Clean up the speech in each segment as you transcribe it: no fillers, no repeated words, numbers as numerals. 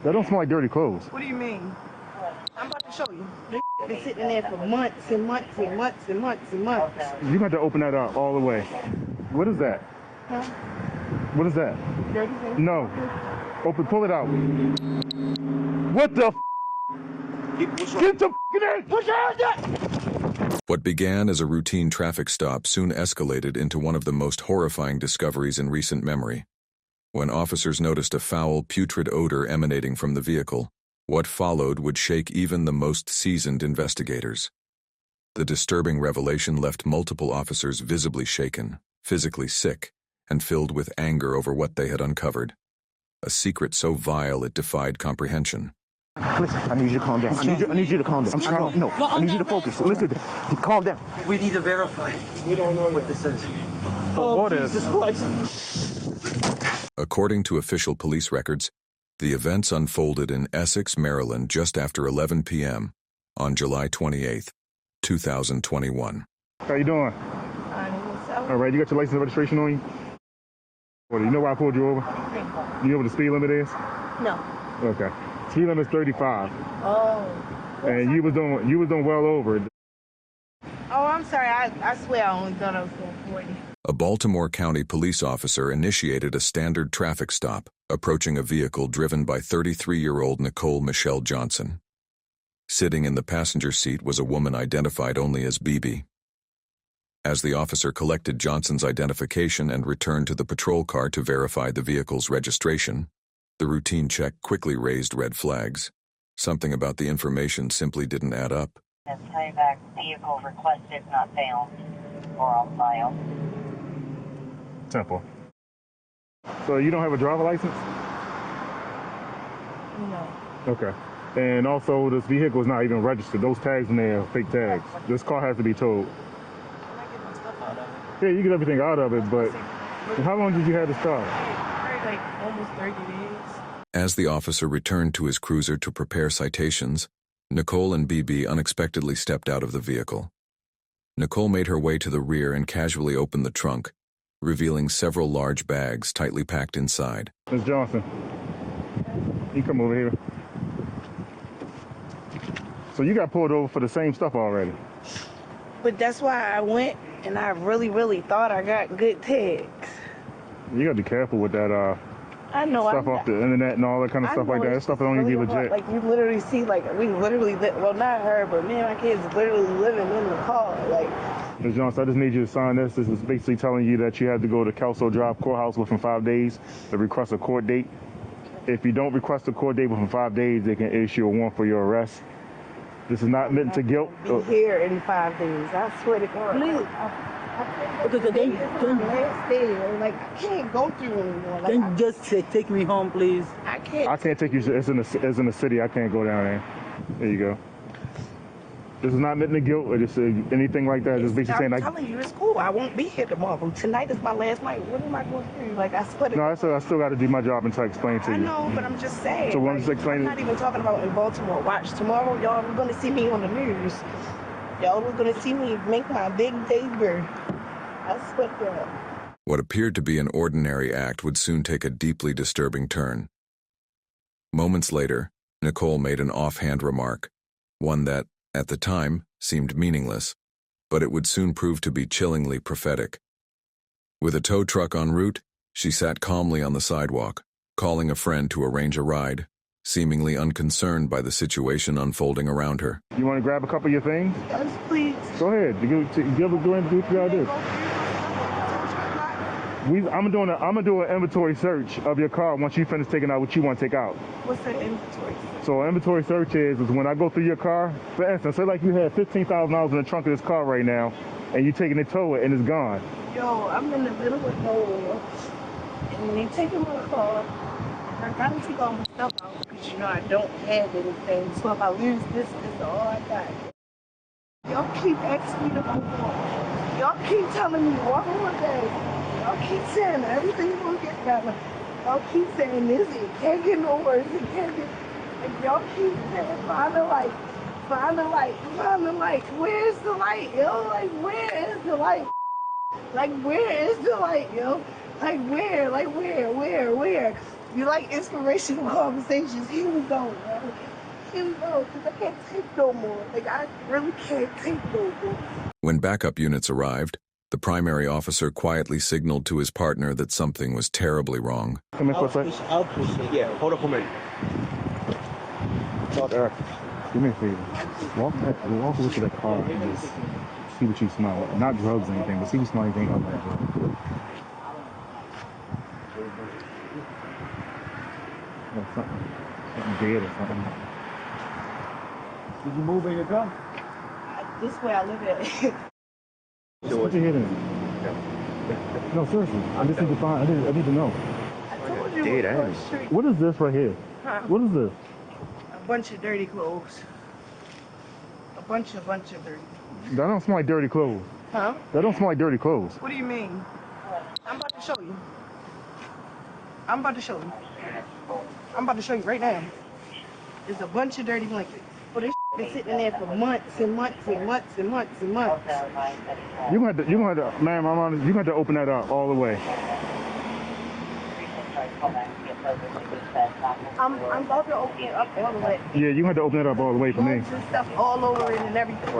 That don't smell like dirty clothes. What do you mean? I'm about to show you. This been sitting there for months and months and months and months and months. You got to open that up all the way. What is that? Huh? What is that? Dirty things? No. Pull it out. What the f? Get the f***ing in! Put your hands up! What began as a routine traffic stop soon escalated into one of the most horrifying discoveries in recent memory. When officers noticed a foul, putrid odor emanating from the vehicle, what followed would shake even the most seasoned investigators. The disturbing revelation left multiple officers visibly shaken, physically sick, and filled with anger over what they had uncovered. A secret so vile it defied comprehension. Listen, I need you to calm down. I need you to calm down. I'm trying. No, I need you to focus. Listen, calm down. We need to verify. We don't know what this is. What is? Jesus Christ. According to official police records, the events unfolded in Essex, Maryland just after 11 p.m. on July 28, 2021. How you doing? All right, you got your license and registration on you? What, you know why I pulled you over? You know what the speed limit is? No. Okay. Speed limit is 35. Oh. And you was doing well over it. Oh, I'm sorry. I swear I only thought I was going 40. A Baltimore County police officer initiated a standard traffic stop, approaching a vehicle driven by 33-year-old Nicole Michelle Johnson. Sitting in the passenger seat was a woman identified only as BB. As the officer collected Johnson's identification and returned to the patrol car to verify the vehicle's registration, the routine check quickly raised red flags. Something about the information simply didn't add up. Playback vehicle requested not found or on file. Simple. So you don't have a driver license? No. Okay. And also, this vehicle is not even registered. Those tags in there are fake tags. This car has to be towed. Can I get my stuff out of it? Yeah, you get everything out of it, but how long did you have this car? Like almost 30 days. As the officer returned to his cruiser to prepare citations, Nicole and BB unexpectedly stepped out of the vehicle. Nicole made her way to the rear and casually opened the trunk, revealing several large bags tightly packed inside. Ms. Johnson, you come over here. So you got pulled over for the same stuff already? But that's why I went, and I really thought I got good tags. You gotta be careful with that I know. stuff off the internet and all that kind of stuff like that. That stuff don't even be legit. Like you literally see, like we literally, well not her, but me and my kids literally living in the car. Like. Ms. Johnson, I just need you to sign this. This is basically telling you that you have to go to Kelso Drive Courthouse within 5 days to request a court date. If you don't request a court date within 5 days, they can issue a warrant for your arrest. This is not meant to guilt. Be here in 5 days. I swear to God. Last day, like I can't go through anymore. Like, Can you just take me home, please? I can't take you. It's in the city. I can't go down there. There you go. This is not meant to guilt or just anything like that. Just basically saying I'm telling you, it's cool. I won't be here tomorrow. Tonight is my last night. What am I going to do? Like I swear to No, I still got to do my job and try to explain to you. I know, but I'm just saying. So like, I'm just explaining. I'm not even talking about in Baltimore. Watch tomorrow, y'all are gonna see me on the news. Y'all are gonna see me make my big debut. I swear to God. What appeared to be an ordinary act would soon take a deeply disturbing turn. Moments later, Nicole made an offhand remark, one that, at the time, seemed meaningless, but it would soon prove to be chillingly prophetic. With a tow truck en route, she sat calmly on the sidewalk, calling a friend to arrange a ride, seemingly unconcerned by the situation unfolding around her. You want to grab a couple of your things? Yes, please. Go ahead. Go ahead and do what you gotta do. I'm gonna do an inventory search of your car once you finish taking out what you want to take out. What's the inventory? So an inventory search is when I go through your car, for instance, say like you had $15,000 in the trunk of this car right now, and you're taking it to it and it's gone. Yo, I'm in the middle of nowhere, and they taking my car. I gotta take all my stuff out because you know I don't have anything. So if I lose this is all I got. Y'all keep asking me to move on. Y'all keep telling me one more day. Y'all keep saying everything's gonna get better. Y'all keep saying this, it can't get no worse, it can't get. Like, y'all keep saying find the light, find the light, find the light. Where's the light, yo? Like where is the light? Like where is the light, yo? Like where? Like where? You like inspirational conversations? Here we go, bro. Here we go, because I can't take no more. Like, I really can't take no more. When backup units arrived, the primary officer quietly signaled to his partner that something was terribly wrong. Come in for a second. I'll push it. Yeah, hold up a minute. Do me a favor. Walk over to that car and just see what you smell. Not drugs or anything, but see if you smell anything other than drugs. Or something dead or something. Did you move in your car? This way I live at. Put your head in. No, seriously. I just need to find. I need to know. I told you dead ass. What is this right here? Huh? What is this? A bunch of dirty clothes. A bunch of dirty clothes. That don't smell like dirty clothes. Huh? That don't smell like dirty clothes. What do you mean? I'm about to show you. I'm about to show you. I'm about to show you right now. There's a bunch of dirty blankets. Oh, this been sitting in there for months and months and months and months and months. You gonna have to, ma'am, I'm honest, you gonna have to open that up all the way. I'm about to open it up all the way. Yeah, you gonna have to open it up all the way for me. Bugs and stuff all over it and everything.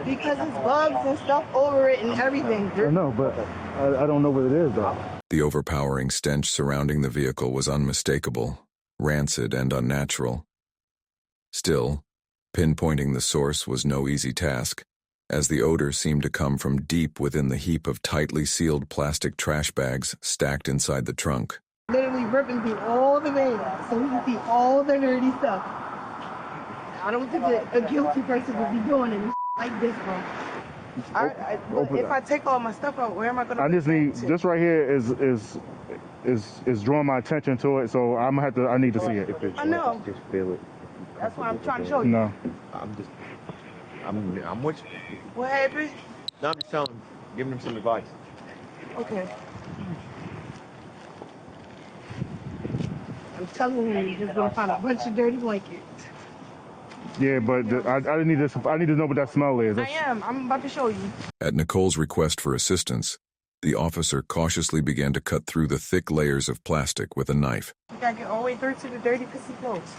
Because it's bugs and stuff over it and everything. I know, but I don't know what it is though. The overpowering stench surrounding the vehicle was unmistakable, rancid and unnatural. Still, pinpointing the source was no easy task, as the odor seemed to come from deep within the heap of tightly sealed plastic trash bags stacked inside the trunk. Literally ripping through all the veins so we can see all the dirty stuff. I don't think that a guilty person would be doing it like this, bro. If I take all my stuff out, where am I gonna? I just need this right here is drawing my attention to it, so I need to see it. I know. Just feel it. That's why I'm trying to show you. No. I'm with you. What happened? No, I'm just telling him, giving him some advice. Okay. I'm telling you, you're just gonna find a bunch of dirty blankets. Yeah, but I need this. I need to know what that smell is. I am. I'm about to show you. At Nicole's request for assistance, the officer cautiously began to cut through the thick layers of plastic with a knife. You gotta get all the way through to the dirty pissy clothes.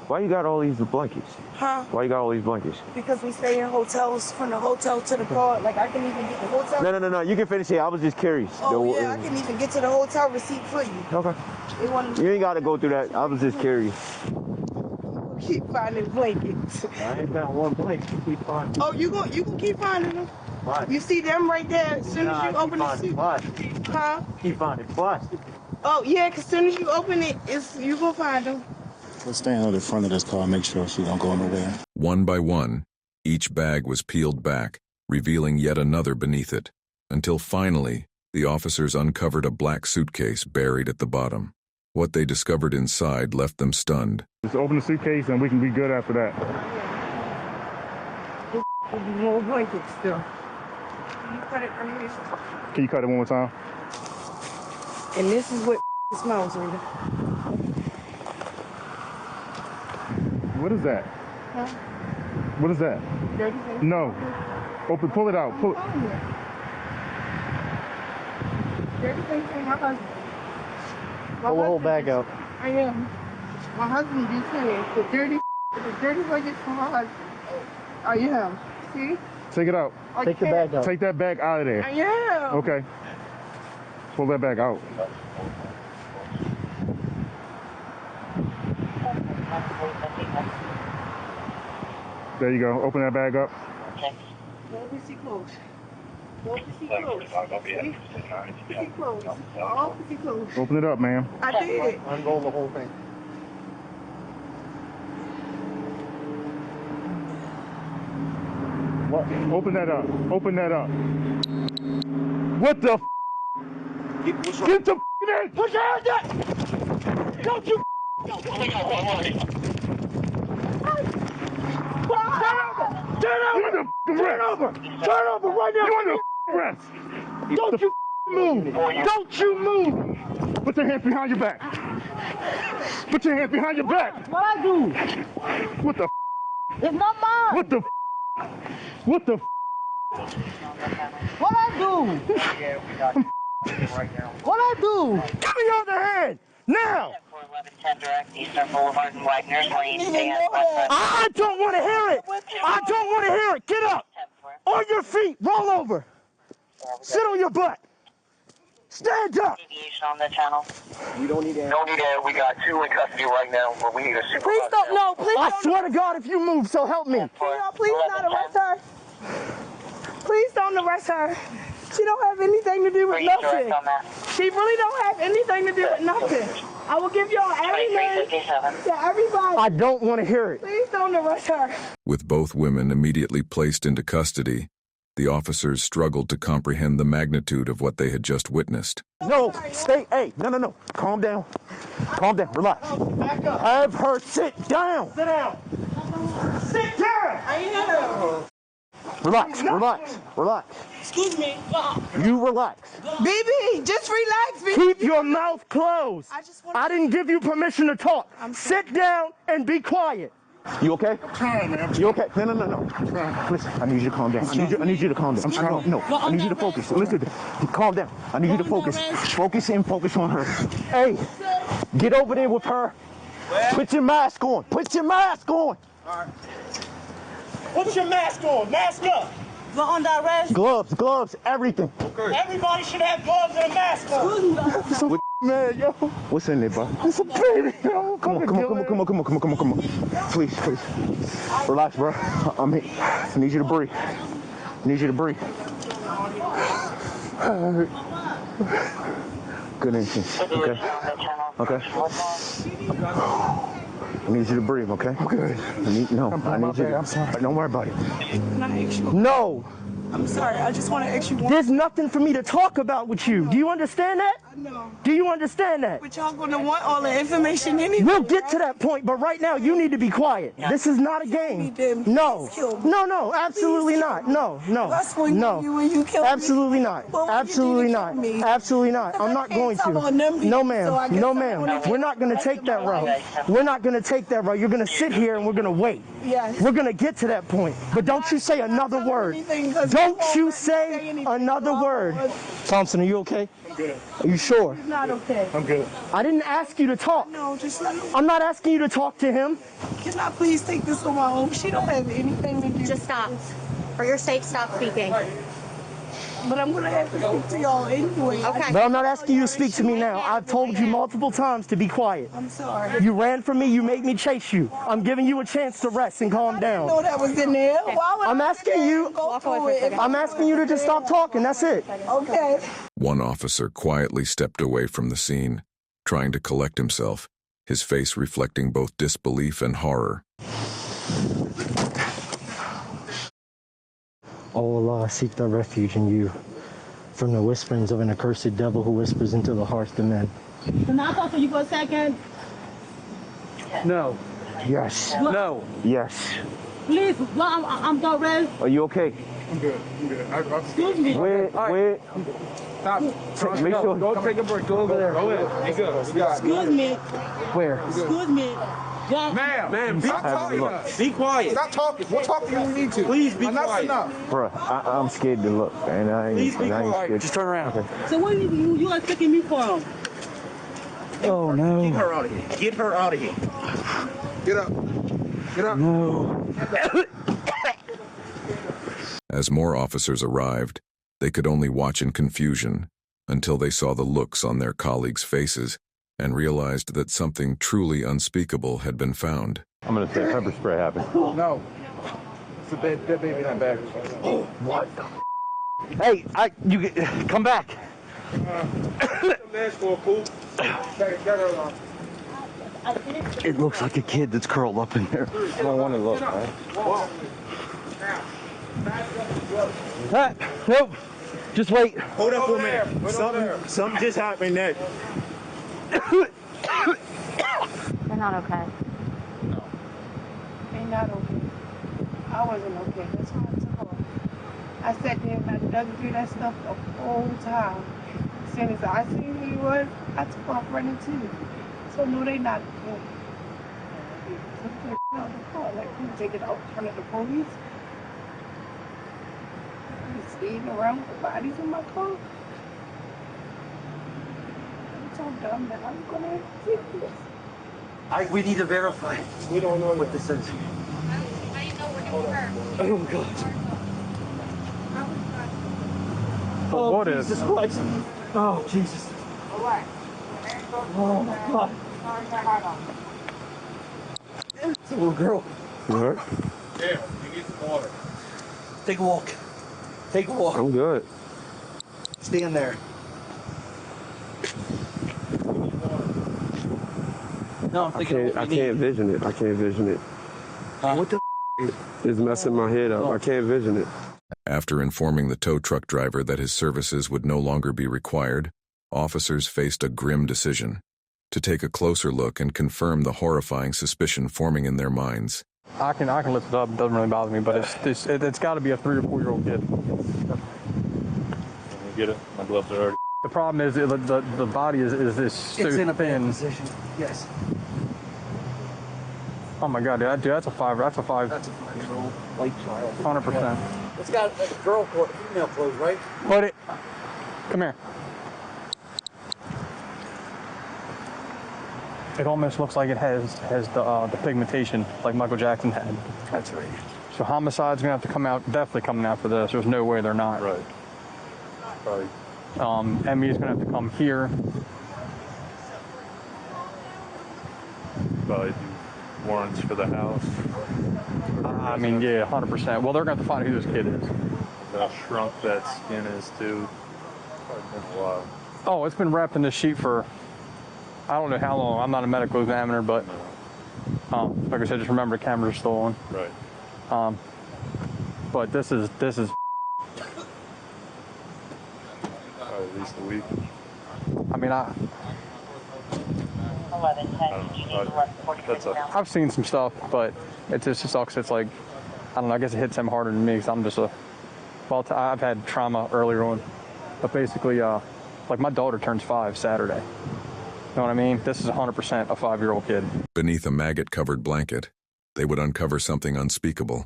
Why you got all these blankets? Huh? Why you got all these blankets? Because we stay in hotels, from the hotel to the car. Like, I can even get the hotel. No. You can finish it. I was just curious. Oh, yeah, I can even get to the hotel receipt for you. Okay. You ain't got to go through that. I was just curious. Keep finding blankets. I ain't got one blanket. Keep finding. Oh, you can keep finding them. Why? You see them right there as soon as you open the suit. Huh? Keep finding plastic. Oh, yeah, because as soon as you open it, you going to find them. Let's stand on the front of this car and make sure she don't go nowhere. One by one, each bag was peeled back, revealing yet another beneath it, until finally, the officers uncovered a black suitcase buried at the bottom. What they discovered inside left them stunned. Just open the suitcase and we can be good after that. There'll be more blankets still. Can you cut it right here? Can you cut it one more time? And this is what smells, Rita. What is that? Huh? What is that? Dirty thing? No. Pull it out. Pull it. Dirty thing from my husband. Pull the whole bag out. I am. My husband just said the dirty blankets from my husband. I am. See? Take it out. Take the bag out. Take that bag out of there. I am. Okay. Pull that bag out. There you go. Open that bag up. Let me see clothes. Let me see clothes. See? See clothes. All see clothes. Open it up, ma'am. I did. Unroll the whole thing. What? Open that up. Open that up. What the f? Get the f in! Push your hands up! Don't you Turn over right now! You're under arrest! Don't you move! Don't you move! Put your hands behind your back! Put your hands behind your back! What I do? What the f? It's not mine. What the f? What the f? What I do? What I do? Give me your other hand! Now! 1110 direct, Eastern Boulevard and Wagner's Lane, AS I don't want to hear it! I don't want to hear it! Get up! On your feet! Roll over! Sit on your butt! Stand up! Deviation on the channel. We don't need that. Don't need that. We got 2 in custody right now, but we need a supervisor. Please don't, no, please I don't. swear to God, if you move, so help me. Can y'all please not arrest her? Please don't arrest her. She don't have anything to do with nothing. She really don't have anything to do with nothing. I will give y'all every name to everybody. I don't want to hear it. Please don't arrest her. With both women immediately placed into custody, the officers struggled to comprehend the magnitude of what they had just witnessed. No, stay. Hey, no. Calm down. Calm down. Relax. Have her sit down. Sit down. Sit down! Relax. Excuse me. You relax. BB, just relax, BB. Keep your mouth closed. I I didn't give you permission to talk. Sit down and be quiet. You okay? I'm trying, man. You okay? No. Listen, I need you to calm down. I need you to calm down. I need you to focus. Listen, calm down. I need you to focus. Focus on her. Hey, get over there with her. Put your mask on. Put your mask on. Put your mask on. Mask up. You're under arrest. Gloves, everything. Everybody should have gloves and a mask on. Man, yo. What's in there, bro? It's a baby, yo. Come on. Please. Relax, bro. I need you to breathe. Good instinct. Okay. I need you to breathe, okay? I'm good. I need you. I'm sorry. Don't worry about it. Can I ask you? No. I'm sorry. I just want to ask you one. There's nothing for me to talk about with you. Do you understand that? No. Do you understand that? But y'all gonna want all the information anyway. We'll get to that point, but right now you need to be quiet. This is not a game. No, absolutely not. No. Absolutely not. I'm not going to. No, ma'am. We're not going to take that route. You're going to sit here and we're going to wait. Yes. We're going to get to that point. But don't you say another word. Don't you say another word. Thompson, are you okay? I'm good. Are you sure? He's not okay. I'm good. I didn't ask you to talk. No, just let me. I'm not asking you to talk to him. Can I please take this on my own? She don't have anything to do. Just stop. For your sake, stop speaking. But I'm gonna have to speak to y'all anyway. Okay. But I'm not asking you to speak to me now. I've told you multiple times to be quiet. I'm sorry. You ran from me. You made me chase you. I'm giving you a chance to rest and calm I down. know that was in there. Why would I'm I asking you. go through it if I'm asking you to just stop talking. That's it. Okay. One officer quietly stepped away from the scene, trying to collect himself, his face reflecting both disbelief and horror. Oh Allah, I seek thy refuge in you, from the whisperings of an accursed devil who whispers into the hearts of men. Can I talk to you for a second? No. Yes. No. Yes. Please, well, I'm not ready. Are you okay? I'm good. Excuse me. Wait. Stop. Make sure. Go take a break. Go over there. Go in. Be good. Excuse me. Where? Excuse me. Ma'am, Stop talking. Be quiet. Stop talking. We'll talk to you when we need to. Please be quiet. Enough. Bruh, I'm scared to look, and I ain't scared. Just turn around. Okay. So what you are taking me from? Oh no. Get her out of here. Get her out of here. Get up. Get up. No. As more officers arrived, they could only watch in confusion until they saw the looks on their colleagues' faces and realized that something truly unspeakable had been found. I'm gonna say pepper spray happened. No. It's a bad, that baby not back. What? Hey, you come back. It looks like a kid that's curled up in there. I don't want to look, right? Nope. Just wait. Hold up for a minute. Something just happened there. They're not okay. They not okay. I wasn't okay. That's why I took off. I sat there and I dug through that stuff the whole time. As soon as I seen who he was, I took off running too. So no, they not okay. Took their out the car. Like, you take it out in front of the police. You speeding around with the bodies in my car. dumb that I'm gonna take this. We need to verify. We don't know what this is. Oh God. Oh, what Jesus is? Christ. Oh, Jesus. Oh, my God. It's a little girl. You hurt? Yeah, you need some water. Take a walk. Take a walk. I'm good. Stand there. No, I'm thinking I can't vision it. I can't vision it. What the It's messing my head up. I can't vision it. After informing the tow truck driver that his services would no longer be required, officers faced a grim decision: to take a closer look and confirm the horrifying suspicion forming in their minds. I can lift it up. It doesn't really bother me, but it's got to be a 3 or 4 year old kid. Get it? My gloves are already. The problem is the body is so It's in a bad thin. position. Yes. Oh my God, dude, that's a 5. That's a 5. That's a 5-year-old white child. 100%. It's got girl clothes, female clothes, right? Put it. Come here. It almost looks like it has the pigmentation like Michael Jackson had. That's right. So homicide's gonna have to come out, definitely coming out for this. There's no way they're not. Right. Probably. Emmy's gonna have to come here. Probably do warrants for the house. I mean, yeah, 100%. Well, they're gonna have to find who this kid is. How shrunk that skin is too. Probably been a while. Oh, it's been wrapped in this sheet for I don't know how long. I'm not a medical examiner, but like I said, just remember the cameras are still on. Right. But this is Probably at least a week. I mean, 11:10. That's a. I've seen some stuff, but it just sucks. It's like, I don't know, I guess it hits him harder than me because I'm just I've had trauma earlier on. But basically, like my daughter turns 5 Saturday. You know what I mean? This is 100% a 5-year-old kid. Beneath a maggot-covered blanket, they would uncover something unspeakable,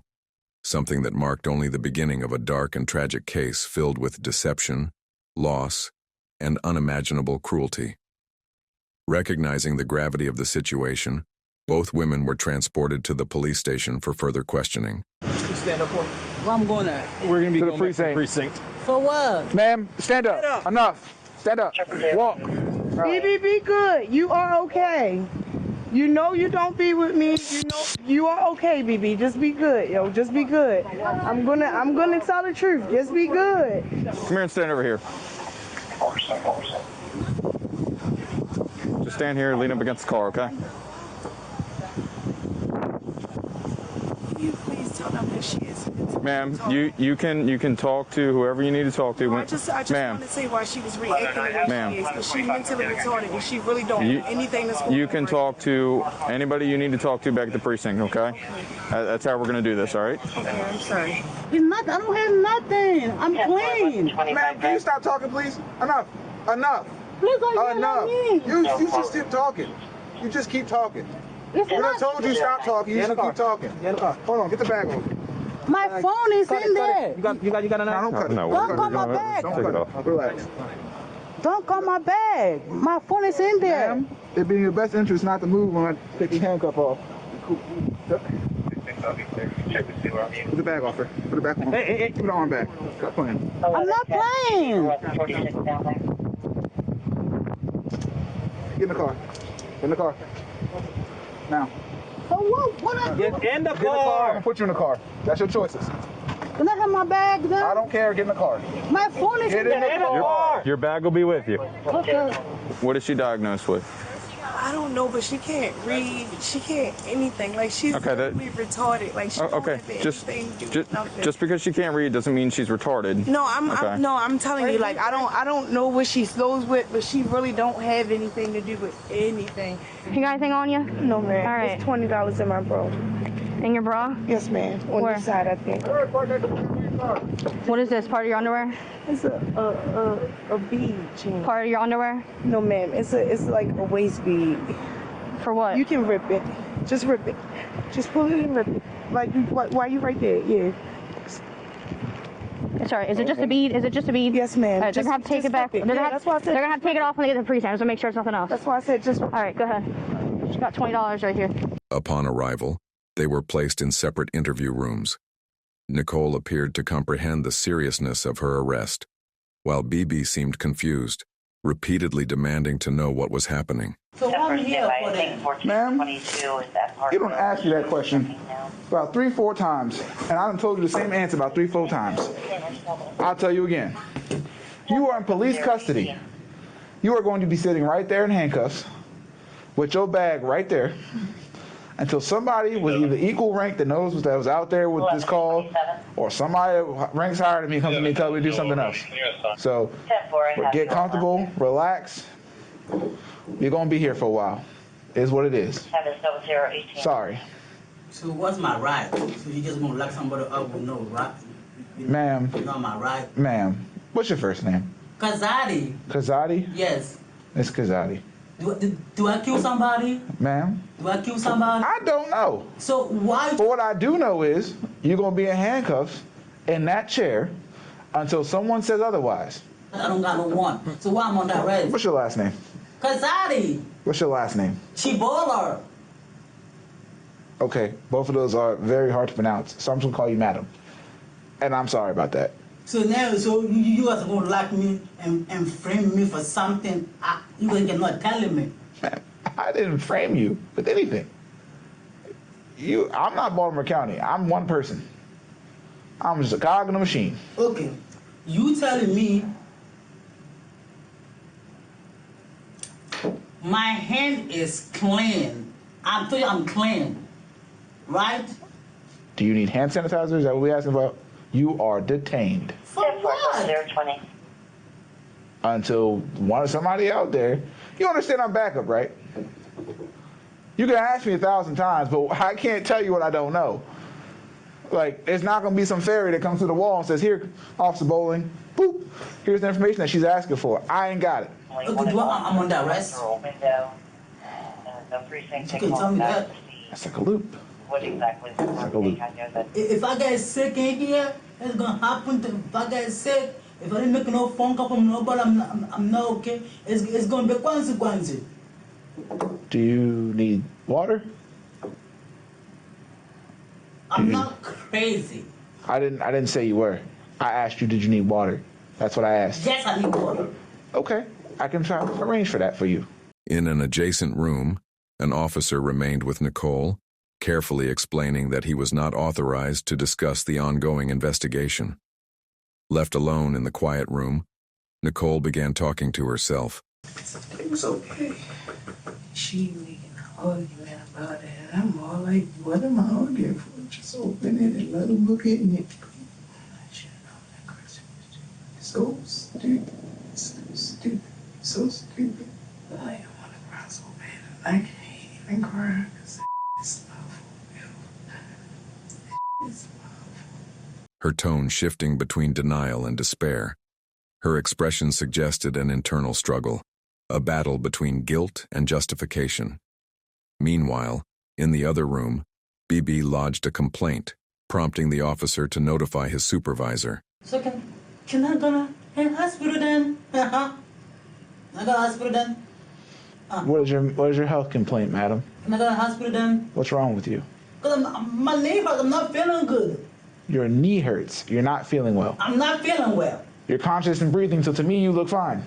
something that marked only the beginning of a dark and tragic case filled with deception, loss, and unimaginable cruelty. Recognizing the gravity of the situation, both women were transported to the police station for further questioning. Stand up. Where I'm going at? We're going to be To the precinct. For what? Ma'am, stand up. Enough. Stand up. Walk. BB, be good. You are okay. You know you don't be with me. You know you are okay, BB. Just be good, yo. Just be good. I'm gonna tell the truth. Just be good. Come here and stand over here. Just stand here and lean up against the car, okay? You please tell them that she is. Ma'am, you can talk to whoever you need to talk to. I just want to say why she was reacting the way Ma'am. she is. Because she mentally retarded and she really don't have anything that's going You can talk to anybody you need to talk to back at the precinct, okay? That's how we're going to do this, all right? Okay, I'm sorry. It's not, I don't have nothing. I'm clean. Ma'am, can you stop talking, please? Enough. Enough. Please don't yell Enough. at me. You just keep talking. You just keep talking. It's When I not- told you stop talking, you should keep talking. Hold on, get the bag over. My phone is in there. You got a knife? No, don't cut it. No, Don't call my bag. Don't cut it. Relax. Don't call my bag. My phone is in there. Ma'am, it'd be in your best interest not to move when I take your handcuff off. Put the bag off her. Put it back on. Hey. Put it on back. Stop playing. I'm not playing. Get in the car. Get in the car. Now. So what I do? Get in the car. I'm gonna put you in the car. That's your choices. Can I have my bag then? I don't care. Get in the car. My phone is Get in the car. Your bag will be with you. Okay. What is she diagnosed with? I don't know, but she can't read. She can't anything. Like she's really retarded. Like she don't Okay, have anything to do with nothing. just because she can't read doesn't mean she's retarded. No, I'm telling you, like I don't know what she slows with, but she really don't have anything to do with anything. You got anything on you? No, man. All right. It's $20 in my bra. In your bra? Yes, ma'am. On Where? this side, I think. What is this? Part of your underwear? It's a bead chain. Part of your underwear? No, ma'am. It's like a waist bead. For what? You can rip it. Just rip it. Just pull it and rip it. Like why you right there? Yeah. Sorry, is it just a bead? Is it just a bead? Yes, ma'am. They're gonna have to take it back. They're gonna have to take it off when they get the precinct, so make sure it's nothing else. That's why I said just. All right, go ahead. She got $20 right here. Upon arrival, they were placed in separate interview rooms. Nicole appeared to comprehend the seriousness of her arrest, while BB seemed confused, repeatedly demanding to know what was happening. So why are we here for that? Ma'am, you don't ask you that question about 3-4 times, and I done told you the same answer about 3-4 times. I'll tell you again. You are in police custody. You are going to be sitting right there in handcuffs with your bag right there until somebody with either equal rank that knows that was out there with this call, or somebody that ranks higher than me comes to me and tells me to do something else. So get comfortable, relax. You're going to be here for a while. It is what it is. Sorry. So what's my right? So you just gonna lock somebody up with no right? Ma'am. Not my right. Ma'am. What's your first name? Kazadi. Kazadi? Yes. It's Kazadi. Do I kill somebody? Ma'am? Do I kill somebody? I don't know. So why? But what I do know is you're going to be in handcuffs in that chair until someone says otherwise. I don't got no one. So why I'm on that right? What's your last name? Kazadi. What's your last name? Chibola. Okay, both of those are very hard to pronounce, so I'm just going to call you madam. And I'm sorry about that. So now, so you guys are going to lock me and frame me for something you guys cannot tell me. Man, I didn't frame you with anything. I'm not Baltimore County. I'm one person. I'm just a cog in the machine. Okay, you telling me my hand is clean. I'm telling you I'm clean, right? Do you need hand sanitizer? Is that what we're asking about? You are detained. For what? Until somebody out there. You understand I'm backup, right? You can ask me 1,000 times, but I can't tell you what I don't know. Like, it's not going to be some fairy that comes through the wall and says, here, Officer Bowling, boop, here's the information that she's asking for. I ain't got it. Okay, I'm on that rest. You can tell me that. That's like a loop. What exactly? Like a loop. If I get sick in here, it's gonna happen. If I get sick, if I didn't make no phone call from nobody, I'm not okay. It's gonna be consequences. Do you need water? I'm not crazy. I didn't say you were. I asked you, did you need water? That's what I asked. Yes, I need water. Okay, I can try to arrange for that for you. In an adjacent room, an officer remained with Nicole, carefully explaining that he was not authorized to discuss the ongoing investigation. Left alone in the quiet room, Nicole began talking to herself. It's okay. She making an argument about it. I'm all like, what am I arguing for? Just open it and let them look in it. I should have known that question was so stupid. So stupid. So stupid. I don't want to cry so bad. I can't even cry because it's Her tone shifting between denial and despair. Her expression suggested an internal struggle, a battle between guilt and justification. Meanwhile, in the other room, BB lodged a complaint, prompting the officer to notify his supervisor. So can I go to hospital then? I go to hospital then? What is your health complaint, madam? Can I go to hospital then? What's wrong with you? Because my knee hurts. I'm not feeling good. Your knee hurts. You're not feeling well. I'm not feeling well. You're conscious and breathing, so to me you look fine.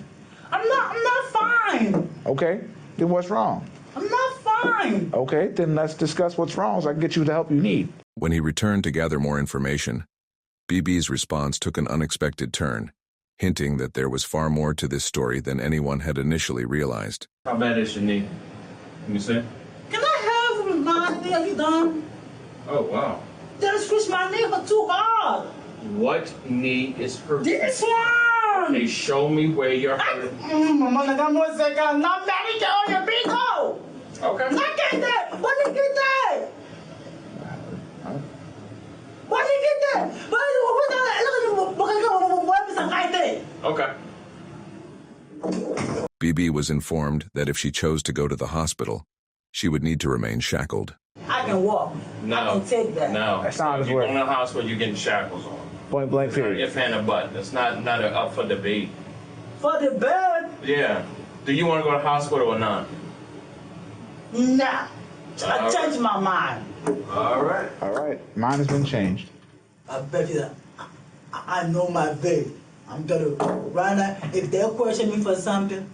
I'm not fine. Okay, then what's wrong? I'm not fine. Okay, then let's discuss what's wrong so I can get you the help you need. When he returned to gather more information, BB's response took an unexpected turn, hinting that there was far more to this story than anyone had initially realized. How bad is your knee? Let me see. Can I have my knee? Are you done? Oh, wow. Just push my knee for too hard. What knee is hurting? This one. Okay, show me where you're hurting. Not manicure on your big hole. Okay. Not get that. What did you get that? What did you get that? Okay. BB was informed that if she chose to go to the hospital, she would need to remain shackled. I can walk. No. I can take that. No. That's not his You're word. going to the hospital, you're getting shackles on. Point blank It's not period. if and a but. It's not up for debate. For the bed? Yeah. Do you want to go to hospital or not? Nah. I changed my mind. All right. All right. Mine has been changed. I bet you that I know my faith. I'm gonna right now. If they question me for something,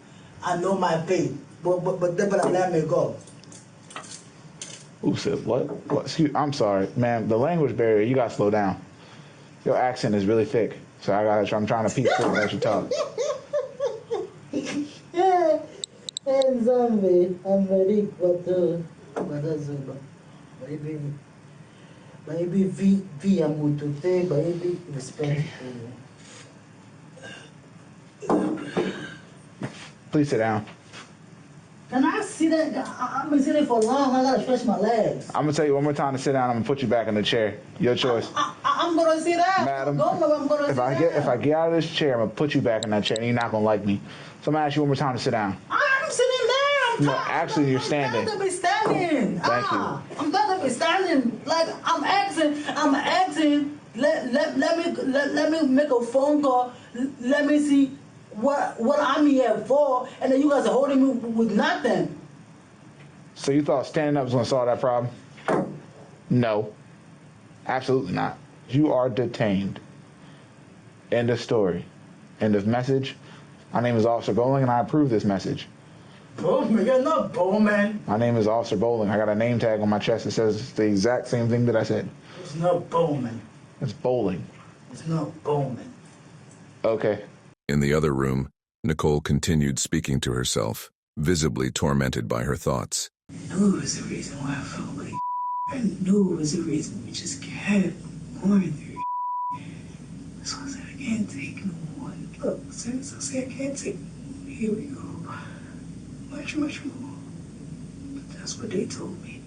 I know my faith. But they better let me go. Who said what? What? Excuse, I'm sorry, man. The language barrier. You gotta slow down. Your accent is really thick, so I'm trying to peek through as you talk. Yeah, and zombie. I'm ready, but that's maybe V I'm going to say, maybe respect. Please sit down. Can I sit there? I've been sitting for long. I gotta stretch my legs. I'm gonna tell you one more time to sit down. I'm gonna put you back in the chair. Your choice. I'm gonna sit down. Madam, I'm gonna sit down. if I get out of this chair, I'm gonna put you back in that chair, and you're not gonna like me. So I'm gonna ask you one more time to sit down. I'm sitting down. No, actually, you're standing. I'm gonna be standing. Thank you. I'm gonna be standing. Like I'm asking. Let me make a phone call. Let me see what I'm here for, and then you guys are holding me with nothing. So you thought standing up was gonna solve that problem? No, absolutely not. You are detained. End of story. End of message. My name is Officer Bowling, and I approve this message. Bowman, you're not Bowman. My name is Officer Bowling. I got a name tag on my chest that says the exact same thing that I said. It's not Bowman. It's Bowling. It's not Bowman. Okay. In the other room, Nicole continued speaking to herself, visibly tormented by her thoughts. I knew it was the reason why I felt like I knew it was the reason we just kept going through. So I said, I can't take no more. Look, so I said, I can't take no more. Here we go. Much more. But that's what they told me.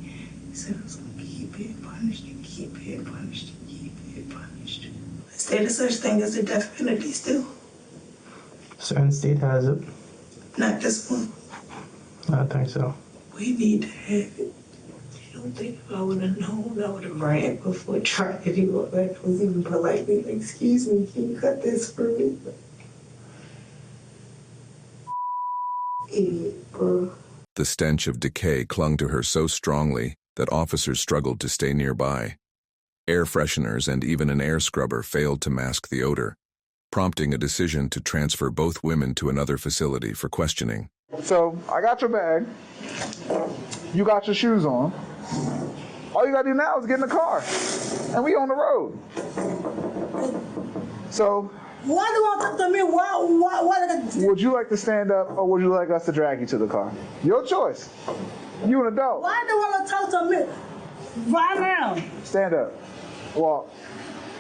They said I was going to keep being punished and keep being punished and keep being punished. Is there such thing as the death penalty still? Certain state has it. Not this one. I don't think so. We need to have it. You don't think if I would have known, I would have ran before trying to do all that. I was even politely like, excuse me, can you cut this for me? Idiot, bro. The stench of decay clung to her so strongly that officers struggled to stay nearby. Air fresheners and even an air scrubber failed to mask the odor, prompting a decision to transfer both women to another facility for questioning. So I got your bag. You got your shoes on. All you gotta do now is get in the car, and we on the road. So. Why do you want to talk to me? Why Would you like to stand up, or would you like us to drag you to the car? Your choice. You an adult. Why do you want to talk to me right now? Stand up. Walk.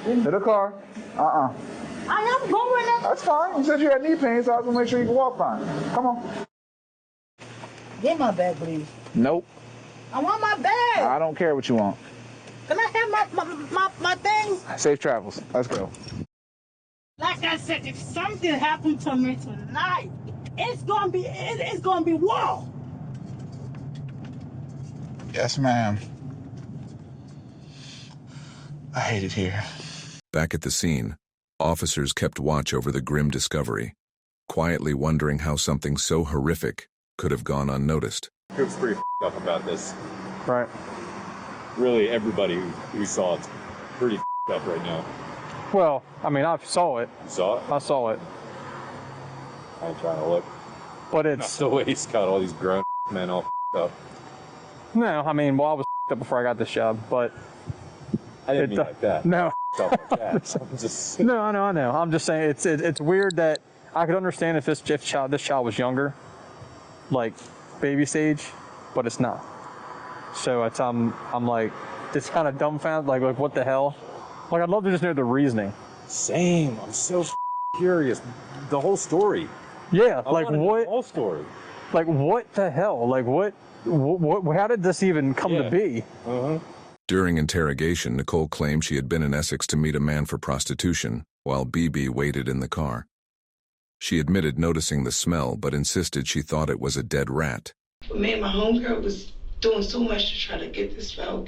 To the car. I am going up. That's fine. You said you had knee pain, so I was gonna make sure you can walk fine. Come on. Get my bag, please. Nope. I want my bag. I don't care what you want. Can I have my things? Safe travels. Let's go. Like I said, if something happened to me tonight, it's gonna be war. Yes, ma'am. I hate it here. Back at the scene, officers kept watch over the grim discovery, quietly wondering how something so horrific could have gone unnoticed. Coop's pretty up about this. Right. Really, everybody who saw it's pretty up right now. Well, I mean, I saw it. You saw it? I saw it. I ain't trying to look. But it's... Not the way he's got all these grown men all up. No, I mean, well, I was up before I got this job, but... I didn't mean like that. No. Like that. I'm just... No, I know. I'm just saying it's weird that I could understand if this child was younger, like baby stage, but it's not. So it's I'm like just kind of dumbfounded, like what the hell? Like I'd love to just know the reasoning. Same. I'm so curious. The whole story. Yeah, like what? The whole story. Like what the hell? Like what? How did this even come to be? During interrogation, Nicole claimed she had been in Essex to meet a man for prostitution, while BB waited in the car. She admitted noticing the smell, but insisted she thought it was a dead rat. Me and my homegirl was doing so much to try to get the smell.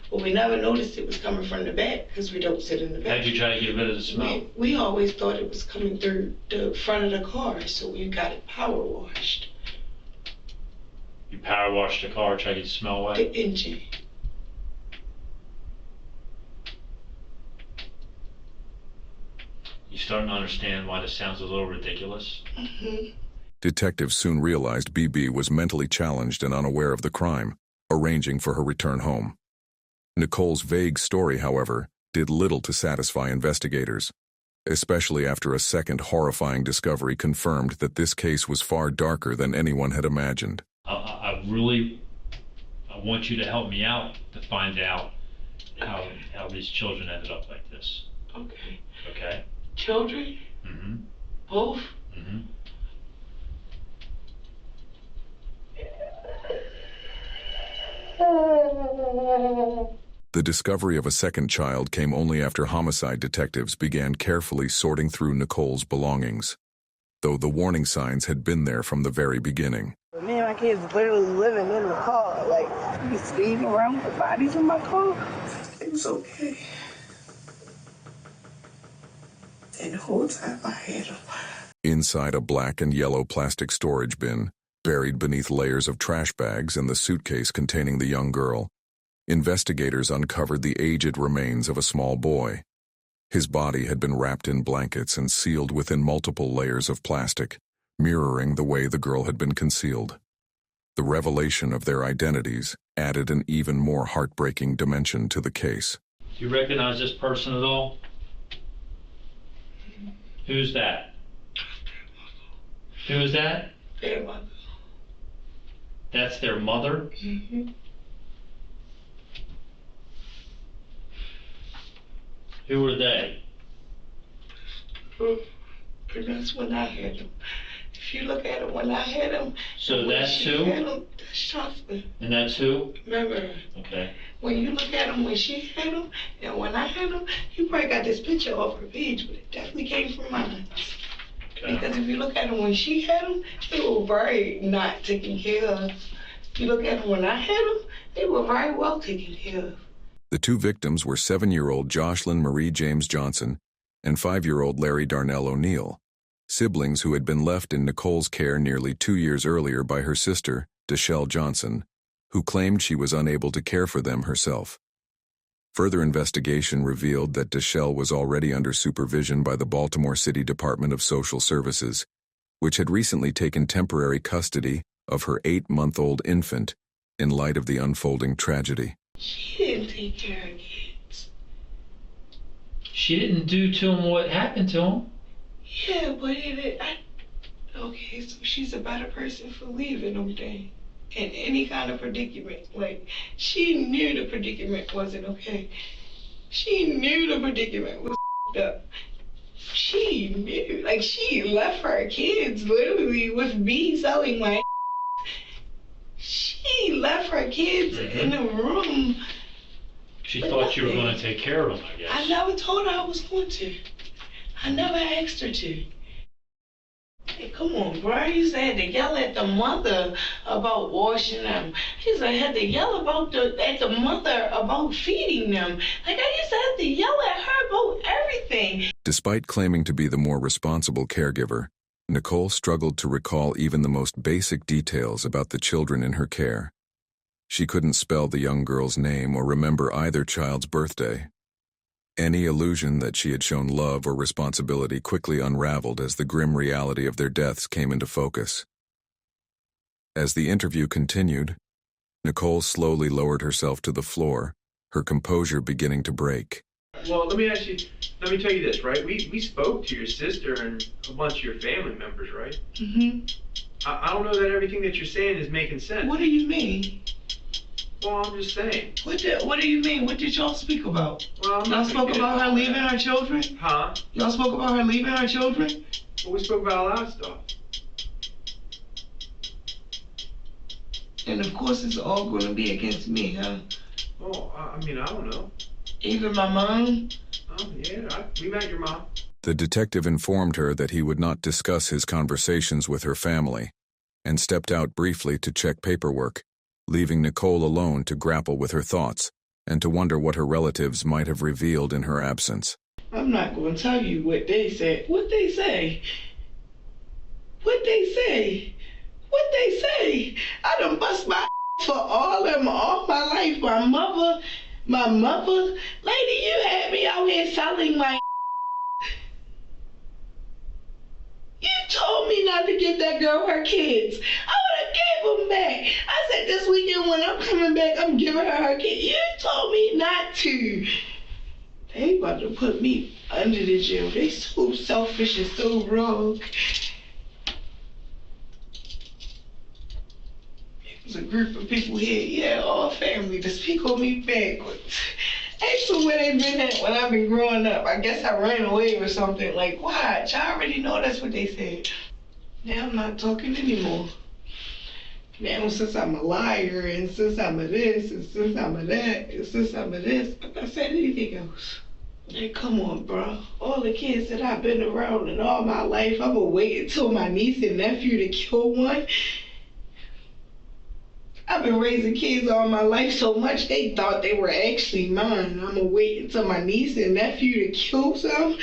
But we never noticed it was coming from the back because we don't sit in the back. How'd you try to get rid of the smell? We always thought it was coming through the front of the car, so we got it power washed. You power washed the car, try to get the smell away? The engine. You starting to understand why this sounds a little ridiculous? Mm-hmm. Detectives soon realized BB was mentally challenged and unaware of the crime, arranging for her return home. Nicole's vague story, however, did little to satisfy investigators, especially after a second horrifying discovery confirmed that this case was far darker than anyone had imagined. I want you to help me out to find out how these children ended up like this. Okay. Okay? Children? Mm-hmm. Both? Mm-hmm. The discovery of a second child came only after homicide detectives began carefully sorting through Nicole's belongings, though the warning signs had been there from the very beginning. Me and my kids literally living in the car. Like, you sleeping around with bodies in my car? It was okay. And the whole time I had them. Inside a black and yellow plastic storage bin, buried beneath layers of trash bags and the suitcase containing the young girl, investigators uncovered the aged remains of a small boy. His body had been wrapped in blankets and sealed within multiple layers of plastic, mirroring the way the girl had been concealed. The revelation of their identities added an even more heartbreaking dimension to the case. Do you recognize this person at all? Who's that? Who is that? Their mother. That's their mother? Mm-hmm. Who are they? And that's when I had them. If you look at them when I had them, so that's who? That's Jocelyn. And that's who? Remember? Okay. When you look at them when she had them and when I had them, you probably got this picture off her page, but it definitely came from mine. Okay. Because if you look at them when she had them, they were very not taken care of. If you look at them when I had them, they were very well taken care of. The two victims were 7-year-old Jocelyn Marie James Johnson and 5-year-old Larry Darnell O'Neill, siblings who had been left in Nicole's care nearly 2 years earlier by her sister, Deshelle Johnson, who claimed she was unable to care for them herself. Further investigation revealed that Deshelle was already under supervision by the Baltimore City Department of Social Services, which had recently taken temporary custody of her 8-month-old infant in light of the unfolding tragedy. She didn't take care of kids. She didn't do to him what happened to him. Yeah, but okay, so she's a better person for leaving them then. In any kind of predicament. Like, she knew the predicament wasn't okay. She knew the predicament was up. She knew. Like, she left her kids literally with me selling my She left her kids in the room. She thought you were going to take care of them, I guess. I never told her I was going to. I never asked her to. Hey, come on, bro. I used to have to yell at the mother about washing them. I used to have to yell at the mother about feeding them. Like, I used to have to yell at her about everything. Despite claiming to be the more responsible caregiver, Nicole struggled to recall even the most basic details about the children in her care. She couldn't spell the young girl's name or remember either child's birthday. Any illusion that she had shown love or responsibility quickly unraveled as the grim reality of their deaths came into focus. As the interview continued, Nicole slowly lowered herself to the floor, her composure beginning to break. Well, let me tell you this, right? We spoke to your sister and a bunch of your family members, right? Mm-hmm. I don't know that everything that you're saying is making sense. What do you mean? Well, I'm just saying. What do you mean? What did y'all speak about? Well, y'all spoke about her leaving her children? Huh? Y'all spoke about her leaving her children? Well, we spoke about a lot of stuff. And of course it's all going to be against me, huh? Oh, I mean, I don't know. Even my mom? Oh, yeah, we met your mom. The detective informed her that he would not discuss his conversations with her family, and stepped out briefly to check paperwork, leaving Nicole alone to grapple with her thoughts and to wonder what her relatives might have revealed in her absence. I'm not going to tell you what they said. What they say? What they say? What they say? I done bust my for all my life. My mother. Lady, you had me out here selling my. You told me not to give that girl her kids. I would have gave them back. I said this weekend when I'm coming back, I'm giving her her kids. You told me not to. They about to put me under the jail. They so selfish and so wrong. There's a group of people here, yeah, all family, to speak on me backwards. Ask them where they been at when I've been growing up. I guess I ran away or something. Like, watch, I already know that's what they said. Now I'm not talking anymore. Now since I'm a liar, and since I'm a this, and since I'm a that, and since I'm a this, I'm not saying anything else. Hey, come on, bro. All the kids that I've been around in all my life, I'm gonna wait until my niece and nephew to kill one. I've been raising kids all my life so much they thought they were actually mine. I'm gonna wait until my niece and nephew to kill some.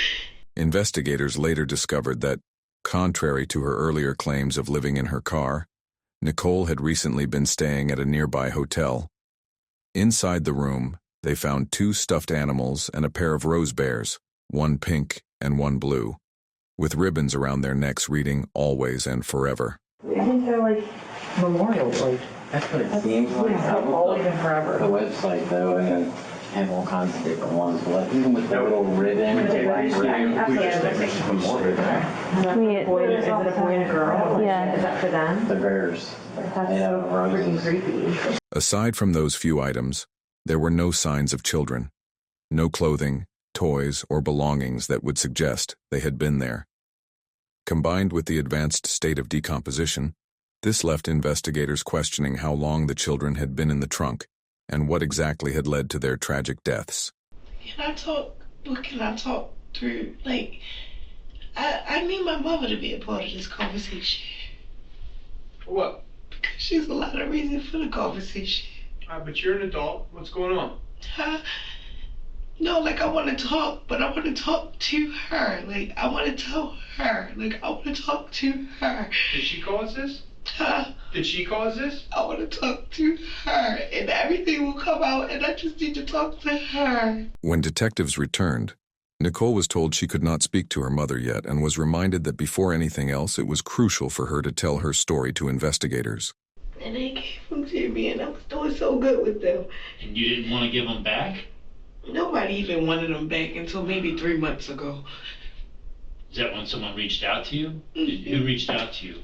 Investigators later discovered that, contrary to her earlier claims of living in her car, Nicole had recently been staying at a nearby hotel. Inside the room, they found 2 stuffed animals and a pair of rose bears, one pink and one blue, with ribbons around their necks reading "Always and Forever." I think they're like memorials, like. That's what it seems like. Always and forever. The website though, and have all kinds of different ones, but even with the little ribbon, Is it a boy and a girl? Yeah. Is that for them? the bears. That's so freaking creepy. Aside from those few items, there were no signs of children, no clothing, toys, or belongings that would suggest they had been there. Combined with the advanced state of decomposition, this left investigators questioning how long the children had been in the trunk and what exactly had led to their tragic deaths. What can I talk through? Like, I need my mother to be a part of this conversation. What? Because she's a lot of reason for the conversation. But you're an adult. What's going on? No, like, I want to talk, but I want to talk to her. Like, I want to tell her. Like, I want to talk to her. Did she cause this? Did she cause this? I want to talk to her, and everything will come out, and I just need to talk to her. When detectives returned, Nicole was told she could not speak to her mother yet and was reminded that before anything else, it was crucial for her to tell her story to investigators. And they gave them to me, and I was doing so good with them. And you didn't want to give them back? Nobody even wanted them back until maybe 3 months ago. Is that when someone reached out to you? Who reached out to you?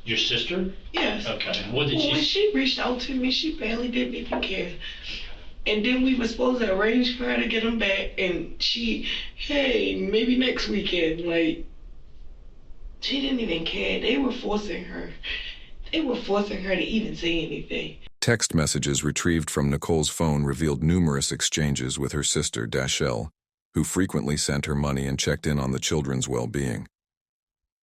Your sister? Yes. Okay. What did When she reached out to me, she barely didn't even care. And then we were supposed to arrange for her to get them back, and hey, maybe next weekend. Like, she didn't even care. They were forcing her. They were forcing her to even say anything. Text messages retrieved from Nicole's phone revealed numerous exchanges with her sister, Dashelle, who frequently sent her money and checked in on the children's well-being.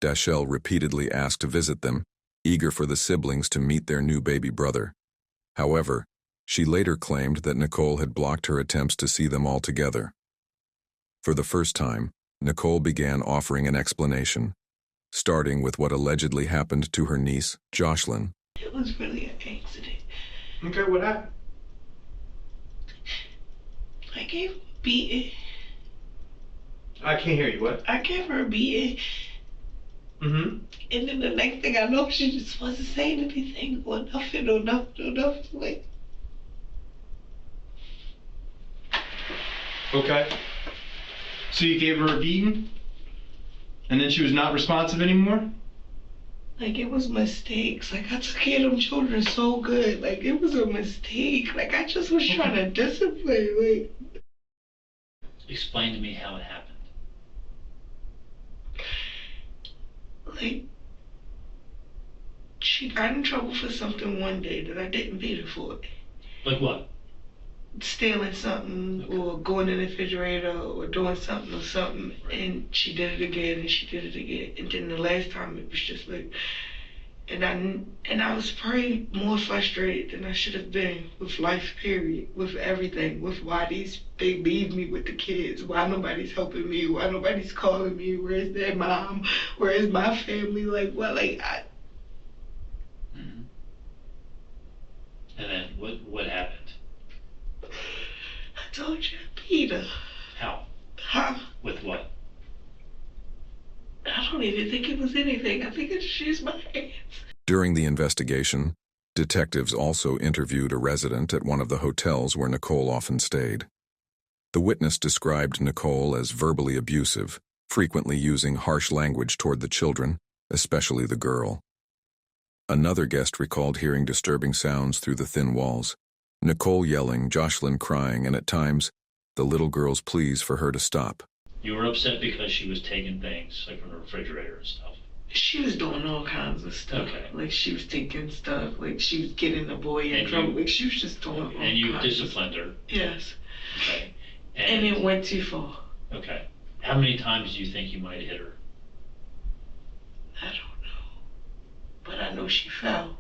Dashelle repeatedly asked to visit them, eager for the siblings to meet their new baby brother. However, she later claimed that Nicole had blocked her attempts to see them all together. For the first time, Nicole began offering an explanation, starting with what allegedly happened to her niece, Jocelyn. It was really an accident. Okay, what happened? I gave her a beating. I can't hear you. What? I gave her a beating. Mm-hmm. And then the next thing I know, she just wasn't saying anything or nothing or nothing or nothing. Like. Okay. So you gave her a beating? And then she was not responsive anymore? Like, it was mistakes. Like, I took care of them children so good. Like, it was a mistake. Like, I just was trying to discipline. Like. Explain to me how it happened. Like, she got in trouble for something one day that I didn't beat her for. Like what? Stealing something, okay, or going in the refrigerator or doing something or something, and she did it again and she did it again. And then the last time it was just like, And I was probably more frustrated than I should have been with life, period, with everything, with why they leave me with the kids, why nobody's helping me, why nobody's calling me, where's their mom, where's my family, like what, like I. Mm-hmm. And then what happened? I told you, Peter. How? Huh? With what? I don't even think it was anything. I think it's just my hands. During the investigation, detectives also interviewed a resident at one of the hotels where Nicole often stayed. The witness described Nicole as verbally abusive, frequently using harsh language toward the children, especially the girl. Another guest recalled hearing disturbing sounds through the thin walls, Nicole yelling, Jocelyn crying, and at times, the little girl's pleas for her to stop. You were upset because she was taking things, like from the refrigerator and stuff. She was doing all kinds of stuff. Okay. Like she was taking stuff. Like she was getting the boy in trouble. Like she was just doing all kinds. And you disciplined her. Yes. Okay. And it went too far. Okay. How many times do you think you might have hit her? I don't know. But I know she fell.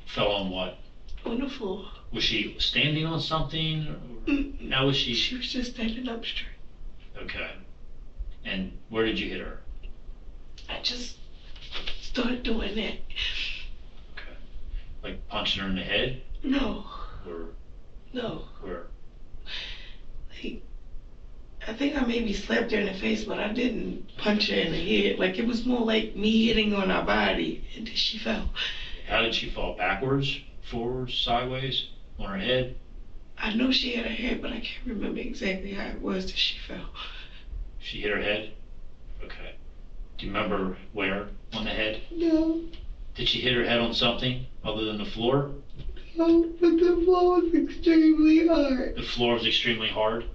Fell on what? On the floor. Was she standing on something? Or how was she? She was just standing up straight. Okay. And where did you hit her? I just started doing that. Okay. Like punching her in the head? No. Or? No. Where? Like, I think I maybe slapped her in the face, but I didn't punch her in the head. Like, it was more like me hitting on her body, and then she fell. How did she fall? Backwards? Forwards? Sideways? On her head? I know she had a head, but I can't remember exactly how it was that she fell. She hit her head? Okay. Do you remember where on the head? No. Did she hit her head on something other than the floor? No, but the floor was extremely hard. The floor was extremely hard?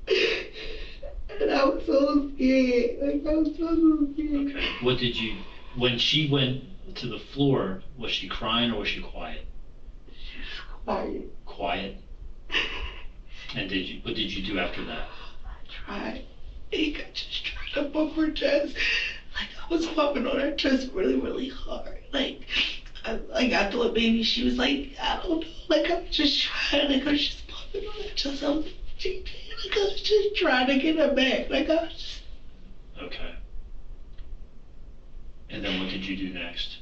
And I was so scared. Like, I was so scared. Okay. What did you, when she went to the floor, was she crying or was she quiet? She was quiet. Quiet? And what did you do after that? I tried. I just tried to bump her chest. Like, I was bumping on her chest really, really hard. Like, I thought maybe she was like, I don't know. Like, I was just trying. Like, I was just bumping on her chest. Like, I was just trying to get her back. Like, I was just... Okay. And then what did you do next?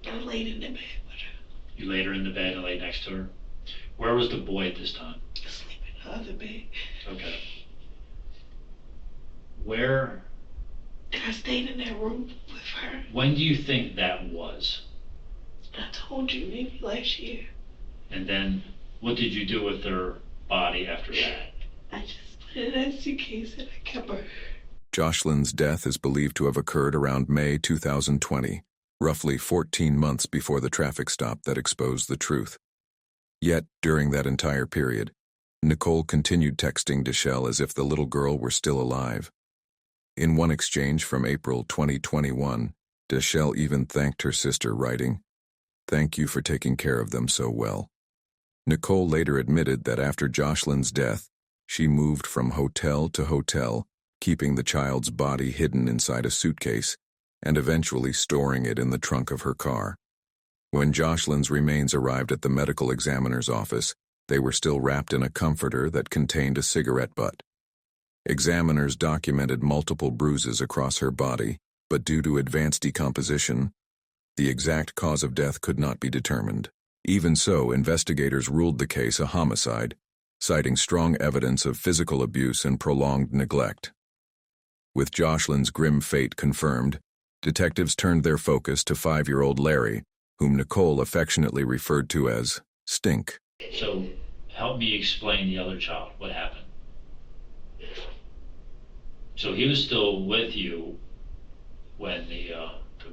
I laid in the bed with her. You laid her in the bed and laid next to her? Where was the boy at this time? Asleep in the other bed. Okay. Where? And I stayed in that room with her. When do you think that was? I told you, maybe last year. And then what did you do with her body after that? I just put it in a suitcase and I kept her. Jocelyn's death is believed to have occurred around May 2020, roughly 14 months before the traffic stop that exposed the truth. Yet, during that entire period, Nicole continued texting Deschelle as if the little girl were still alive. In one exchange from April 2021, Deschelle even thanked her sister, writing, "Thank you for taking care of them so well." Nicole later admitted that after Jocelyn's death, she moved from hotel to hotel, keeping the child's body hidden inside a suitcase and eventually storing it in the trunk of her car. When Jocelyn's remains arrived at the medical examiner's office, they were still wrapped in a comforter that contained a cigarette butt. Examiners documented multiple bruises across her body, but due to advanced decomposition, the exact cause of death could not be determined. Even so, investigators ruled the case a homicide, citing strong evidence of physical abuse and prolonged neglect. With Jocelyn's grim fate confirmed, detectives turned their focus to 5-year-old Larry, whom Nicole affectionately referred to as Stink. So, help me explain the other child. What happened? So he was still with you when the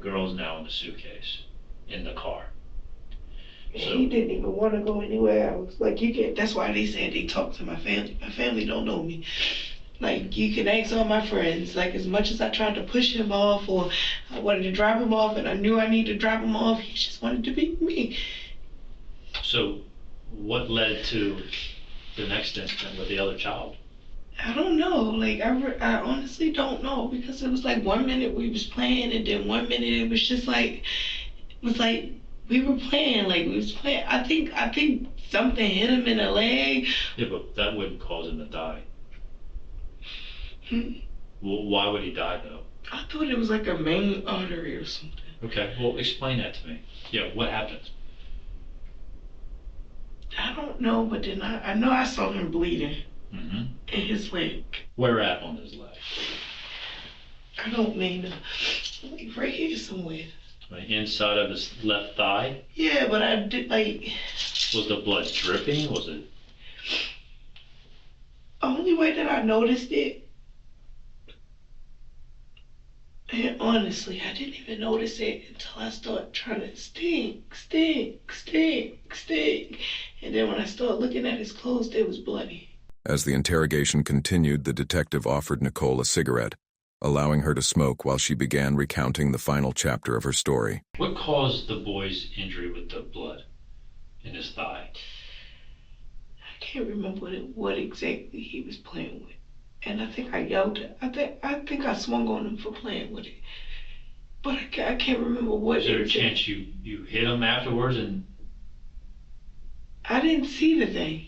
girl's now in the suitcase, in the car. So, he didn't even want to go anywhere else. Like, you can, that's why they said they talk to my family. My family don't know me. Like, you can ask all my friends. Like, as much as I tried to push him off or I wanted to drop him off and I knew I needed to drop him off, he just wanted to be with me. So what led to the next incident with the other child? I don't know. Like, I honestly don't know, because it was like 1 minute we was playing, and then 1 minute it was just like, it was like we were playing, like we was playing. I think something hit him in the leg. Yeah, but that wouldn't cause him to die. Hmm. Well, why would he die though? I thought it was like a main artery or something. Okay, well, explain that to me. Yeah, what happened? I don't know, but then I know I saw him bleeding Mm-hmm. in his leg. Where at on his leg? I don't mean to, like right here somewhere. Right inside of his left thigh? Yeah, but I did like. Was the blood dripping? Was it? Only way that I noticed it, and honestly, I didn't even notice it until I started trying to stink. And then when I started looking at his clothes, they was bloody. As the interrogation continued, the detective offered Nicole a cigarette, allowing her to smoke while she began recounting the final chapter of her story. What caused the boy's injury with the blood in his thigh? I can't remember what exactly he was playing with. And I think I yelled at, I think I swung on him for playing with it. But I can't remember what. Is there a chance you hit him afterwards and... I didn't see the thing.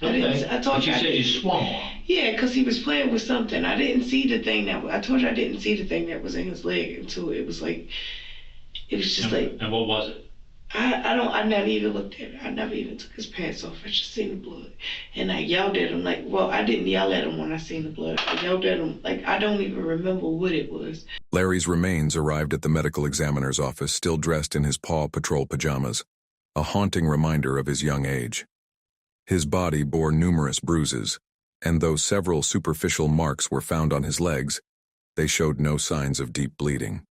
Okay. I told but you I said you swung on him. Yeah, because he was playing with something. I didn't see the thing I told you I didn't see the thing that was in his leg until it was like, it was just like. And what was it? I never even looked at it. I never even took his pants off. I just seen the blood. And I yelled at him like, well, I didn't yell at him when I seen the blood. I yelled at him like, I don't even remember what it was. Larry's remains arrived at the medical examiner's office still dressed in his Paw Patrol pajamas, a haunting reminder of his young age. His body bore numerous bruises, and though several superficial marks were found on his legs, they showed no signs of deep bleeding.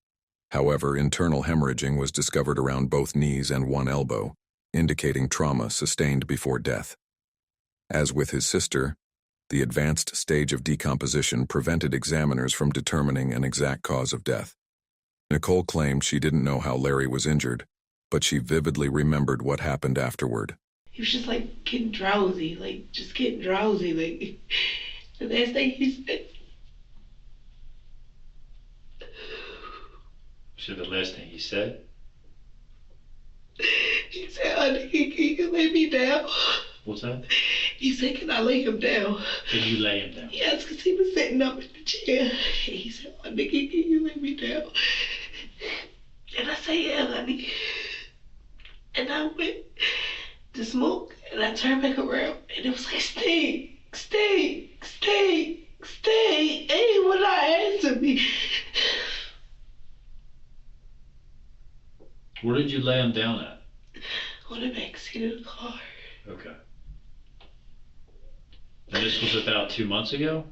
However, internal hemorrhaging was discovered around both knees and one elbow, indicating trauma sustained before death. As with his sister, the advanced stage of decomposition prevented examiners from determining an exact cause of death. Nicole claimed she didn't know how Larry was injured, but she vividly remembered what happened afterward. He was just like getting drowsy, like just getting drowsy, like the last thing he said. So the last thing he said? He said, honey, can you lay me down? What's that? He said, can I lay him down? Can you lay him down? Yes, because he was sitting up in the chair. He said, honey, can you lay me down? And I said, yeah, honey. And I went to smoke, and I turned back around, and it was like, stay. Hey, would not answer me. Where did you lay him down at? On the back seat of the car. Okay. And this was about 2 months ago?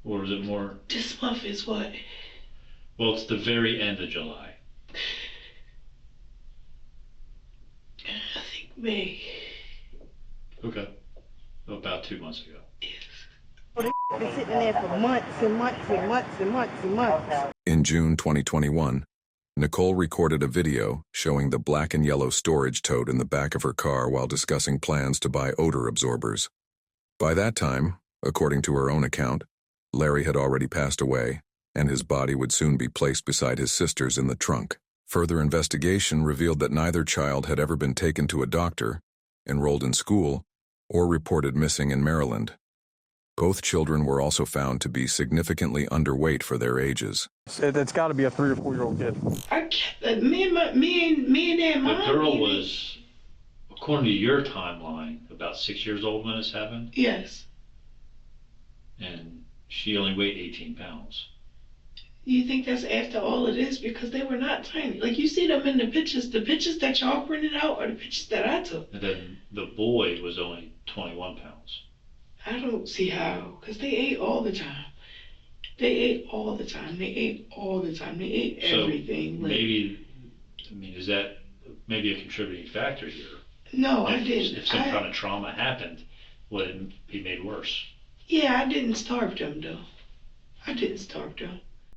Or was it more? This month is what? Well, it's the very end of July. I think May. Okay. About 2 months ago. Yes. They've been sitting there for months. In June 2021, Nicole recorded a video showing the black and yellow storage tote in the back of her car while discussing plans to buy odor absorbers. By that time, according to her own account, Larry had already passed away, and his body would soon be placed beside his sister's in the trunk. Further investigation revealed that neither child had ever been taken to a doctor, enrolled in school, or reported missing in Maryland. Both children were also found to be significantly underweight for their ages. It's got to be a 3 or 4 year old kid. Me and that mom. The girl was, according to your timeline, about 6 years old when this happened? Yes. And she only weighed 18 pounds. You think that's after all of this? Because they were not tiny. Like, you see them in the pictures that y'all printed out are the pictures that I took. And then the boy was only 21 pounds. I don't see how, because they ate all the time. They ate everything. So maybe, is that maybe a contributing factor here? No, I didn't. If some kind of trauma happened, would it be made worse? Yeah, I didn't starve them, though.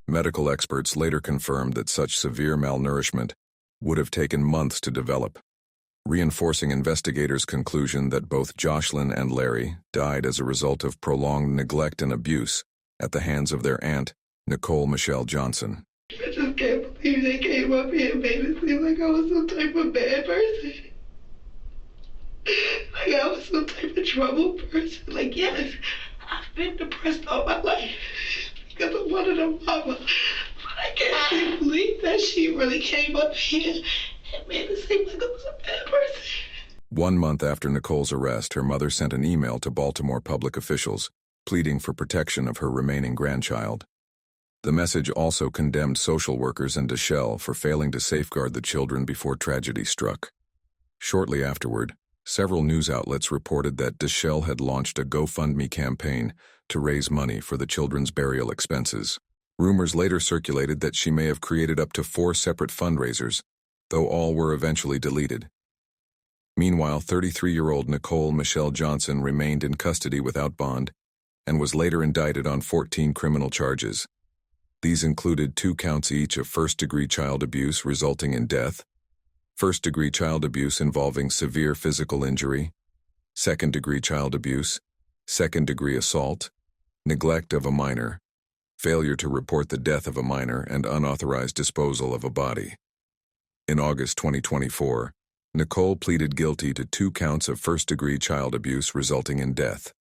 Medical experts later confirmed that such severe malnourishment would have taken months to develop, reinforcing investigators' conclusion that both Jocelyn and Larry died as a result of prolonged neglect and abuse at the hands of their aunt, Nicole Michelle Johnson. I just can't believe they came up here and made it seem like I was some type of bad person. Like I was some type of trouble person. Like, yes, I've been depressed all my life because I wanted a mama. But I can't believe that she really came up here and made it seem like I was a bad person. 1 month after Nicole's arrest, her mother sent an email to Baltimore public officials, pleading for protection of her remaining grandchild. The message also condemned social workers and Deschelle for failing to safeguard the children before tragedy struck. Shortly afterward, several news outlets reported that Deschelle had launched a GoFundMe campaign to raise money for the children's burial expenses. Rumors later circulated that she may have created up to 4 separate fundraisers, though all were eventually deleted. Meanwhile, 33-year-old Nicole Michelle Johnson remained in custody without bond and was later indicted on 14 criminal charges. These included 2 counts each of first-degree child abuse resulting in death, first-degree child abuse involving severe physical injury, second-degree child abuse, second-degree assault, neglect of a minor, failure to report the death of a minor, and unauthorized disposal of a body. In August 2024, Nicole pleaded guilty to 2 counts of first-degree child abuse resulting in death.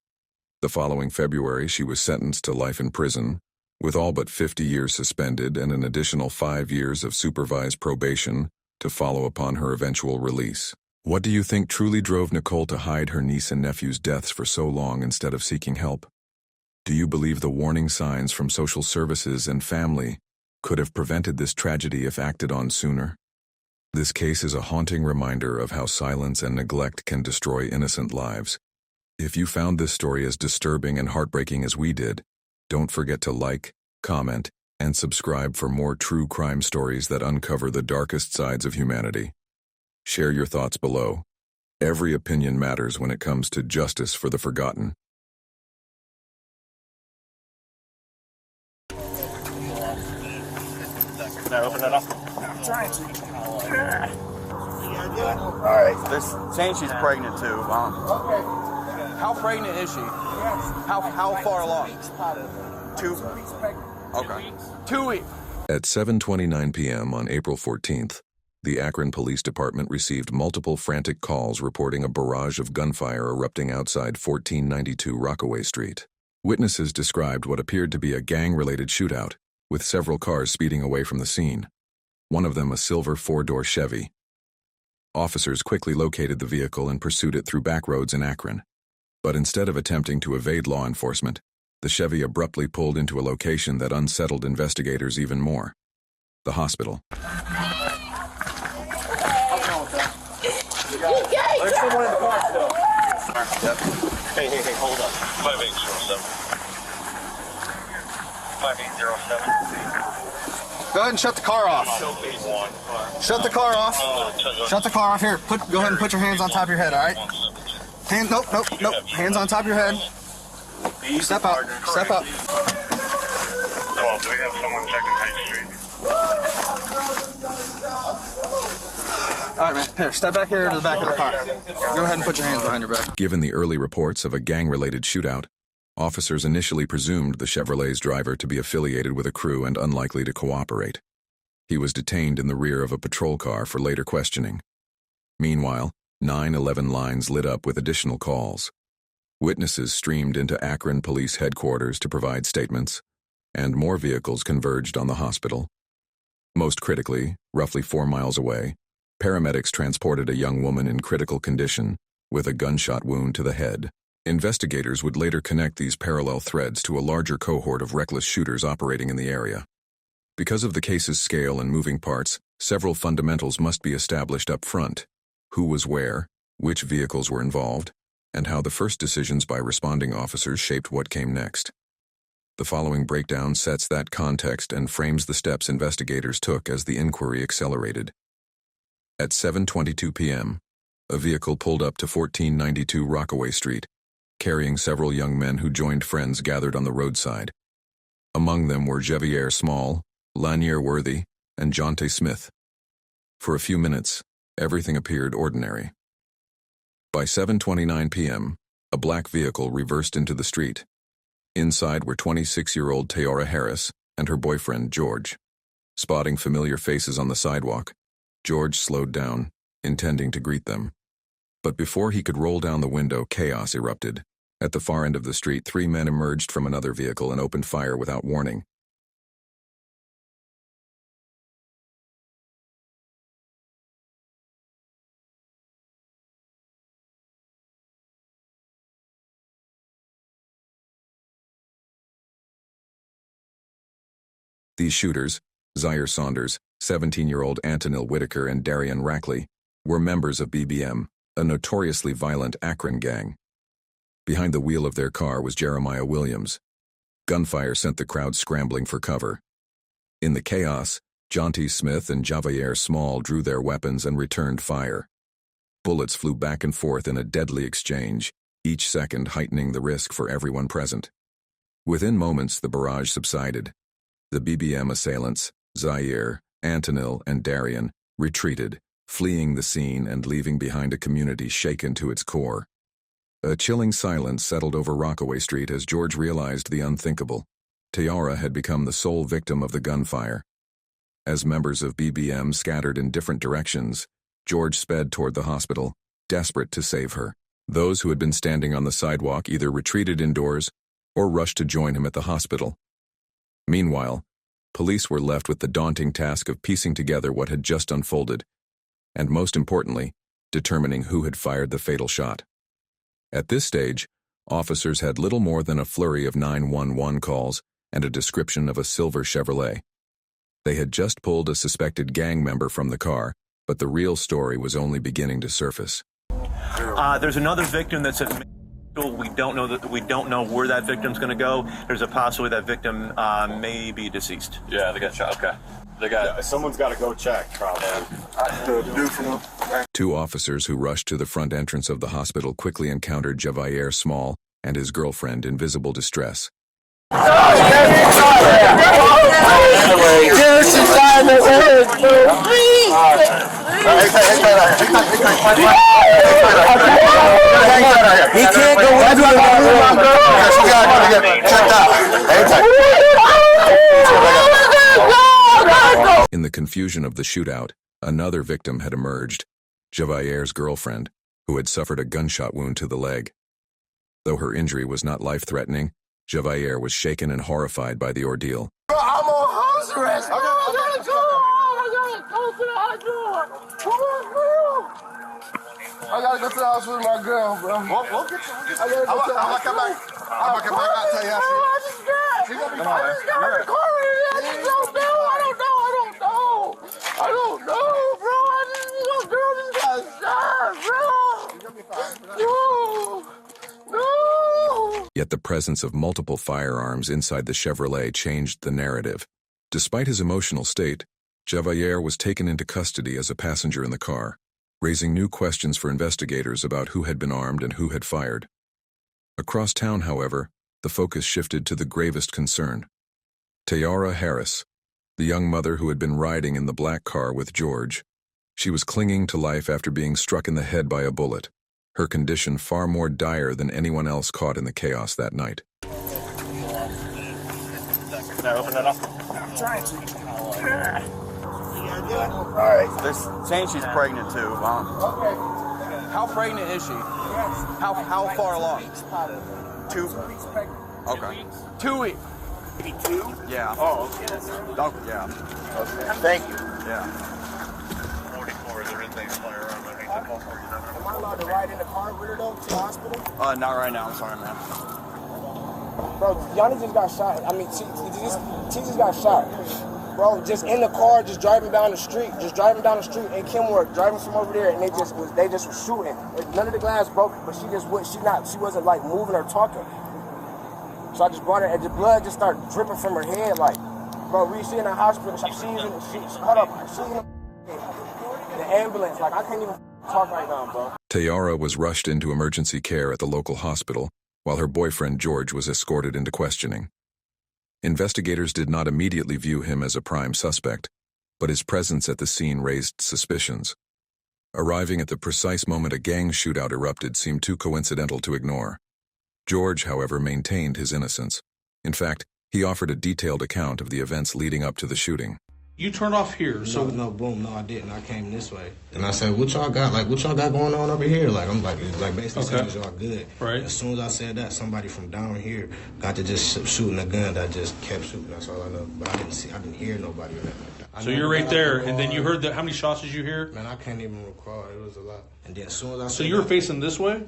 The following February, she was sentenced to life in prison, with all but 50 years suspended and an additional 5 years of supervised probation to follow upon her eventual release. What do you think truly drove Nicole to hide her niece and nephew's deaths for so long instead of seeking help? Do you believe the warning signs from social services and family could have prevented this tragedy if acted on sooner? This case is a haunting reminder of how silence and neglect can destroy innocent lives. If you found this story as disturbing and heartbreaking as we did, don't forget to like, comment, and subscribe for more true crime stories that uncover the darkest sides of humanity. Share your thoughts below. Every opinion matters when it comes to justice for the forgotten. Can I open it up? I'm trying to. Alright, they're saying she's pregnant too. Okay. How pregnant is she? How far along? 2 weeks pregnant. Okay. 2 weeks. At 7:29 p.m. on April 14th, the Akron Police Department received multiple frantic calls reporting a barrage of gunfire erupting outside 1492 Rockaway Street. Witnesses described what appeared to be a gang-related shootout, with several cars speeding away from the scene. One of them a silver 4-door Chevy. Officers quickly located the vehicle and pursued it through back roads in Akron. But instead of attempting to evade law enforcement, the Chevy abruptly pulled into a location that unsettled investigators even more: the hospital. There's someone in the car still. Yep. Hey, hold up. 5807. 5807. Go ahead and shut the car off. Shut the car off. Shut the car off. Here, go ahead and put your hands on top of your head, all right? Nope. Hands on top of your head. Step out. Step up. Well, do we have someone checking High Street? All right, man. Here, step back here to the back of the car. Go ahead and put your hands behind your back. Given the early reports of a gang-related shootout, officers initially presumed the Chevrolet's driver to be affiliated with a crew and unlikely to cooperate. He was detained in the rear of a patrol car for later questioning. Meanwhile, 911 lines lit up with additional calls. Witnesses streamed into Akron Police Headquarters to provide statements, and more vehicles converged on the hospital. Most critically, roughly 4 miles away, paramedics transported a young woman in critical condition with a gunshot wound to the head. Investigators would later connect these parallel threads to a larger cohort of reckless shooters operating in the area. Because of the case's scale and moving parts, several fundamentals must be established up front: who was where, which vehicles were involved, and how the first decisions by responding officers shaped what came next. The following breakdown sets that context and frames the steps investigators took as the inquiry accelerated. At 7:22 p.m., a vehicle pulled up to 1492 Rockaway Street, carrying several young men who joined friends gathered on the roadside. Among them were Javier Small, Lanier Worthy, and Jonte Smith. For a few minutes, everything appeared ordinary. By 7:29 p.m., a black vehicle reversed into the street. Inside were 26-year-old Tayora Harris and her boyfriend, George. Spotting familiar faces on the sidewalk, George slowed down, intending to greet them. But before he could roll down the window, chaos erupted. At the far end of the street, 3 men emerged from another vehicle and opened fire without warning. These shooters, Zaire Saunders, 17-year-old Antonil Whitaker and Darian Rackley, were members of BBM, a notoriously violent Akron gang. Behind the wheel of their car was Jeremiah Williams. Gunfire sent the crowd scrambling for cover. In the chaos, Jonty Smith and Javier Small drew their weapons and returned fire. Bullets flew back and forth in a deadly exchange, each second heightening the risk for everyone present. Within moments, the barrage subsided. The BBM assailants, Zaire, Antonil, and Darian, retreated, fleeing the scene and leaving behind a community shaken to its core. A chilling silence settled over Rockaway Street as George realized the unthinkable. Tayora had become the sole victim of the gunfire. As members of BBM scattered in different directions, George sped toward the hospital, desperate to save her. Those who had been standing on the sidewalk either retreated indoors or rushed to join him at the hospital. Meanwhile, police were left with the daunting task of piecing together what had just unfolded, and most importantly, determining who had fired the fatal shot. At this stage, officers had little more than a flurry of 911 calls and a description of a silver Chevrolet. They had just pulled a suspected gang member from the car, but the real story was only beginning to surface. There's another victim that's at we don't know where that victim's going to go. There's a possibility that victim may be deceased. Yeah, they got shot. Okay. Someone's got to go check, probably. Two officers who rushed to the front entrance of the hospital quickly encountered Javier Small and his girlfriend in visible distress. He can't go into the room. She got to get checked out. In the confusion of the shootout, another victim had emerged, Javier's girlfriend, who had suffered a gunshot wound to the leg. Though her injury was not life-threatening, Javier was shaken and horrified by the ordeal. I'm on house arrest. I gotta go to the house with my girl, bro. We'll get you. I gotta go to the house. I'm gonna come back. I'll tell you how she got recorded. I don't know, bro. This girl just got shot, bro. No. Yet the presence of multiple firearms inside the Chevrolet changed the narrative. Despite his emotional state, Javier was taken into custody as a passenger in the car, raising new questions for investigators about who had been armed and who had fired. Across town, however, the focus shifted to the gravest concern. Tayora Harris, the young mother who had been riding in the black car with George. She was clinging to life after being struck in the head by a bullet, her condition far more dire than anyone else caught in the chaos that night. Can I open it up? I'm trying to. Alright. They're saying she's pregnant too. Okay. How pregnant is she? Yes. How far along? 2 weeks pregnant. Okay. 2 weeks. Maybe 2? Yeah. Oh, okay. Oh, yeah. Okay. Thank you. Yeah. 44, is there anything flying around underneath the bus? Am I allowed to ride in the car with her though to the hospital? Not right now. I'm sorry, man. Bro, Yanni just got shot. I mean, she just got shot. Bro, just in the car, just driving down the street in Kenmore, driving from over there, and they just was shooting. None of the glass broke, but she wasn't like moving or talking. So I just brought her, and the blood just started dripping from her head, like, bro, we see in the hospital, she's in the ambulance, like, I can't even talk right now, bro. Tayora was rushed into emergency care at the local hospital, while her boyfriend George was escorted into questioning. Investigators did not immediately view him as a prime suspect, but his presence at the scene raised suspicions. Arriving at the precise moment a gang shootout erupted seemed too coincidental to ignore. George, however, maintained his innocence. In fact, he offered a detailed account of the events leading up to the shooting. You turned off here, so... No, boom, no, I didn't. I came this way. And I said, what y'all got? Like, what y'all got going on over here? Like, I'm like basically saying, is y'all good? Right. As soon as I said that, somebody from down here got to just shooting a gun that just kept shooting. That's all I know. But I didn't hear nobody or nothing like that. So you're right there, and then you heard how many shots did you hear? Man, I can't even recall. It was a lot. And then as soon as I So you were facing this way?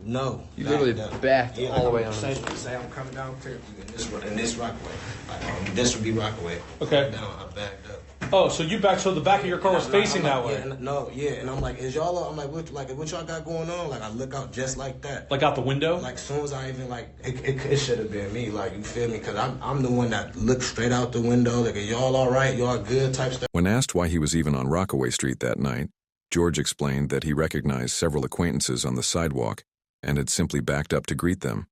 No. You literally backed all the way on. Say I'm coming down here in this Rockaway. Like, this would be Rockaway. Okay. Down, I backed up. Oh, so you backed, so the back of your car was facing that way? And I'm like, is y'all, I'm like, what y'all got going on? Like, I look out just like that. Like out the window? Like, as soon as I even, like, it should have been me, like, you feel me? Because I'm the one that looked straight out the window, like, are y'all all right? Y'all good type stuff. When asked why he was even on Rockaway Street that night, George explained that he recognized several acquaintances on the sidewalk and had simply backed up to greet them.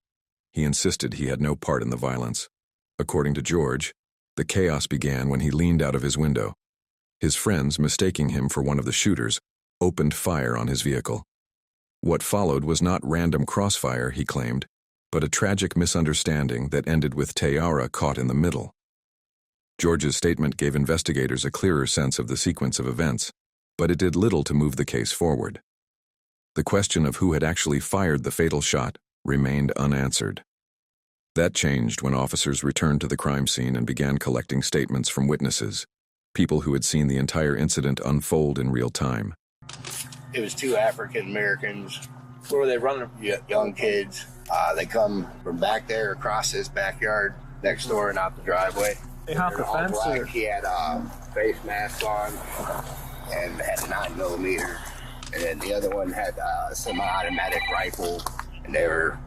He insisted he had no part in the violence. According to George, the chaos began when he leaned out of his window. His friends, mistaking him for one of the shooters, opened fire on his vehicle. What followed was not random crossfire, he claimed, but a tragic misunderstanding that ended with Tayara caught in the middle. George's statement gave investigators a clearer sense of the sequence of events, but it did little to move the case forward. The question of who had actually fired the fatal shot remained unanswered. That changed when officers returned to the crime scene and began collecting statements from witnesses, people who had seen the entire incident unfold in real time. It was two African Americans. Where were they running? Young kids. They come from back there across this backyard next door and out the driveway. They hopped the fence? Black. He had a face mask on and had a 9mm. And then the other one had a semi-automatic rifle. And they were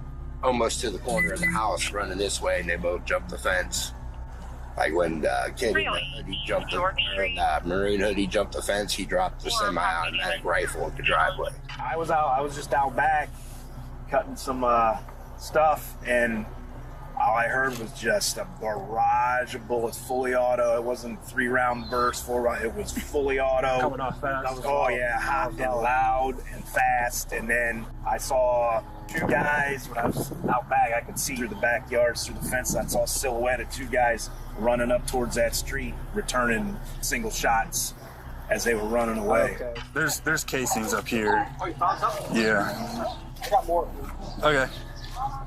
almost to the corner of the house running this way, and they both jumped the fence. Like when the kid in the hoodie jumped the maroon hoodie jumped the fence, he dropped the semi-automatic rifle at the driveway. I was just out back cutting some stuff, and all I heard was just a barrage of bullets, fully auto. It wasn't 3-round burst, 4-round. It was fully auto. Coming off fast. Oh yeah, hot and loud and fast. And then I saw two guys. When I was out back, I could see through the backyards, through the fence. I saw a silhouette of two guys running up towards that street, returning single shots as they were running away. Okay. There's casings up here. Oh, you found something? Yeah. I got more. Okay.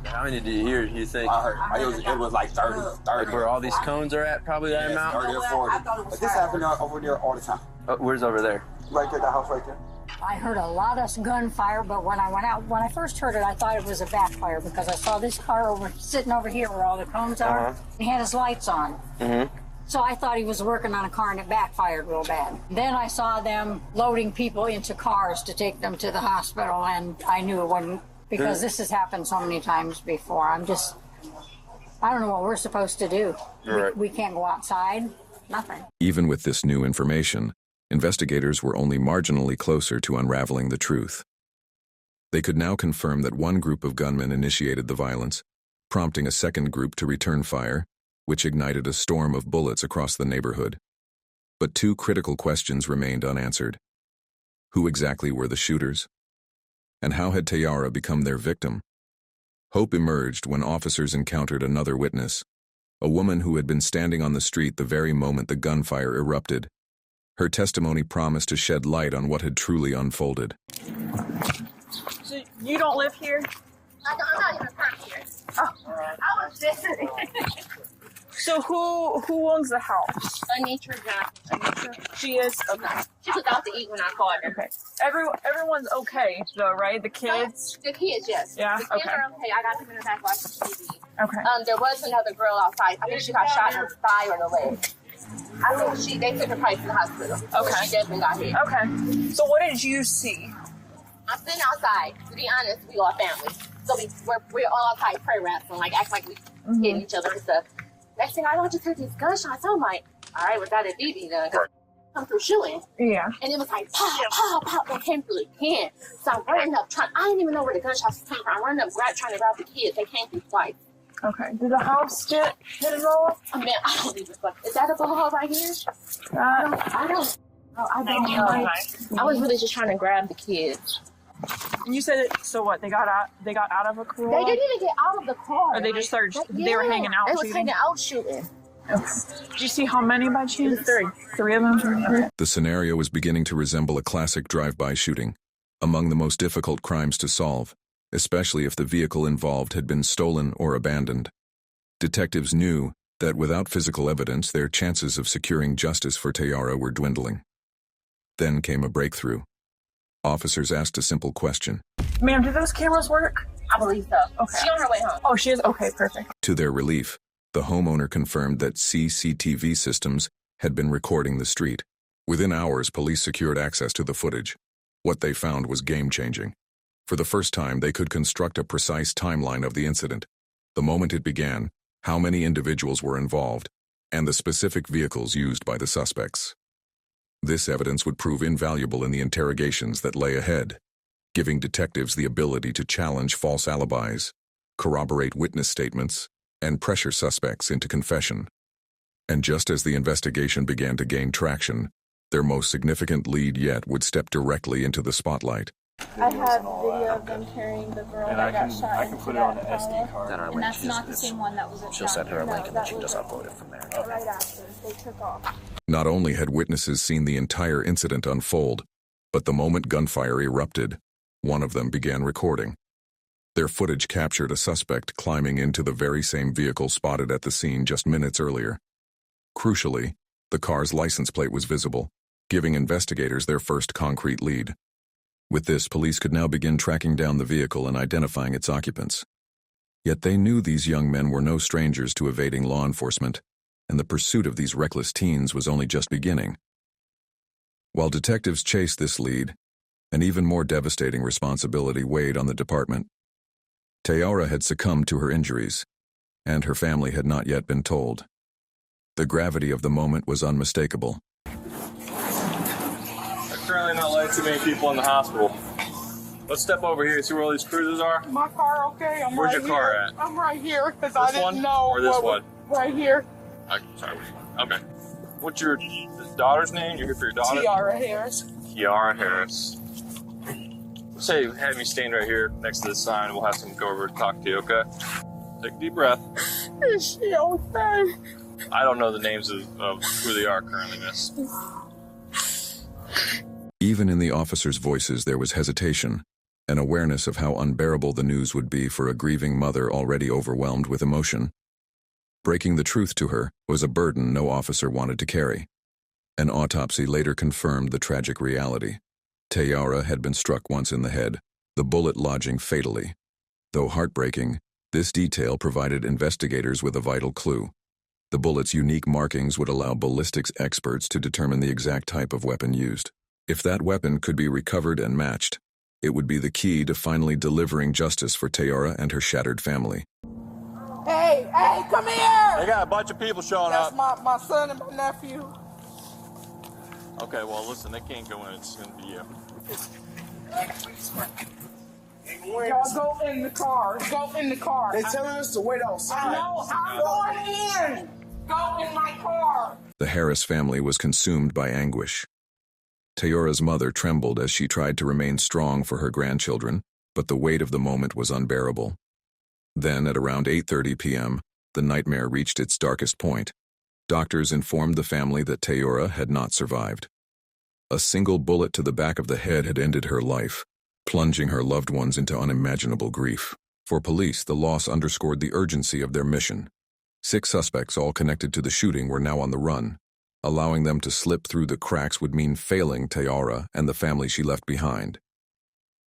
How many did you hear, you think? I heard it was like 30. Like where all these cones are at, probably that amount? 30 or 40. But this happens over there all the time. Where's over there? Right there, the house right there. I heard a lot of gunfire, but when I first heard it, I thought it was a backfire because I saw this car sitting over here where all the cones are. He had his lights on. So I thought he was working on a car and it backfired real bad. Then I saw them loading people into cars to take them to the hospital, and I knew it wasn't, because this has happened so many times before. I don't know what we're supposed to do. Right. We can't go outside, nothing. Even with this new information, investigators were only marginally closer to unraveling the truth. They could now confirm that one group of gunmen initiated the violence, prompting a second group to return fire, which ignited a storm of bullets across the neighborhood. But two critical questions remained unanswered. Who exactly were the shooters? And how had Tayara become their victim? Hope emerged when officers encountered another witness, a woman who had been standing on the street the very moment the gunfire erupted. Her testimony promised to shed light on what had truly unfolded. So you don't live here? I'm not even from here. Oh. I was visiting. So who owns the house? Anitra Johnson. She is? Okay. She was out to eat when I called her. Okay. Everyone's okay though, right? The kids? The kids, yes. Yeah? The kids are okay. I got them in the back watching TV. Okay. There was another girl outside. I think she got shot in the thigh or the leg. I think they took her probably to the hospital. Okay. She definitely got hit. Okay. So what did you see? I'm sitting outside. To be honest, we all family. So we're all outside prayer wrestling, like act like we hitting each other and stuff. Next thing I know, I just heard these gunshots. I'm like, all right, without a BB gun, come through shooting. Yeah. And it was like, pow, pow, pow. They came through again. So I'm running up, I didn't even know where the gunshots came from. I'm running up, trying to grab the kids. They came through twice. Okay. Did the house get hit at all? I mean, I don't even fuck. Is that a bullet hole right here? I don't. Oh, I don't know. I was really just trying to grab the kids. And you said it, so what? They got out. They got out of a car. They didn't even get out of the car. Or they just started. They were hanging out. They was shooting? hanging out shooting. Did you see how many by chance? Three of them. The scenario was beginning to resemble a classic drive-by shooting, among the most difficult crimes to solve, especially if the vehicle involved had been stolen or abandoned. Detectives knew that without physical evidence, their chances of securing justice for Tayara were dwindling. Then came a breakthrough. Officers asked a simple question. Ma'am, do those cameras work? I believe so. Okay. She's on her way home. Oh, she is? Okay, perfect. To their relief, the homeowner confirmed that CCTV systems had been recording the street. Within hours, police secured access to the footage. What they found was game-changing. For the first time, they could construct a precise timeline of the incident, the moment it began, how many individuals were involved, and the specific vehicles used by the suspects. This evidence would prove invaluable in the interrogations that lay ahead, giving detectives the ability to challenge false alibis, corroborate witness statements, and pressure suspects into confession. And just as the investigation began to gain traction, their most significant lead yet would step directly into the spotlight. I have video of them carrying the girl that got shot. I can put it on the SD card. And that's not the same one that was at She'll send her a link and then she can just upload it from there. Right after they took off. Not only had witnesses seen the entire incident unfold, but the moment gunfire erupted, one of them began recording. Their footage captured a suspect climbing into the very same vehicle spotted at the scene just minutes earlier. Crucially, the car's license plate was visible, giving investigators their first concrete lead. With this, police could now begin tracking down the vehicle and identifying its occupants. Yet they knew these young men were no strangers to evading law enforcement, and the pursuit of these reckless teens was only just beginning. While detectives chased this lead, an even more devastating responsibility weighed on the department. Tayara had succumbed to her injuries, and her family had not yet been told. The gravity of the moment was unmistakable. Currently not letting too many people in the hospital. Let's step over here and see where all these cruisers are. My car, okay? I'm Where's right your car here. at? I'm right here because I This didn't one know. or this one? Right here. Sorry, which one? Okay. What's your daughter's name? You're here for your daughter? Tiara Harris. Kiara Harris. Say, have me stand right here next to the sign. We'll have someone go over and talk to you, okay? Take a deep breath. Is she okay? I don't know the names of who they are currently, miss. Even in the officers' voices there was hesitation, an awareness of how unbearable the news would be for a grieving mother already overwhelmed with emotion. Breaking the truth to her was a burden no officer wanted to carry. An autopsy later confirmed the tragic reality. Tayara had been struck once in the head, the bullet lodging fatally. Though heartbreaking, this detail provided investigators with a vital clue. The bullet's unique markings would allow ballistics experts to determine the exact type of weapon used. If that weapon could be recovered and matched, it would be the key to finally delivering justice for Tayara and her shattered family. Hey, come here! They got a bunch of people showing That's up. my son and my nephew. Okay, well, listen, they can't go in. It's going to be you. Y'all go in the car. Go in the car. They're telling us to wait outside. I know. I'm going in. Go in my car. The Harris family was consumed by anguish. Tayara's mother trembled as she tried to remain strong for her grandchildren, but the weight of the moment was unbearable. Then, at around 8:30 p.m., the nightmare reached its darkest point. Doctors informed the family that Tayara had not survived. A single bullet to the back of the head had ended her life, plunging her loved ones into unimaginable grief. For police, the loss underscored the urgency of their mission. 6 suspects, all connected to the shooting, were now on the run. Allowing them to slip through the cracks would mean failing Tayara and the family she left behind.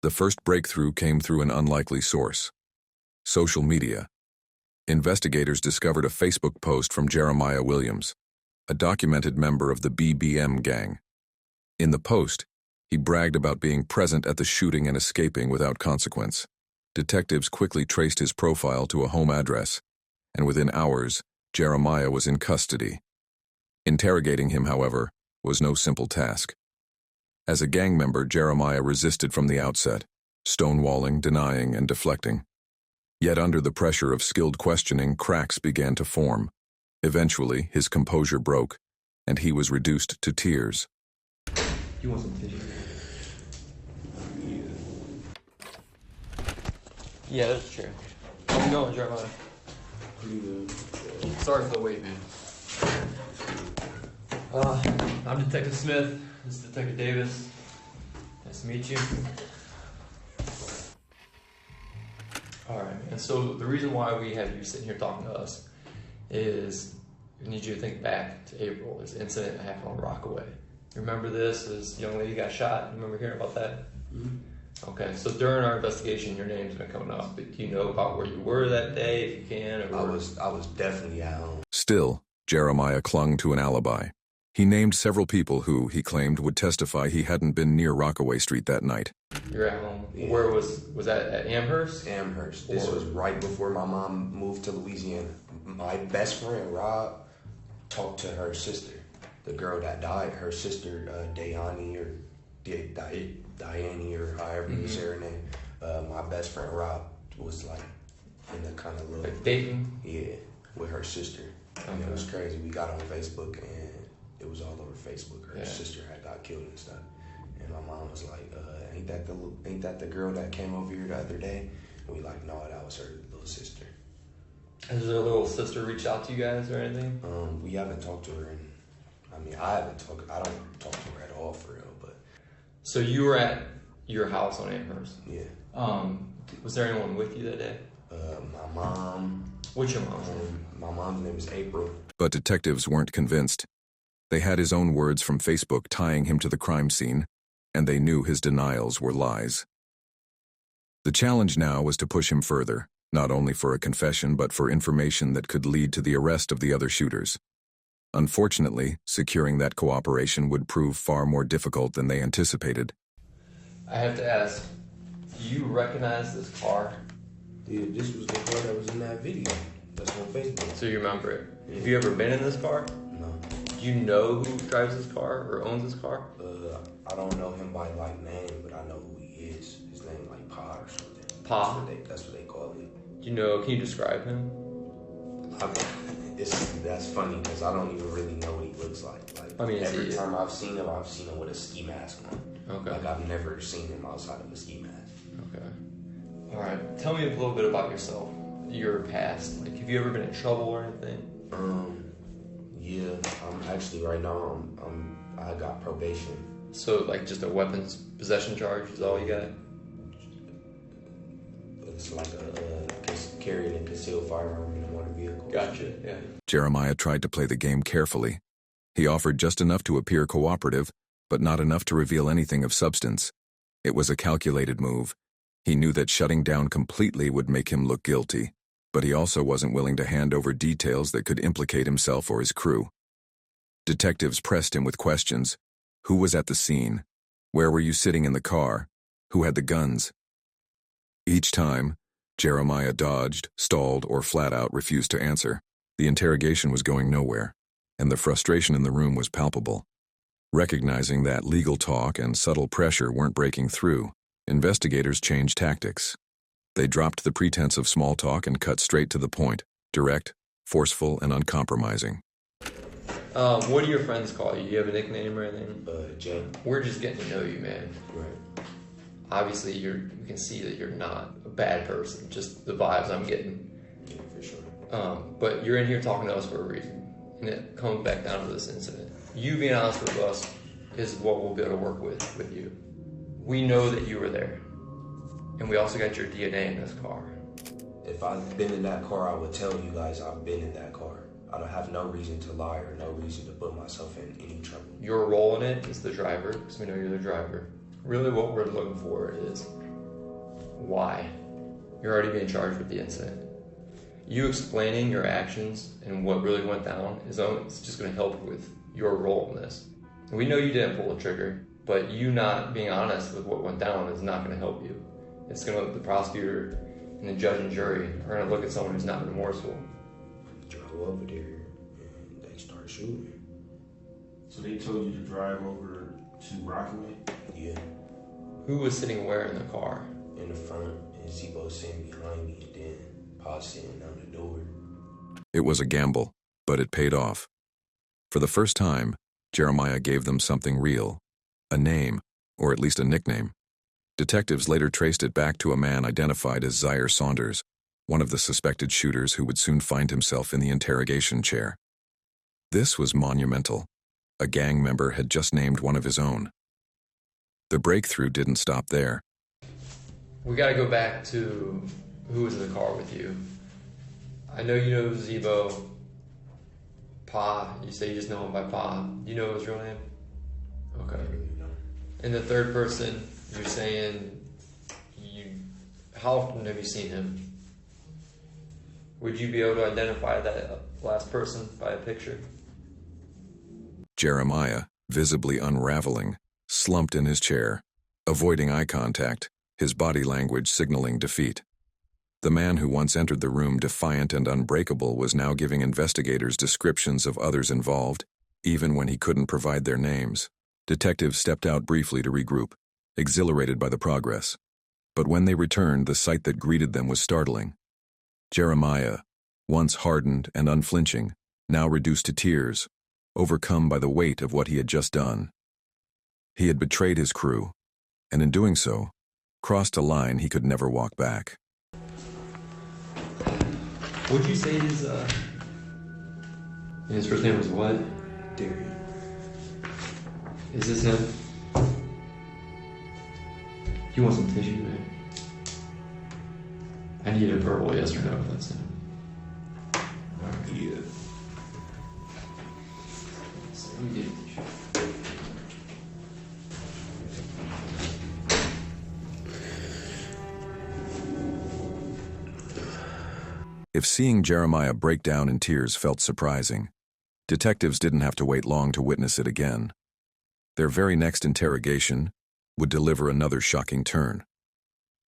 The first breakthrough came through an unlikely source: social media. Investigators discovered a Facebook post from Jeremiah Williams, a documented member of the BBM gang. In the post, he bragged about being present at the shooting and escaping without consequence. Detectives quickly traced his profile to a home address, and within hours, Jeremiah was in custody. Interrogating him, however, was no simple task. As a gang member, Jeremiah resisted from the outset, stonewalling, denying, and deflecting. Yet under the pressure of skilled questioning, cracks began to form. Eventually, his composure broke, and he was reduced to tears. You want some tissue? Yeah, that's true. How's it going, Jeremiah? Pretty good. Sorry for the wait, man. I'm Detective Smith. This is Detective Davis. Nice to meet you. Alright, man. So the reason why we have you sitting here talking to us is we need you to think back to April. There's an incident that happened on Rockaway. You remember this? This young lady got shot. You remember hearing about that? Mm-hmm. Okay, so during our investigation, your name's been coming up. But do you know about where you were that day, if you can? Or I was definitely at home. Still, Jeremiah clung to an alibi. He named several people who, he claimed, would testify he hadn't been near Rockaway Street that night. You're at home. Yeah. Where was that at Amherst? Amherst. This was right before my mom moved to Louisiana. My best friend, Rob, talked to her sister, the girl that died, her sister, Dayani or Diane or however you say her name. My best friend, Rob, was like in the kind of little... Like dating? Yeah, with her sister. And it was crazy. We got on Facebook and it was all over Facebook. Her sister had got killed and stuff. And my mom was like, ain't that the girl that came over here the other day? And we like, no, that was her little sister. Has her little sister reached out to you guys or anything? We haven't talked to her I don't talk to her at all for real, but. So you were at your house on Amherst? Yeah. Was there anyone with you that day? My mom. What's your mom's name? My mom's name is April. But detectives weren't convinced. They had his own words from Facebook tying him to the crime scene, and they knew his denials were lies. The challenge now was to push him further, not only for a confession but for information that could lead to the arrest of the other shooters. Unfortunately, securing that cooperation would prove far more difficult than they anticipated. I have to ask, do you recognize this car? Yeah, this was the car that was in that video. That's on Facebook. So you remember it? Yeah. Have you ever been in this car? No. Do you know who drives this car or owns this car? I don't know him by like name, but I know who he is. His name like Pa or something. Pa? That's what they call him. Do you know? Can you describe him? That's funny because I don't even really know what he looks like. Every time I've seen him with a ski mask on. Okay. Like I've never seen him outside of a ski mask. Okay. All right. Tell me a little bit about yourself, your past. Like, have you ever been in trouble or anything? Yeah. I'm actually right now. I got probation. So like just a weapons possession charge is all you got? It's like carrying a concealed firearm in a motor vehicle. Gotcha, yeah. Jeremiah tried to play the game carefully. He offered just enough to appear cooperative, but not enough to reveal anything of substance. It was a calculated move. He knew that shutting down completely would make him look guilty, but he also wasn't willing to hand over details that could implicate himself or his crew. Detectives pressed him with questions. Who was at the scene? Where were you sitting in the car? Who had the guns? Each time, Jeremiah dodged, stalled, or flat out refused to answer. The interrogation was going nowhere, and the frustration in the room was palpable. Recognizing that legal talk and subtle pressure weren't breaking through, investigators changed tactics. They dropped the pretense of small talk and cut straight to the point, direct, forceful, and uncompromising. What do your friends call you? Do you have a nickname or anything? Jay. We're just getting to know you, man. Right. Obviously, we can see that you're not a bad person, just the vibes I'm getting. Yeah, for sure. But you're in here talking to us for a reason, and it comes back down to this incident. You being honest with us is what we'll be able to work with you. We know that you were there, and we also got your DNA in this car. If I've been in that car, I would tell you guys I've been in that car. I don't have no reason to lie or no reason to put myself in any trouble. Your role in it is the driver, because we know you're the driver. Really what we're looking for is why. You're already being charged with the incident. You explaining your actions and what really went down is just going to help with your role in this. We know you didn't pull the trigger, but you not being honest with what went down is not going to help you. It's going to, the prosecutor and the judge and jury are going to look at someone who's not remorseful. Drove over there and they started shooting. So they told you to drive over to Rockaway? Yeah. Who was sitting where in the car? In the front, and Zebo sitting behind me, and then Pa sitting on the door. It was a gamble, but it paid off. For the first time, Jeremiah gave them something real, a name, or at least a nickname. Detectives later traced it back to a man identified as Zaire Saunders, one of the suspected shooters who would soon find himself in the interrogation chair. This was monumental. A gang member had just named one of his own. The breakthrough didn't stop there. We gotta go back to who was in the car with you. I know you know Zebo, Pa. You say you just know him by Pa. Do you know his real name? Okay. And the third person, you're saying how often have you seen him? Would you be able to identify that last person by a picture? Jeremiah, visibly unraveling, slumped in his chair, avoiding eye contact, his body language signaling defeat. The man who once entered the room defiant and unbreakable was now giving investigators descriptions of others involved, even when he couldn't provide their names. Detectives stepped out briefly to regroup, exhilarated by the progress. But when they returned, the sight that greeted them was startling. Jeremiah, once hardened and unflinching, now reduced to tears, overcome by the weight of what he had just done. He had betrayed his crew, and in doing so, crossed a line he could never walk back. Would you say his first name was what? Derry. Is this him? Do you want some tissue, man? I need a verbal yes or no if that's him. Yeah. So let me get tissue. If seeing Jeremiah break down in tears felt surprising, detectives didn't have to wait long to witness it again. Their very next interrogation would deliver another shocking turn.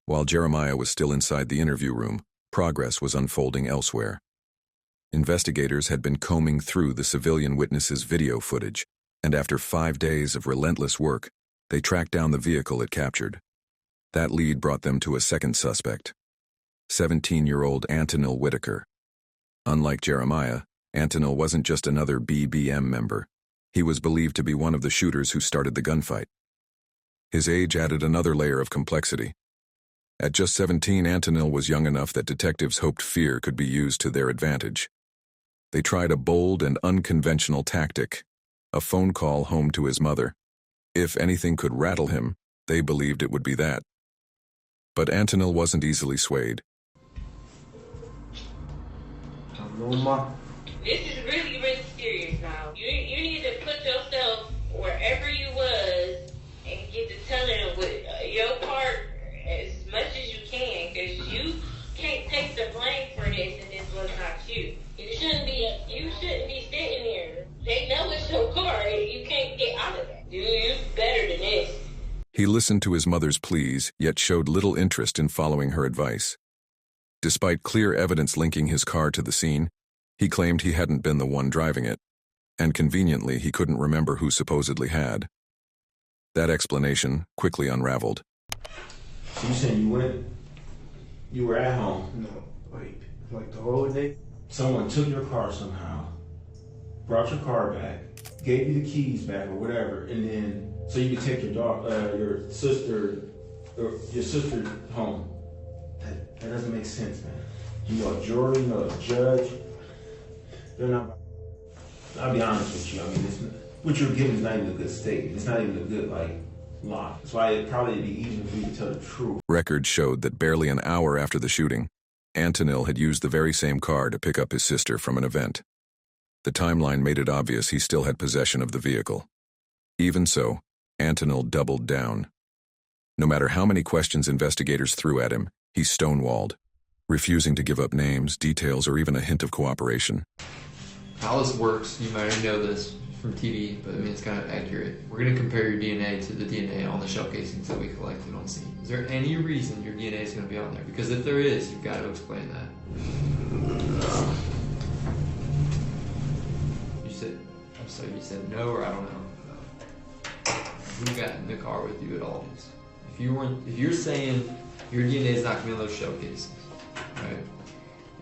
While Jeremiah was still inside the interview room, progress was unfolding elsewhere. Investigators had been combing through the civilian witness's video footage, and after 5 days of relentless work, they tracked down the vehicle it captured. That lead brought them to a second suspect, 17-year-old Antonil Whitaker. Unlike Jeremiah, Antonil wasn't just another BBM member. He was believed to be one of the shooters who started the gunfight. His age added another layer of complexity. At just 17, Antonil was young enough that detectives hoped fear could be used to their advantage. They tried a bold and unconventional tactic, a phone call home to his mother. If anything could rattle him, they believed it would be that. But Antonil wasn't easily swayed. This is really, really serious now. You need to put yourself wherever you was and get to telling with your part as much as you can, because you can't take the blame for this and this was not you. You shouldn't be sitting there. They know it's your car. You can't get out of that. You better than this. He listened to his mother's pleas, yet showed little interest in following her advice. Despite clear evidence linking his car to the scene, he claimed he hadn't been the one driving it, and conveniently he couldn't remember who supposedly had. That explanation quickly unraveled. So you saying you were at home? No, like the whole day? Someone took your car somehow, brought your car back, gave you the keys back or whatever, and then so you could take your sister home. That doesn't make sense, man. You know a jury, you know a judge. They're not. I'll be honest with you. I mean, what you're giving is not even a good statement. It's not even a good lie. That's why it'd probably be easier for you to tell the truth. Records showed that barely an hour after the shooting, Antonil had used the very same car to pick up his sister from an event. The timeline made it obvious he still had possession of the vehicle. Even so, Antonil doubled down. No matter how many questions investigators threw at him, he stonewalled, refusing to give up names, details, or even a hint of cooperation. How this works, you might already know this from TV, but I mean it's kind of accurate. We're going to compare your DNA to the DNA on the shell casings that we collected on scene. Is there any reason your DNA is going to be on there? Because if there is, you've got to explain that. You said no, or I don't know. Who got in the car with you at all these? If you're saying your DNA is not going to be on those shell casings, right?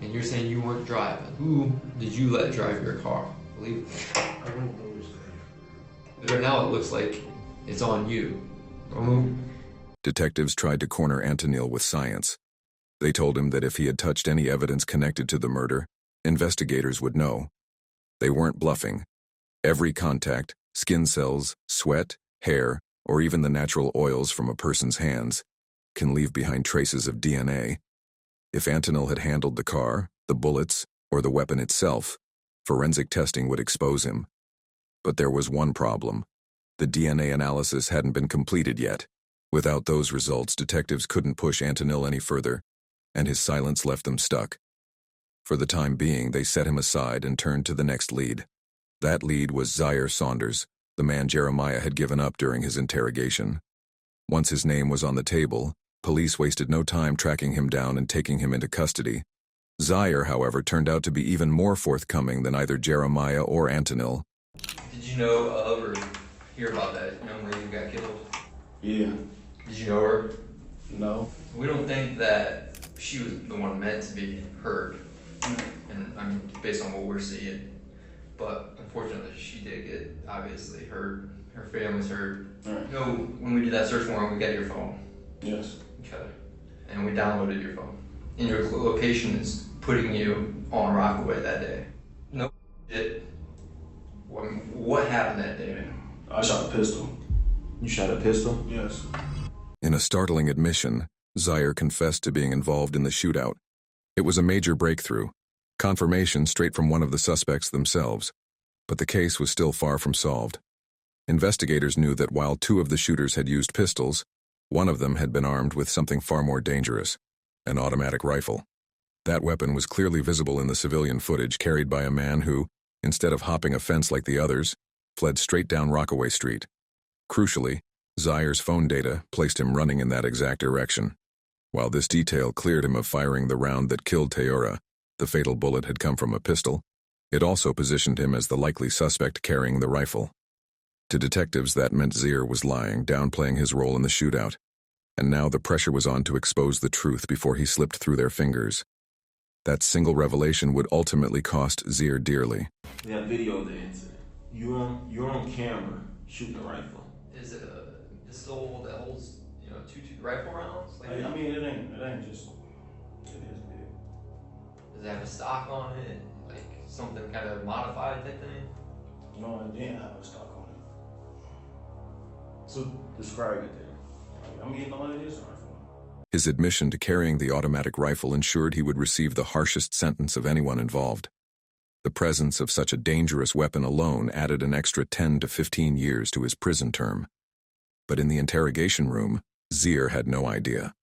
And you're saying you weren't driving, who did you let drive your car? Believe it. I don't know. Right now it looks like It's on you. Remove. Detectives tried to corner Antonil with science. They told him that if he had touched any evidence connected to the murder, investigators would know. They weren't bluffing. Every contact, skin cells, sweat, hair, or even the natural oils from a person's hands can leave behind traces of DNA. If Antonil had handled the car, the bullets, or the weapon itself, forensic testing would expose him. But there was one problem. The DNA analysis hadn't been completed yet. Without those results, detectives couldn't push Antonil any further, and his silence left them stuck. For the time being, they set him aside and turned to the next lead. That lead was Zaire Saunders, the man Jeremiah had given up during his interrogation. Once his name was on the table, police wasted no time tracking him down and taking him into custody. Zaire, however, turned out to be even more forthcoming than either Jeremiah or Antonil. Did you know of or hear about that young lady who got killed? Yeah. Did you know her? No. We don't think that she was the one meant to be hurt. And I mean, based on what we're seeing. But unfortunately, she did get obviously hurt. Her family's hurt. Right. You know, when we did that search warrant, we got your phone. Yes. Okay. And we downloaded your phone. And your location is putting you on Rockaway that day. No shit. What happened that day, man? I shot a pistol. You shot a pistol? Yes. In a startling admission, Zaire confessed to being involved in the shootout. It was a major breakthrough, confirmation straight from one of the suspects themselves. But the case was still far from solved. Investigators knew that while two of the shooters had used pistols, one of them had been armed with something far more dangerous, an automatic rifle. That weapon was clearly visible in the civilian footage carried by a man who, instead of hopping a fence like the others, fled straight down Rockaway Street. Crucially, Zaire's phone data placed him running in that exact direction. While this detail cleared him of firing the round that killed Teora, the fatal bullet had come from a pistol. It also positioned him as the likely suspect carrying the rifle. To detectives, that meant Zaire was lying, downplaying his role in the shootout. And now the pressure was on to expose the truth before he slipped through their fingers. That single revelation would ultimately cost Zaire dearly. We have video of the incident. You're on camera shooting a rifle. Is it a pistol that holds, 2 rifle rounds? Like, I mean, it ain't just. It is big. Does it have a stock on it? Like something kind of modified type thing? No, it didn't have a stock on it. So describe it then. I mean, you know what it is, a rifle. His admission to carrying the automatic rifle ensured he would receive the harshest sentence of anyone involved. The presence of such a dangerous weapon alone added an extra 10 to 15 years to his prison term. But in the interrogation room, Zaire had no idea.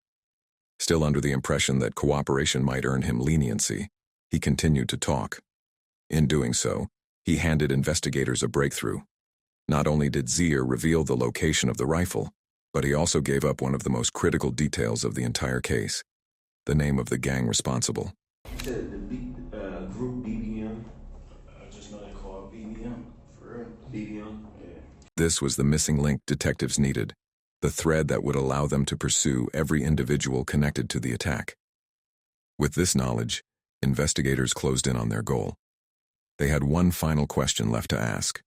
Still under the impression that cooperation might earn him leniency, he continued to talk. In doing so, he handed investigators a breakthrough. Not only did Zaire reveal the location of the rifle, but he also gave up one of the most critical details of the entire case, the name of the gang responsible. The group BBM. I just know they call it BBM. For real. BBM. Yeah. This was the missing link detectives needed, the thread that would allow them to pursue every individual connected to the attack. With this knowledge, investigators closed in on their goal. They had one final question left to ask,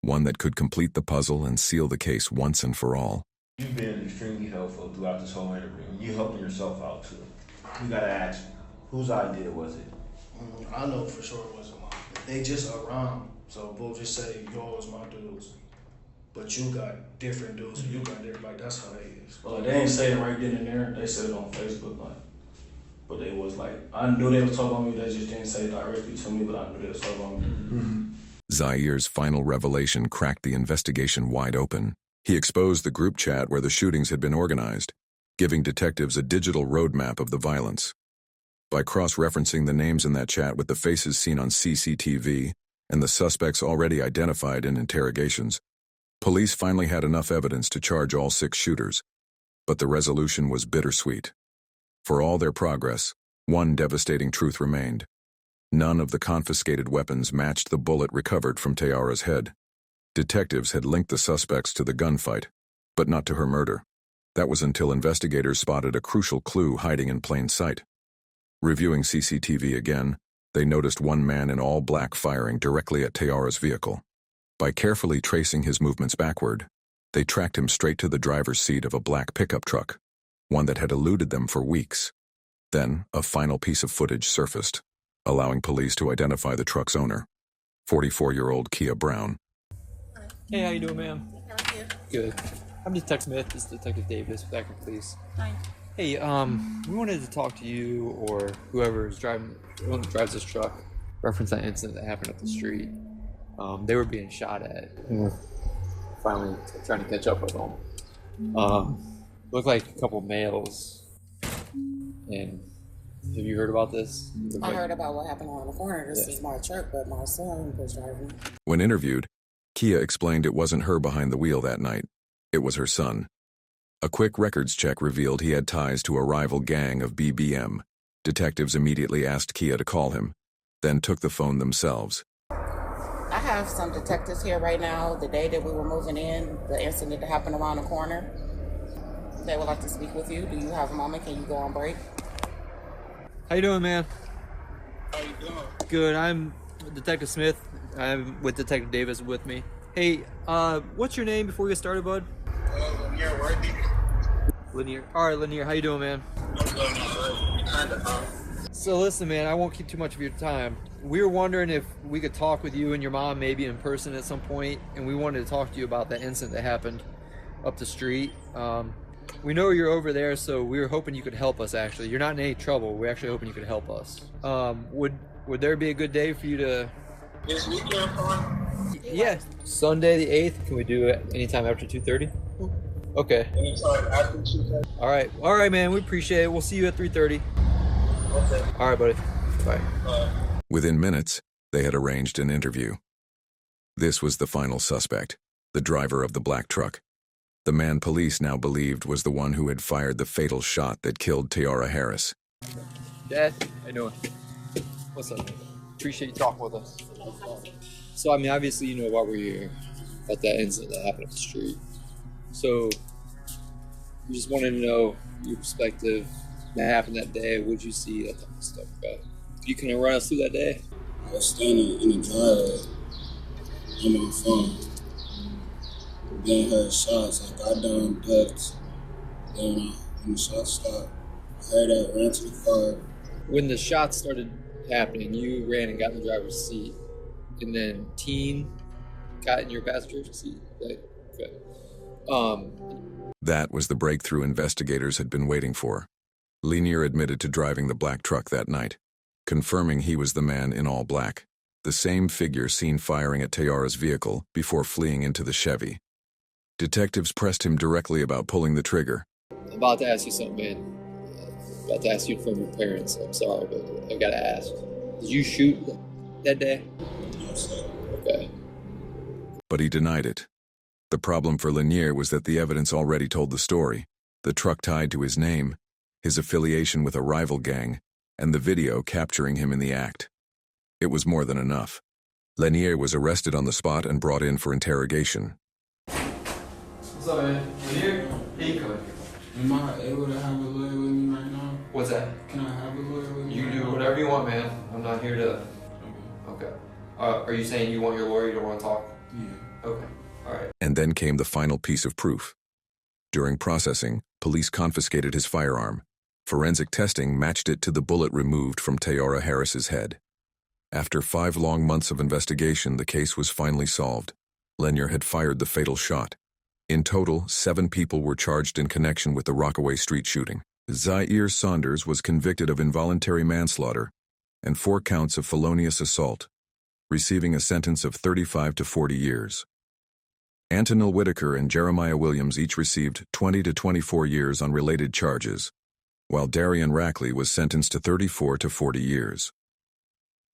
one that could complete the puzzle and seal the case once and for all. You've been extremely helpful throughout this whole interview. You're helping yourself out too. We gotta ask, whose idea was it? I know for sure it wasn't mine. They just around, so we'll just say, yo, it's my dudes. But you got different dudes, and you got different, like, that's how they is. Well, like, they didn't say it right then and there. They said it on Facebook, like, but they was like, I knew they was talking about me. They just didn't say it directly to me, but I knew they was talking about me. Zaire's final revelation cracked the investigation wide open. He exposed the group chat where the shootings had been organized, giving detectives a digital roadmap of the violence. By cross-referencing the names in that chat with the faces seen on CCTV and the suspects already identified in interrogations, police finally had enough evidence to charge all 6 shooters. But the resolution was bittersweet. For all their progress, one devastating truth remained. None of the confiscated weapons matched the bullet recovered from Teora's head. Detectives had linked the suspects to the gunfight, but not to her murder. That was until investigators spotted a crucial clue hiding in plain sight. Reviewing CCTV again, they noticed one man in all black firing directly at Teora's vehicle. By carefully tracing his movements backward, They tracked him straight to the driver's seat of a black pickup truck, one that had eluded them for weeks. Then, a final piece of footage surfaced, allowing police to identify the truck's owner, 44-year-old Kia Brown. Hey, how you doing, ma'am? How are you? Good. I'm Detective Smith. This is Detective Davis with Akron Police. Hi. Hey, we wanted to talk to you or whoever is driving, who drives this truck, reference that incident that happened up the street. They were being shot at. And we're finally trying to catch up with them. Looked like a couple males. And have you heard about this? I heard about what happened on the corner. This is my truck, but my son was driving. When interviewed, Kia explained it wasn't her behind the wheel that night. It was her son. A quick records check revealed he had ties to a rival gang of BBM. Detectives immediately asked Kia to call him, then took the phone themselves. I have some detectives here right now. The day that we were moving in, the incident that happened around the corner, they would like to speak with you. Do you have a moment? Can you go on break? How you doing, man? How you doing? Good. I'm Detective Smith. I'm with Detective Davis with me. Hey, what's your name before we get started, bud? Lanier Worthy. Lanier. All right, Lanier. How you doing, man? So listen, man, I won't keep too much of your time. We were wondering if we could talk with you and your mom maybe in person at some point, and we wanted to talk to you about that incident that happened up the street. We know you're over there, so we were hoping you could help us, actually. You're not in any trouble. We're actually hoping you could help us. Would there be a good day for you to... This weekend, fine? Yeah. Sunday the 8th. Can we do it anytime after 2:30? Okay. Anytime after 2:30? All right, man. We appreciate it. We'll see you at 3:30. Okay. All right, buddy. Bye. Within minutes, they had arranged an interview. This was the final suspect, the driver of the black truck. The man police now believed was the one who had fired the fatal shot that killed Tiara Harris. Dad, how you doing? What's up, man? Appreciate you talking with us. So, I mean, obviously you know why we're here, about that incident that happened up the street. So, we just wanted to know your perspective. That happened that day. What did you see? That type of stuff. You can run us through that day? I was standing in the driveway on my phone. Then heard shots. I got down, ducked. Then when the shots stopped, I heard that, ran to the car. When the shots started happening, you ran and got in the driver's seat, and then Teen got in your passenger seat. Okay. That was the breakthrough investigators had been waiting for. Lanier admitted to driving the black truck that night, confirming he was the man in all black, the same figure seen firing at Tiara's vehicle before fleeing into the Chevy. Detectives pressed him directly about pulling the trigger. I'm about to ask you something, man. I'm about to ask you from your parents. I'm sorry, but I gotta ask. Did you shoot that day? Yes, sir. Okay. But he denied it. The problem for Lanier was that the evidence already told the story, the truck tied to his name, his affiliation with a rival gang, and the video capturing him in the act. It was more than enough. Lanier was arrested on the spot and brought in for interrogation. What's up, man? Lanier? Hey, come Am I able to have a lawyer with me right now? What's that? Can I have a lawyer with me? You can do whatever you want, man. I'm not here to... Okay. Are you saying you want your lawyer? You don't want to talk? Yeah. Okay. All right. And then came the final piece of proof. During processing, police confiscated his firearm. Forensic testing matched it to the bullet removed from Tiara Harris's head. After 5 long months of investigation, the case was finally solved. Lanier had fired the fatal shot. In total, 7 people were charged in connection with the Rockaway Street shooting. Zaire Saunders was convicted of involuntary manslaughter and 4 counts of felonious assault, receiving a sentence of 35 to 40 years. Antonil Whitaker and Jeremiah Williams each received 20 to 24 years on related charges, while Darian Rackley was sentenced to 34 to 40 years.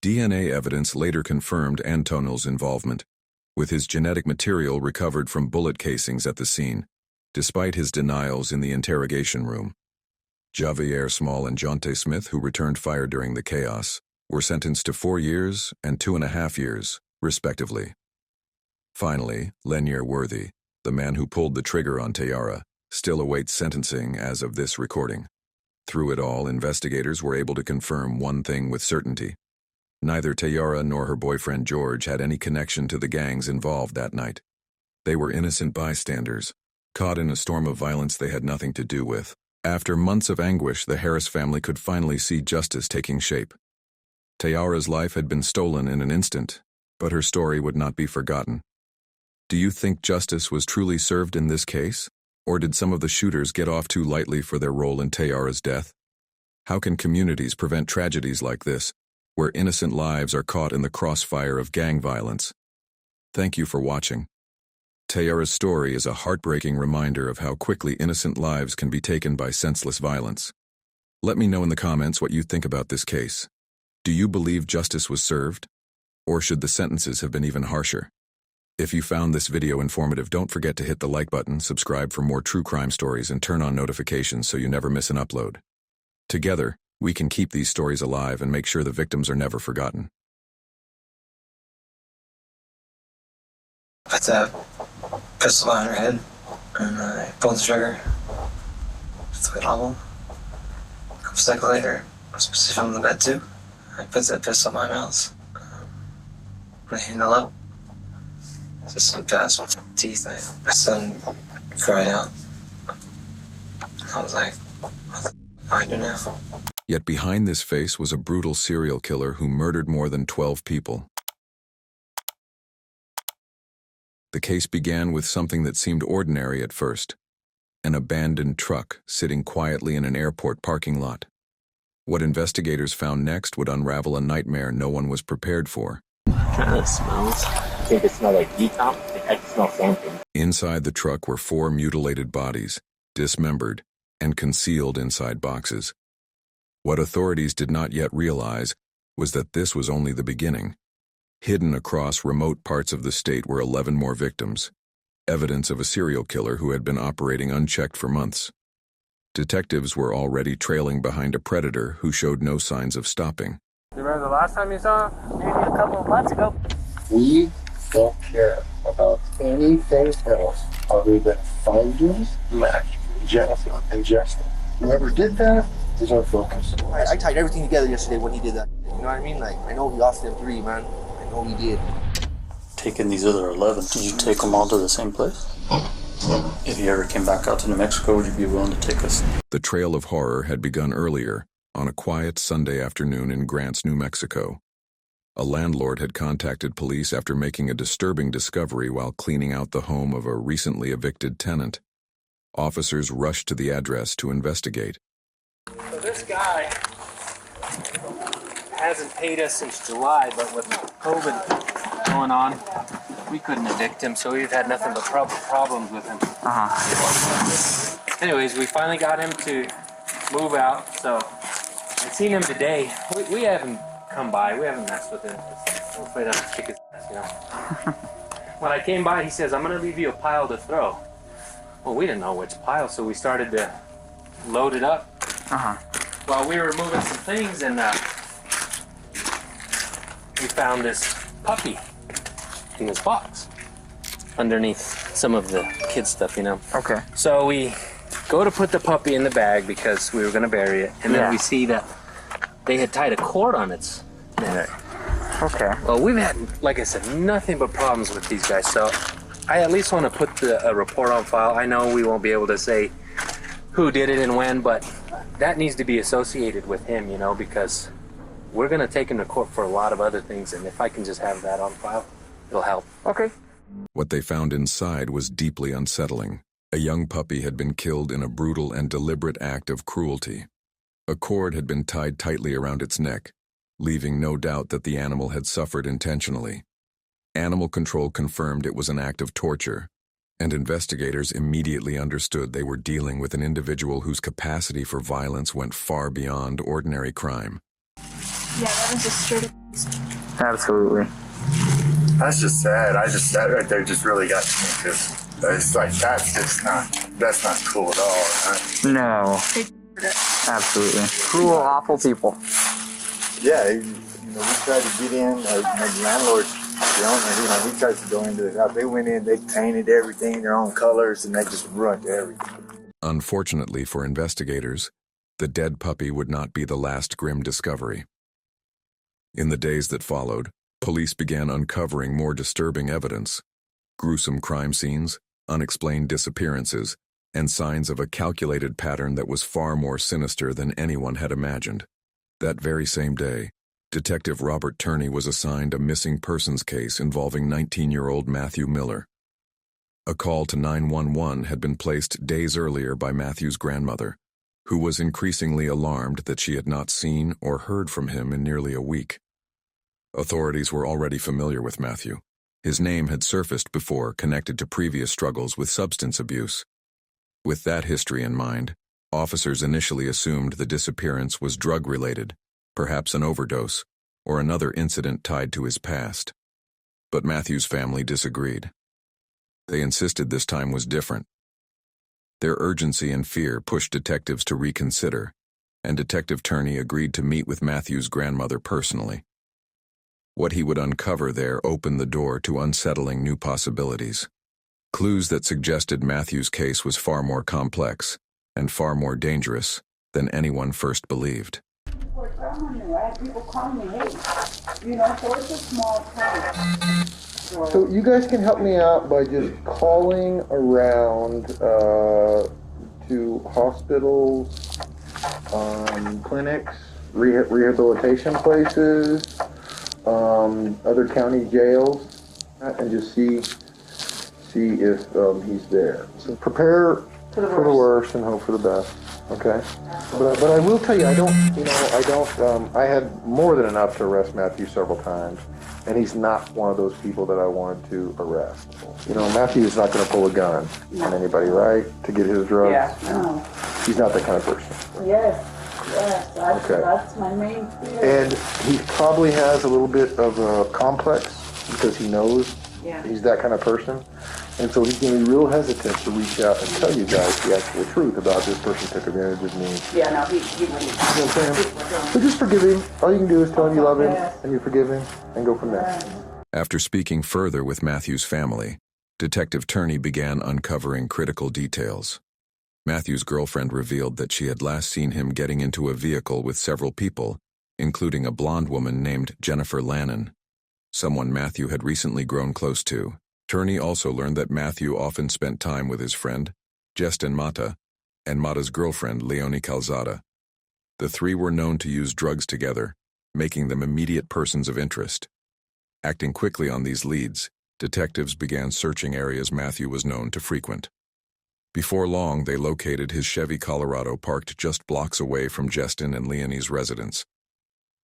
DNA evidence later confirmed Antonil's involvement, with his genetic material recovered from bullet casings at the scene, despite his denials in the interrogation room. Javier Small and Jonte Smith, who returned fire during the chaos, were sentenced to 4 years and 2.5 years, respectively. Finally, Lanier Worthy, the man who pulled the trigger on Tiara, still awaits sentencing as of this recording. Through it all, investigators were able to confirm one thing with certainty. Neither Tiara nor her boyfriend George had any connection to the gangs involved that night. They were innocent bystanders, caught in a storm of violence they had nothing to do with. After months of anguish, the Harris family could finally see justice taking shape. Tayara's life had been stolen in an instant, but her story would not be forgotten. Do you think justice was truly served in this case? Or did some of the shooters get off too lightly for their role in Tayara's death? How can communities prevent tragedies like this, where innocent lives are caught in the crossfire of gang violence? Thank you for watching. Tayara's story is a heartbreaking reminder of how quickly innocent lives can be taken by senseless violence. Let me know in the comments what you think about this case. Do you believe justice was served? Or should the sentences have been even harsher? If you found this video informative, don't forget to hit the like button, subscribe for more true crime stories, and turn on notifications so you never miss an upload. Together, we can keep these stories alive and make sure the victims are never forgotten. Put that pistol on her head, and I pulled the trigger. Just went on. A couple seconds later, I was positioned on the bed too. I put that pistol in my mouth. Put the handle up. Just slipped past my teeth. My son cried out. I was like, what the do I do now? Yet behind this face was a brutal serial killer who murdered more than 12 people. The case began with something that seemed ordinary at first: an abandoned truck sitting quietly in an airport parking lot. What investigators found next would unravel a nightmare no one was prepared for. Kind of smells. I think it smells like decomp. I can smell something. Inside the truck were 4 mutilated bodies, dismembered, and concealed inside boxes. What authorities did not yet realize was that this was only the beginning. Hidden across remote parts of the state were 11 more victims, evidence of a serial killer who had been operating unchecked for months. Detectives were already trailing behind a predator who showed no signs of stopping. You remember the last time you saw him? Maybe a couple of months ago. We don't care about anything else other than finding, matching, genocide, and justice. Whoever did that is our focus. I tied everything together yesterday when he did that. You know what I mean? Like, I know he lost them 3, man. I know he did. Taking these other 11, did you take them all to the same place? If you ever came back out to New Mexico, would you be willing to take us? The trail of horror had begun earlier, on a quiet Sunday afternoon in Grants, New Mexico. A landlord had contacted police after making a disturbing discovery while cleaning out the home of a recently evicted tenant. Officers rushed to the address to investigate. So this guy hasn't paid us since July, but with COVID going on, we couldn't evict him, so we've had nothing but problems with him. Anyways, we finally got him to move out, so I seen him today. We haven't come by, we haven't messed with him. I'm afraid I'll kick his ass, you know. When I came by, he says, I'm gonna leave you a pile to throw. Well, we didn't know which pile, so we started to load it up. While we were moving some things, and we found this puppy in this box underneath some of the kid stuff, you know. Okay. So we go to put the puppy in the bag because we were going to bury it, and then we see that they had tied a cord on its neck. Okay. Well, we've had, like I said, nothing but problems with these guys, so I at least want to put a report on file. I know we won't be able to say who did it and when, but that needs to be associated with him, you know, because we're going to take him to court for a lot of other things, and if I can just have that on file, it'll help. Okay. What they found inside was deeply unsettling. A young puppy had been killed in a brutal and deliberate act of cruelty. A cord had been tied tightly around its neck, leaving no doubt that the animal had suffered intentionally. Animal control confirmed it was an act of torture, and investigators immediately understood they were dealing with an individual whose capacity for violence went far beyond ordinary crime. Yeah, that was just straight up. Absolutely. That's just sad. That right there just really got to me, because it's like, that's not cool at all. Right? No. Absolutely. Cruel, awful people. Yeah, we tried to get in, the landlord, the owner, he tries to go into the house. They went in, they painted everything their own colors, and they just ruined everything. Unfortunately for investigators, the dead puppy would not be the last grim discovery. In the days that followed, police began uncovering more disturbing evidence. Gruesome crime scenes, unexplained disappearances, and signs of a calculated pattern that was far more sinister than anyone had imagined. That very same day, Detective Robert Turney was assigned a missing persons case involving 19-year-old Matthew Miller. A call to 911 had been placed days earlier by Matthew's grandmother, who was increasingly alarmed that she had not seen or heard from him in nearly a week. Authorities were already familiar with Matthew. His name had surfaced before, connected to previous struggles with substance abuse. With that history in mind, officers initially assumed the disappearance was drug-related, perhaps an overdose, or another incident tied to his past. But Matthew's family disagreed. They insisted this time was different. Their urgency and fear pushed detectives to reconsider, and Detective Turney agreed to meet with Matthew's grandmother personally. What he would uncover there opened the door to unsettling new possibilities. Clues that suggested Matthew's case was far more complex and far more dangerous than anyone first believed. People call me, hey, so it's a small town. So you guys can help me out by just calling around to hospitals, clinics, rehabilitation places, other county jails, and just see if he's there. So prepare for the worst and hope for the best. Okay, but I will tell you, I had more than enough to arrest Matthew several times, and he's not one of those people that I wanted to arrest. Matthew is not going to pull a gun on anybody, right, to get his drugs? Yeah, no. He's not that kind of person. Yes, that's my main fear. And he probably has a little bit of a complex because he knows he's that kind of person. And so he's going to be real hesitant to reach out and tell you guys the actual truth about this person took advantage of me. Yeah, no, he wouldn't. You know what I'm saying? So just forgive him. All you can do is tell him you love him and you forgive him and go from there. After speaking further with Matthew's family, Detective Turney began uncovering critical details. Matthew's girlfriend revealed that she had last seen him getting into a vehicle with several people, including a blonde woman named Jennifer Lannon, someone Matthew had recently grown close to. Turney also learned that Matthew often spent time with his friend, Justin Mata, and Mata's girlfriend, Leonie Calzada. The three were known to use drugs together, making them immediate persons of interest. Acting quickly on these leads, detectives began searching areas Matthew was known to frequent. Before long, they located his Chevy Colorado parked just blocks away from Justin and Leonie's residence.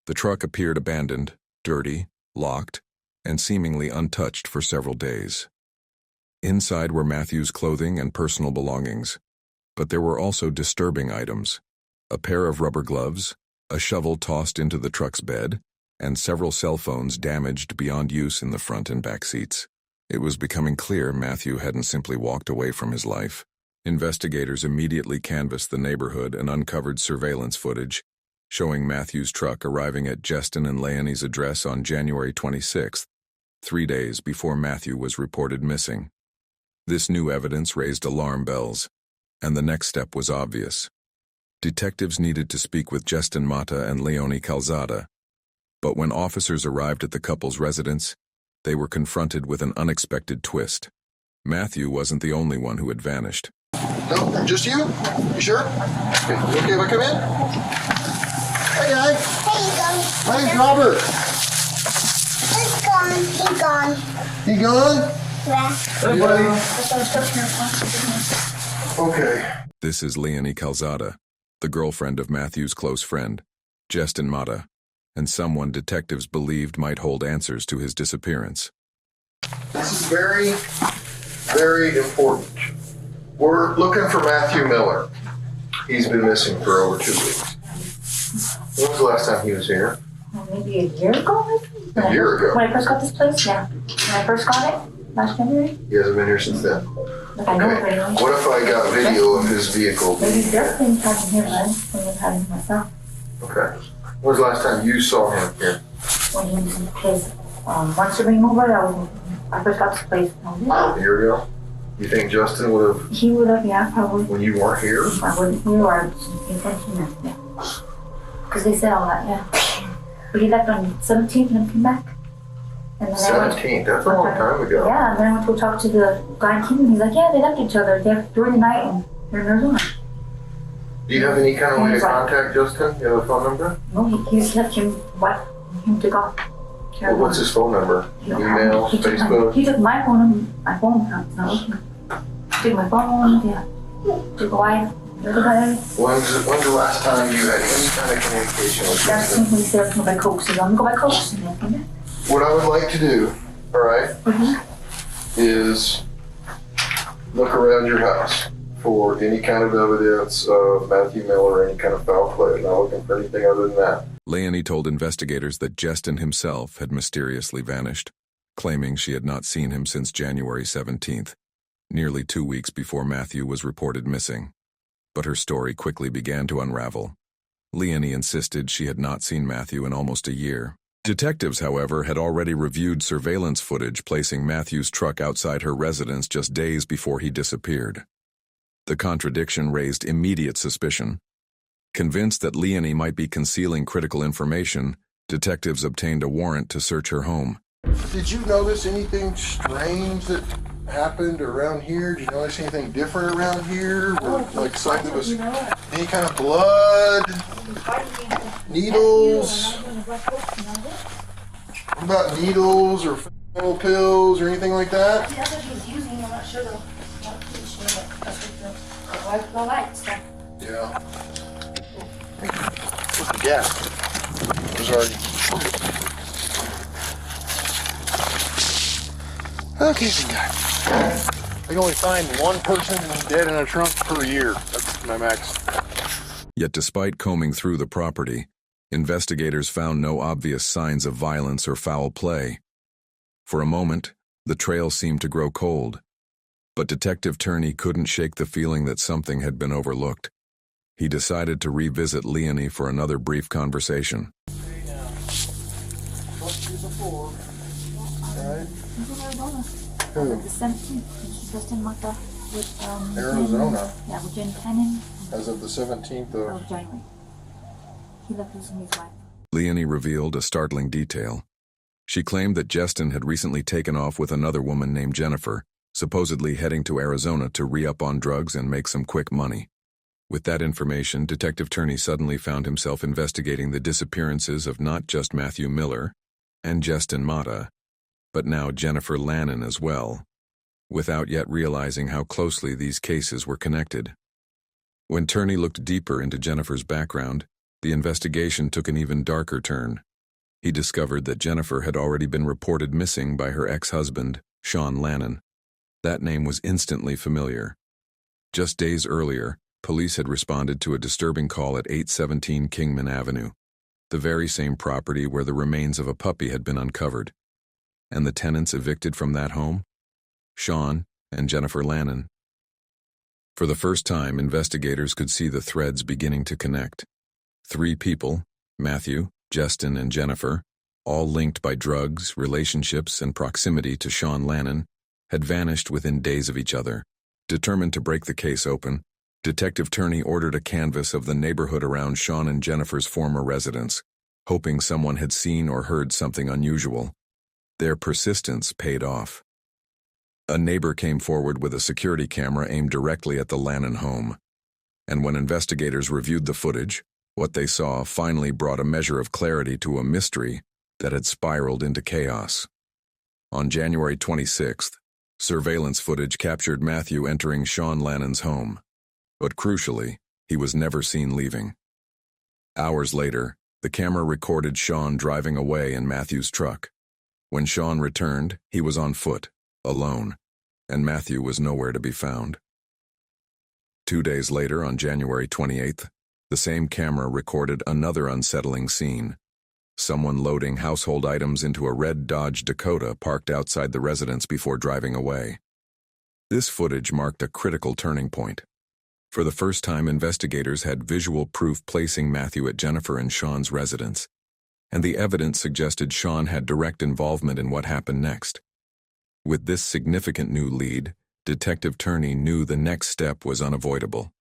The truck appeared abandoned, dirty, locked, and seemingly untouched for several days. Inside were Matthew's clothing and personal belongings, but there were also disturbing items: a pair of rubber gloves, a shovel tossed into the truck's bed, and several cell phones damaged beyond use in the front and back seats. It was becoming clear Matthew hadn't simply walked away from his life. Investigators immediately canvassed the neighborhood and uncovered surveillance footage showing Matthew's truck arriving at Justin and Leonie's address on January 26th, 3 days before Matthew was reported missing. This new evidence raised alarm bells, and the next step was obvious. Detectives needed to speak with Justin Mata and Leonie Calzada, but when officers arrived at the couple's residence, they were confronted with an unexpected twist. Matthew wasn't the only one who had vanished. No, just you? You sure? Okay, you okay if I come in? Hey, guys. Hey, my name's Robert. He's gone. He gone? Yeah. Hey, buddy. Okay. This is Leonie Calzada, the girlfriend of Matthew's close friend, Justin Mata, and someone detectives believed might hold answers to his disappearance. This is very, very important. We're looking for Matthew Miller. He's been missing for over 2 weeks. When was the last time he was here? Maybe a year ago? A year ago? When I first got this place, yeah. When I first got it, last January. He hasn't been here since then? But I know it very well. What if I got video of his vehicle? Maybe there's things happening here, bud, when you've had him myself. Okay. When was the last time you saw him here? When he was in the place, once you bring over, I first got this place. A year ago? You think Justin would have? He would have, yeah, probably. When you weren't here? If I wasn't here or I didn't pay attention, yeah. Because they said all that, yeah. But he left on 17th and came back. And then 17, that's a long time ago. Yeah, and then I went to talk to the guy in Kingman. He's like, yeah, they left each other during the night and they're in Arizona. Do you have any kind of way to contact Justin? You have a phone number? No, he left him to go. Well, what's his phone number? Email, Facebook? He took my phone. My phone, it's not working. He took my phone, yeah. Took a wife. When's the last time you had any kind of communication with That's Justin? when he said, go by Cokes. I'm gonna go by Cokes. What I would like to do, all right, is look around your house for any kind of evidence of Matthew Miller or any kind of foul play. I'm not looking for anything other than that. Leonie told investigators that Justin himself had mysteriously vanished, claiming she had not seen him since January 17th, nearly 2 weeks before Matthew was reported missing. But her story quickly began to unravel. Leonie insisted she had not seen Matthew in almost a year. Detectives, however, had already reviewed surveillance footage placing Matthew's truck outside her residence just days before he disappeared. The contradiction raised immediate suspicion. Convinced that Leonie might be concealing critical information, detectives obtained a warrant to search her home. Did you notice anything strange that happened around here? Did you notice anything different around here? Like signs of any kind of blood? Needles? What about needles or fentanyl pills or anything like that? That's what he was using. I'm not sure though. The light stuff. Yeah. What's the gap? There's already. Okay, so I can only find one person dead in a trunk per year. That's my max. Yet despite combing through the property, investigators found no obvious signs of violence or foul play. For a moment, the trail seemed to grow cold, but Detective Turney couldn't shake the feeling that something had been overlooked. He decided to revisit Leonie for another brief conversation. Who? The 17th. Just in Mata with Arizona. Yeah, with Jen Cannon. As of the 17th Of January. He left with his wife. Leonie revealed a startling detail. She claimed that Justin had recently taken off with another woman named Jennifer, supposedly heading to Arizona to re-up on drugs and make some quick money. With that information, Detective Turney suddenly found himself investigating the disappearances of not just Matthew Miller and Justin Mata, but now Jennifer Lannon as well, without yet realizing how closely these cases were connected. When Turney looked deeper into Jennifer's background, the investigation took an even darker turn. He discovered that Jennifer had already been reported missing by her ex-husband, Sean Lannon. That name was instantly familiar. Just days earlier, police had responded to a disturbing call at 817 Kingman Avenue, the very same property where the remains of a puppy had been uncovered. And the tenants evicted from that home? Sean and Jennifer Lannon. For the first time, investigators could see the threads beginning to connect. 3 people, Matthew, Justin, and Jennifer, all linked by drugs, relationships, and proximity to Sean Lannon, had vanished within days of each other. Determined to break the case open, Detective Turney ordered a canvass of the neighborhood around Sean and Jennifer's former residence, hoping someone had seen or heard something unusual. Their persistence paid off. A neighbor came forward with a security camera aimed directly at the Lannon home. And when investigators reviewed the footage, what they saw finally brought a measure of clarity to a mystery that had spiraled into chaos. On January 26th, surveillance footage captured Matthew entering Sean Lannon's home. But crucially, he was never seen leaving. Hours later, the camera recorded Sean driving away in Matthew's truck. When Sean returned, he was on foot, alone, and Matthew was nowhere to be found. 2 days later, on January 28th, the same camera recorded another unsettling scene. Someone loading household items into a red Dodge Dakota parked outside the residence before driving away. This footage marked a critical turning point. For the first time, investigators had visual proof placing Matthew at Jennifer and Sean's residence, and the evidence suggested Sean had direct involvement in what happened next. With this significant new lead, Detective Turney knew the next step was unavoidable.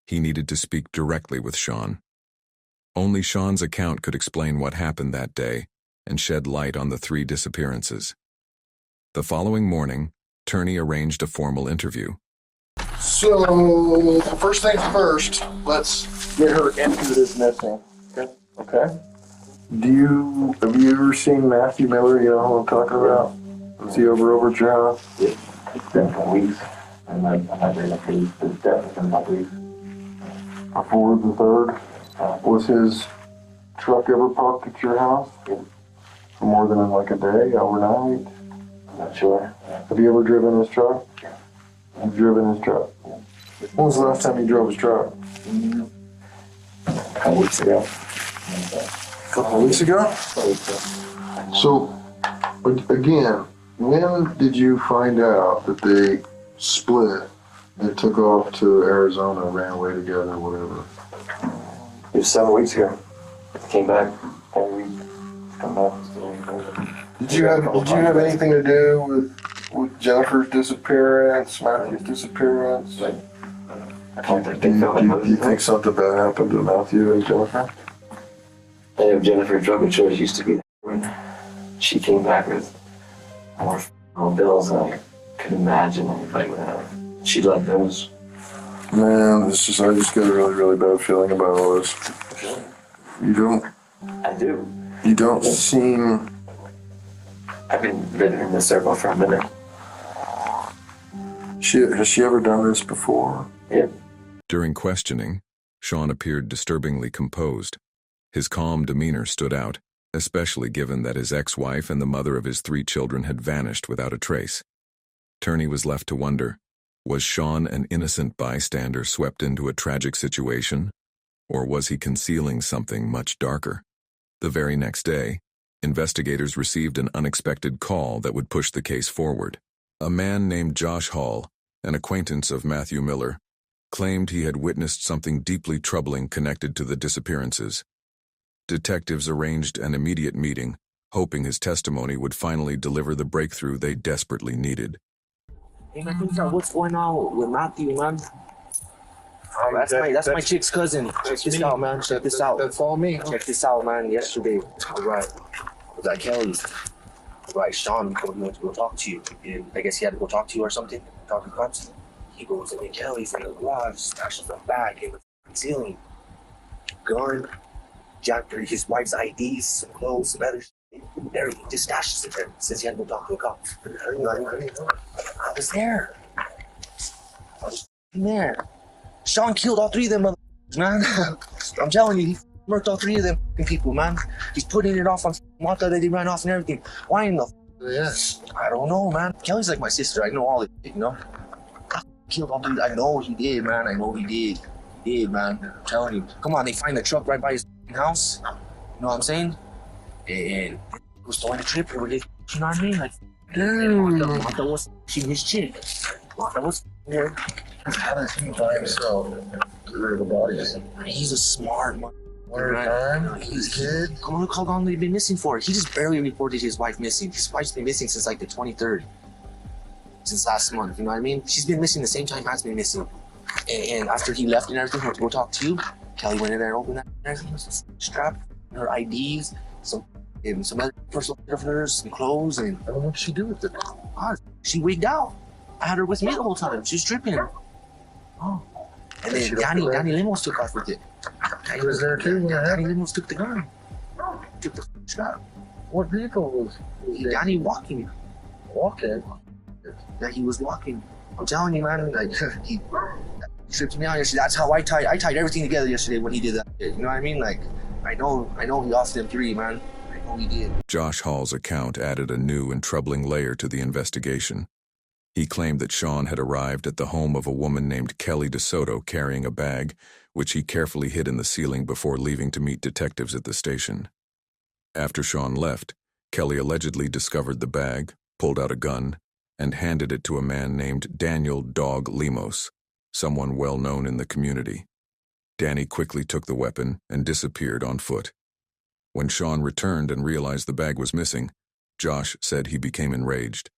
He needed to speak directly with Sean. Only Sean's account could explain what happened that day, and shed light on the 3 disappearances. The following morning, Turney arranged a formal interview. So, first things first, let's get her into this missing. Okay? Have you ever seen Matthew Miller? You know who I'm talking about? Was he over at your house? Yeah, it's been for weeks. And I'm not really pleased, but it's definitely been about weeks. Before the 3rd? Was his truck ever parked at your house? Yeah. For more than like a day, overnight? I'm not sure. Have you ever driven his truck? You've driven his truck? When was the last time you drove his truck? A couple weeks ago. A couple of weeks ago? So, again, when did you find out that they split and took off to Arizona, ran away together, whatever? It was 7 weeks ago. I came back every week. Come back. Did you have anything to do with Jennifer's disappearance, Matthew's disappearance? I don't think they felt like Do you think something bad happened to Matthew and Jennifer? And if Jennifer drug and choice used to be there when she came back with more bills than I could imagine anybody would have. She let those. Man, I just got a really, really bad feeling about all this. You don't. I do. You don't seem. I've been living in this circle for a minute. Has she ever done this before? Yeah. During questioning, Sean appeared disturbingly composed. His calm demeanor stood out, especially given that his ex-wife and the mother of his 3 children had vanished without a trace. Turney was left to wonder, was Sean an innocent bystander swept into a tragic situation, or was he concealing something much darker? The very next day, investigators received an unexpected call that would push the case forward. A man named Josh Hall, an acquaintance of Matthew Miller, claimed he had witnessed something deeply troubling connected to the disappearances. Detectives arranged an immediate meeting, hoping his testimony would finally deliver the breakthrough they desperately needed. Hey man, what's going on with Matthew, man? That's my chick's cousin. Check this out, man. Check this out. That's all me. Check this out, man. Yesterday, alright, was at Kelly's. Right, Sean told me to go talk to you. And I guess he had to go talk to you or something. Talk to the cops. He goes to Kelly's in the garage, stashes the bag in the ceiling. Gun, jacked his wife's IDs, some clothes, some other shit. Everything, just stashes it there. Says he had to go talk to the cops. I was there. I was there. Sean killed all 3 of them motherfuckers, man. I'm telling you, he murked all 3 of them people, man. He's putting it off on Martha that they ran off and everything. Why in the Yes. I don't know, man. Kelly's like my sister. I know all the shit, you know? I killed all 3. I know he did, man. I know he did. He did, man. I'm telling you. Come on, they find the truck right by his house. You know what I'm saying? And it was throwing a trip over this. You know what I mean? Like, Martha was his chick. Martha was there. By himself. Get rid of the bodies. He's a smart man. He's kid. Come on, look how long they've been missing for. He just barely reported his wife missing. His wife's been missing since like the 23rd. Since last month, you know what I mean? She's been missing the same time Matt's been missing. And after he left and everything, to go talk to you, Kelly went in there and opened that and everything. Strap, her IDs, some other personal stuff of hers, some clothes, and I don't know what she do with it. God, she wigged out. I had her with me the whole time. She was stripping. Oh. And then Danny Limos took off with it. He was there too. Danny Limos took the gun. Took the strap. What vehicle was Danny walking. Walking? Yeah, he was walking. I'm telling you, man, like, he tripped me out yesterday. That's how I tied everything together yesterday when he did that. You know what I mean? Like, I know he off them 3, man. I know he did. Josh Hall's account added a new and troubling layer to the investigation. He claimed that Sean had arrived at the home of a woman named Kelly DeSoto carrying a bag, which he carefully hid in the ceiling before leaving to meet detectives at the station. After Sean left, Kelly allegedly discovered the bag, pulled out a gun, and handed it to a man named Daniel Dog Limos, someone well known in the community. Danny quickly took the weapon and disappeared on foot. When Sean returned and realized the bag was missing, Josh said he became enraged.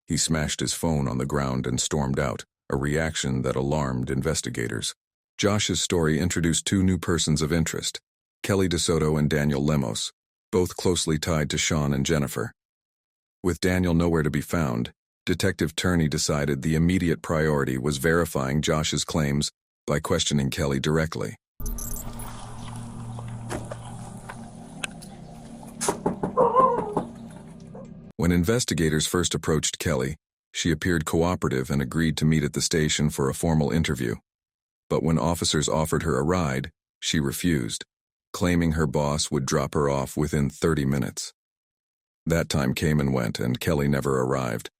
He smashed his phone on the ground and stormed out, a reaction that alarmed investigators. Josh's story introduced 2 new persons of interest, Kelly DeSoto and Daniel Lemos, both closely tied to Sean and Jennifer. With Daniel nowhere to be found, Detective Turney decided the immediate priority was verifying Josh's claims by questioning Kelly directly. When investigators first approached Kelly, she appeared cooperative and agreed to meet at the station for a formal interview. But when officers offered her a ride, she refused, claiming her boss would drop her off within 30 minutes. That time came and went, and Kelly never arrived.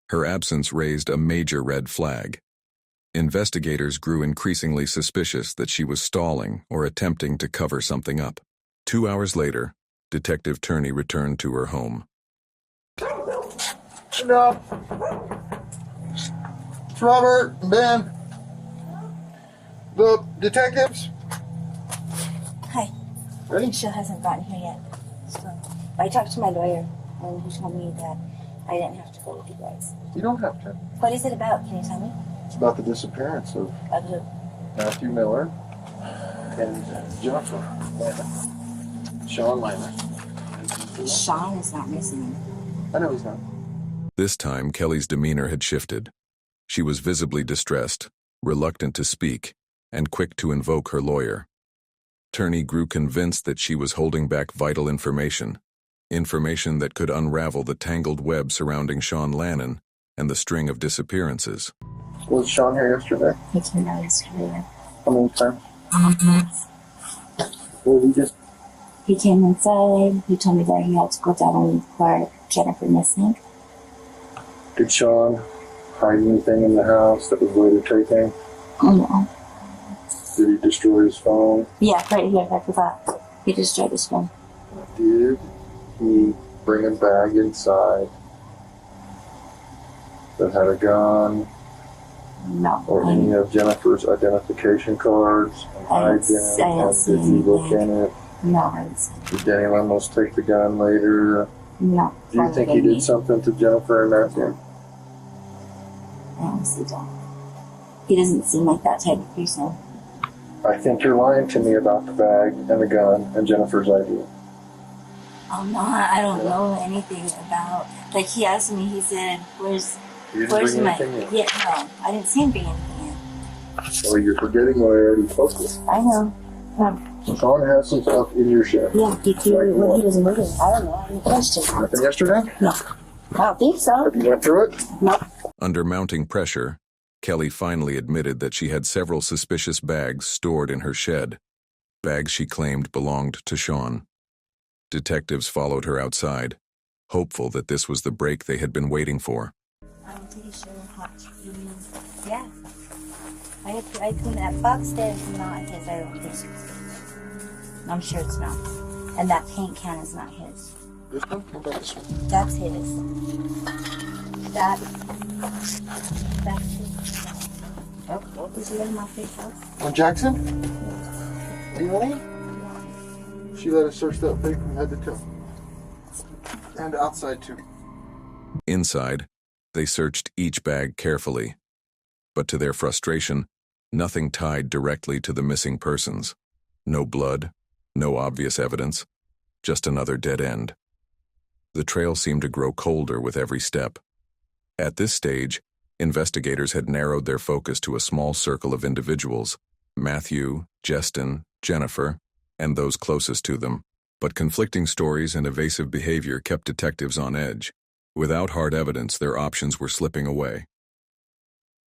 Her absence raised a major red flag. Investigators grew increasingly suspicious that she was stalling or attempting to cover something up. 2 hours later, Detective Turney returned to her home. No. It's Robert and Ben. The detectives. Hi. Ready? She hasn't gotten here yet. So I talked to my lawyer, and he told me that I didn't have to go with you guys. You don't have to. What is it about? Can you tell me? It's about the disappearance of who? Matthew Miller and Jennifer Lana. Sean Lana. Sean is not missing. I know he's not. This time, Kelly's demeanor had shifted. She was visibly distressed, reluctant to speak, and quick to invoke her lawyer. Turney grew convinced that she was holding back vital information that could unravel the tangled web surrounding Sean Lannon and the string of disappearances. Was Sean here yesterday? He came out yesterday. How many times? Well, He came inside. He told me that he had to go down and report Jennifer missing. Did Sean hide anything in the house that was later taken? No. Did he destroy his phone? Yeah, right here. I forgot. He destroyed his phone. Did he bring a bag inside that had a gun? No. Or any of Jennifer's identification cards? I didn't see did you look anything. in it? No, I didn't see. Did Danny Lemos take the gun later? No. Do you think he did something to Jennifer and Matthew? I honestly don't. He doesn't seem like that type of person. I think you're lying to me about the bag and the gun and Jennifer's ID. I'm not. I don't know anything about. Like, he asked me. He said, "Where's You didn't bring my?" anything in? Yeah, no, I didn't see him bring anything in. Well, you're forgetting what I already spoke with. I know. Sean has some stuff in your shed. Yeah, he when he was moving. I don't know. Any questions? Nothing yesterday? No, I don't think so. Have you went through it? No. Under mounting pressure, Kelly finally admitted that she had several suspicious bags stored in her shed, bags she claimed belonged to Sean. Detectives followed her outside, hopeful that this was the break they had been waiting for. I'm pretty sure hot cheese. Yeah. I cleaned that box there. It's not his. I don't think. I'm sure it's not. And that paint can is not his. This one? What about this one? That's his. That's his. Oh, did you let him off his house? On Jackson? Really? She let us search that thing from head to toe. And outside, too. Inside, they searched each bag carefully. But to their frustration, nothing tied directly to the missing persons. No blood, no obvious evidence, just another dead end. The trail seemed to grow colder with every step. At this stage, investigators had narrowed their focus to a small circle of individuals, Matthew, Justin, Jennifer, and those closest to them. But conflicting stories and evasive behavior kept detectives on edge. Without hard evidence, their options were slipping away.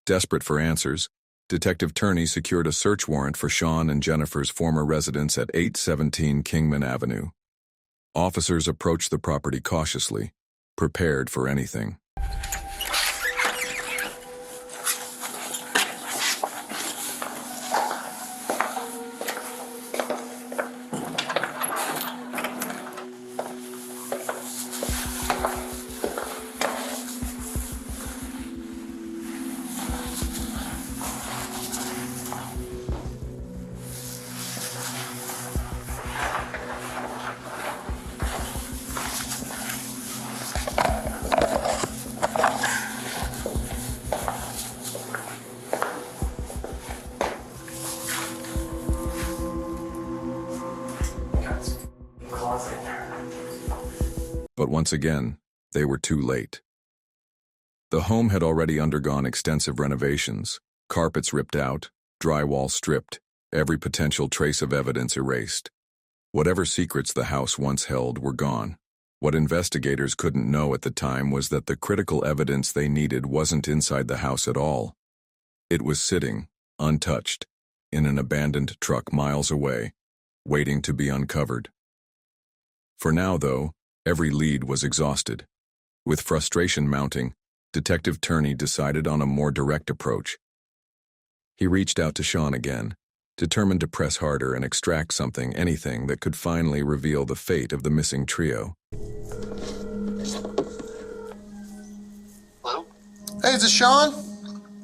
Desperate for answers, Detective Turney secured a search warrant for Sean and Jennifer's former residence at 817 Kingman Avenue. Officers approached the property cautiously, prepared for anything. But once again, they were too late. The home had already undergone extensive renovations, carpets ripped out, drywall stripped, every potential trace of evidence erased. Whatever secrets the house once held were gone. What investigators couldn't know at the time was that the critical evidence they needed wasn't inside the house at all. It was sitting, untouched, in an abandoned truck miles away, waiting to be uncovered. For now, though, every lead was exhausted. With frustration mounting, Detective Turney decided on a more direct approach. He reached out to Sean again, determined to press harder and extract anything that could finally reveal the fate of the missing trio. Hello? Hey, is this Sean?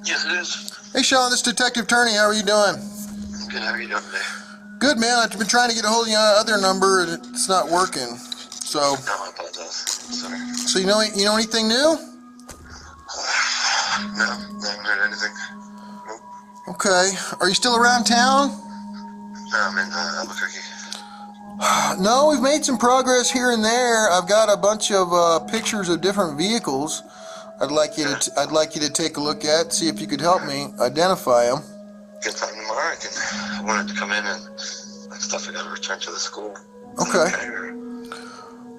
Yes, it is. Hey, Sean, this is Detective Turney. How are you doing? Good, how are you doing today? Good, man. I've been trying to get a hold of your other number, and it's not working. So. No, I apologize. Sorry. So you know anything new? No, I haven't heard anything. Nope. Okay. Are you still around town? No, I'm in Albuquerque. No, we've made some progress here and there. I've got a bunch of pictures of different vehicles. I'd like you to take a look at, see if you could help me identify them. Good time tomorrow. I wanted to come in and stuff I got to return to the school. Okay.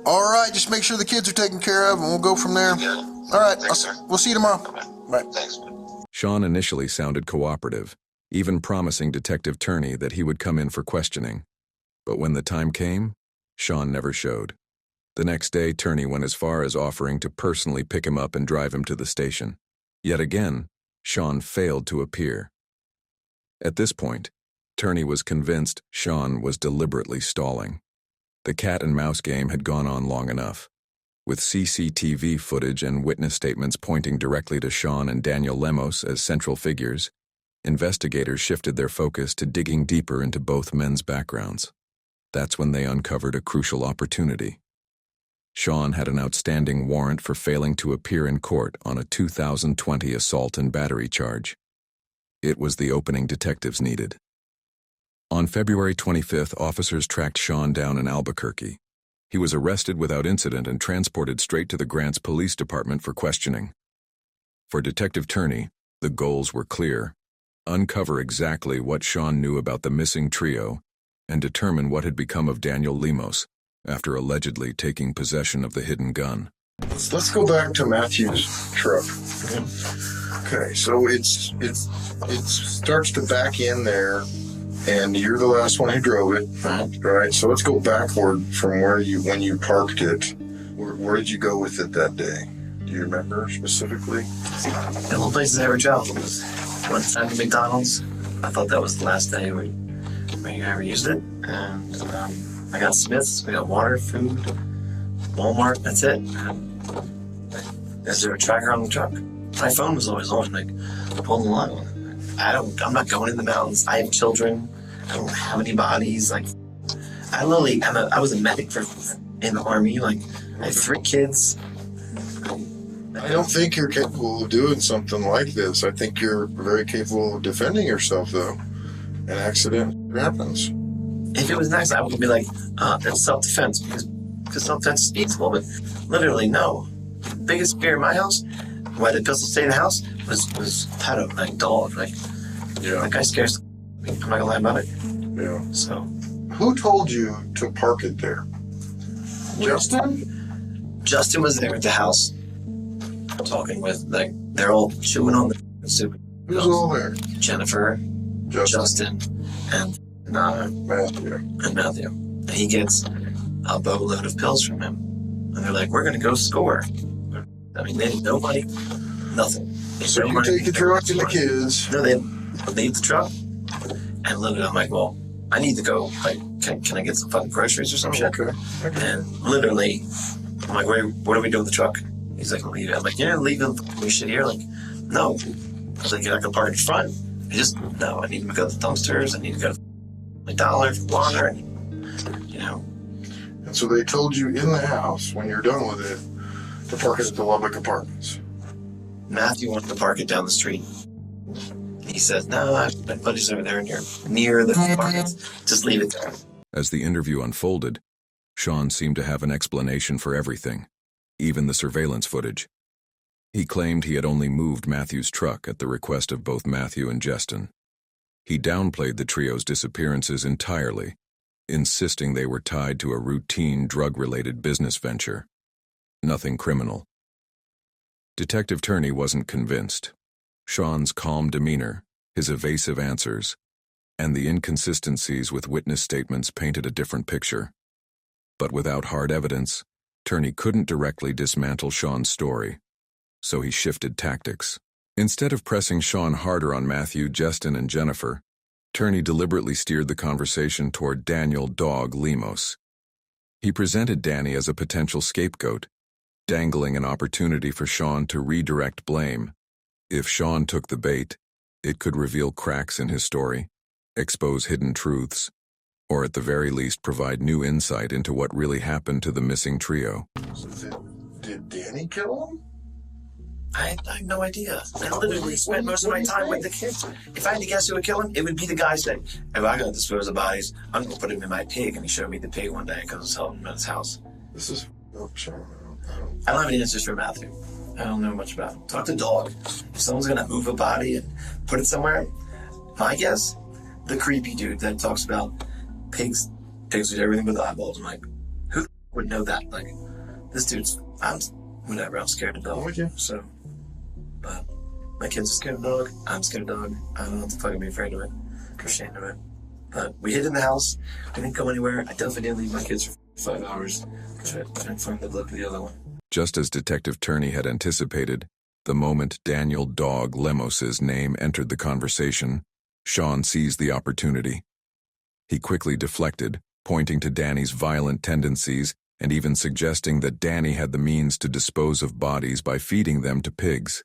All right, just make sure the kids are taken care of, and we'll go from there. Yeah. All right, Thanks, we'll see you tomorrow. Bye. Thanks. Sean initially sounded cooperative, even promising Detective Turney that he would come in for questioning. But when the time came, Sean never showed. The next day, Turney went as far as offering to personally pick him up and drive him to the station. Yet again, Sean failed to appear. At this point, Turney was convinced Sean was deliberately stalling. The cat and mouse game had gone on long enough. With CCTV footage and witness statements pointing directly to Sean and Daniel Lemos as central figures, investigators shifted their focus to digging deeper into both men's backgrounds. That's when they uncovered a crucial opportunity. Sean had an outstanding warrant for failing to appear in court on a 2020 assault and battery charge. It was the opening detectives needed. On February 25th, officers tracked Sean down in Albuquerque. He was arrested without incident and transported straight to the Grants Police Department for questioning. For Detective Turney, the goals were clear: uncover exactly what Sean knew about the missing trio and determine what had become of Daniel Lemos after allegedly taking possession of the hidden gun. Let's go back to Matthew's truck. Okay, so it starts to back in there, and you're the last one who drove it. Right. So let's go backward from when you parked it. Where did you go with it that day? Do you remember specifically? The only places I ever traveled was one time to McDonald's. I thought that was the last day we ever used it. And I got Smith's. We got water, food, Walmart. That's it. Is there a tracker on the truck? My phone was always on, like pulling the line on it. I'm not going in the mountains. I have children. I don't have any bodies. Like, I was a medic in the Army. Like, I have 3 kids. I don't think you're capable of doing something like this. I think you're very capable of defending yourself, though. An accident happens. If it was an accident, I would be like, that's self-defense, because self-defense is feasible, but literally, no. The biggest fear in my house, why the pistol stayed in the house, was Pato, like dog. Like, that guy scares. I'm not gonna lie about it. Yeah. So, who told you to park it there? Justin? Justin was there at the house, talking with, like, they're all chewing on the soup. Who's all there? Jennifer, Justin, and Matthew. And he gets a boatload of pills from him. And they're like, we're going to go score. I mean, they had no money, nothing. So you take the truck and the kids. No, they leave the truck. And literally, I'm like, well, I need to go. Like, can I get some fucking groceries or some shit? Okay. And literally, I'm like, what do we do with the truck? He's like, leave it. I'm like, you're going to leave the shit here? Like, no. I was like, you're not going to park in front. No, I need to go to the dumpsters. I need to go to $1 for water. And so they told you in the house, when you're done with it, to park it at the Lubbock Apartments. Matthew wanted to park it down the street. He says, no, my buddy's over there near the apartments. Just leave it there. As the interview unfolded, Sean seemed to have an explanation for everything. even the surveillance footage. He claimed he had only moved Matthew's truck at the request of both Matthew and Justin. He downplayed the trio's disappearances entirely, insisting they were tied to a routine drug-related business venture. Nothing criminal. Detective Turney wasn't convinced. Sean's calm demeanor, his evasive answers, and the inconsistencies with witness statements painted a different picture. But without hard evidence, Turney couldn't directly dismantle Sean's story, so he shifted tactics. Instead of pressing Sean harder on Matthew, Justin, and Jennifer, Turney deliberately steered the conversation toward Daniel "Dog" Lemos. He presented Danny as a potential scapegoat, dangling an opportunity for Sean to redirect blame. If Sean took the bait, it could reveal cracks in his story, expose hidden truths, or at the very least provide new insight into what really happened to the missing trio. Did Danny kill him? I have no idea. I literally spent most of my time with the kids. If I had to guess who would kill him, it would be the guy saying, if I gotta dispose of bodies, I'm gonna put him in my pig. And he showed me the pig one day because I was helping him at his house. This is Sean. I don't have any answers for Matthew. I don't know much about him. Talk to Dog. If someone's gonna move a body and put it somewhere, my guess, the creepy dude that talks about pigs with everything but eyeballs. I'm like, who would know that? Like, this dude's, I'm scared of Dog. So, but my kids are scared of Dog. I'm scared of Dog. I don't know what to fucking be afraid of it. I'm ashamed of it. But we hid in the house. We didn't go anywhere. I definitely didn't leave my kids for 5 hours because I didn't find the look of the other one. Just as Detective Turney had anticipated, the moment Daniel "Dog" Lemos's name entered the conversation, Sean seized the opportunity. He quickly deflected, pointing to Danny's violent tendencies and even suggesting that Danny had the means to dispose of bodies by feeding them to pigs.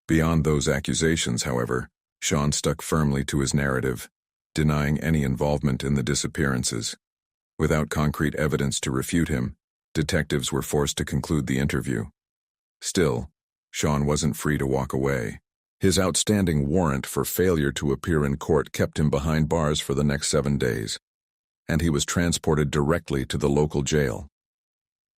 Beyond those accusations, however, Sean stuck firmly to his narrative, denying any involvement in the disappearances. Without concrete evidence to refute him, detectives were forced to conclude the interview. Still, Sean wasn't free to walk away. His outstanding warrant for failure to appear in court kept him behind bars for the next 7 days, and he was transported directly to the local jail.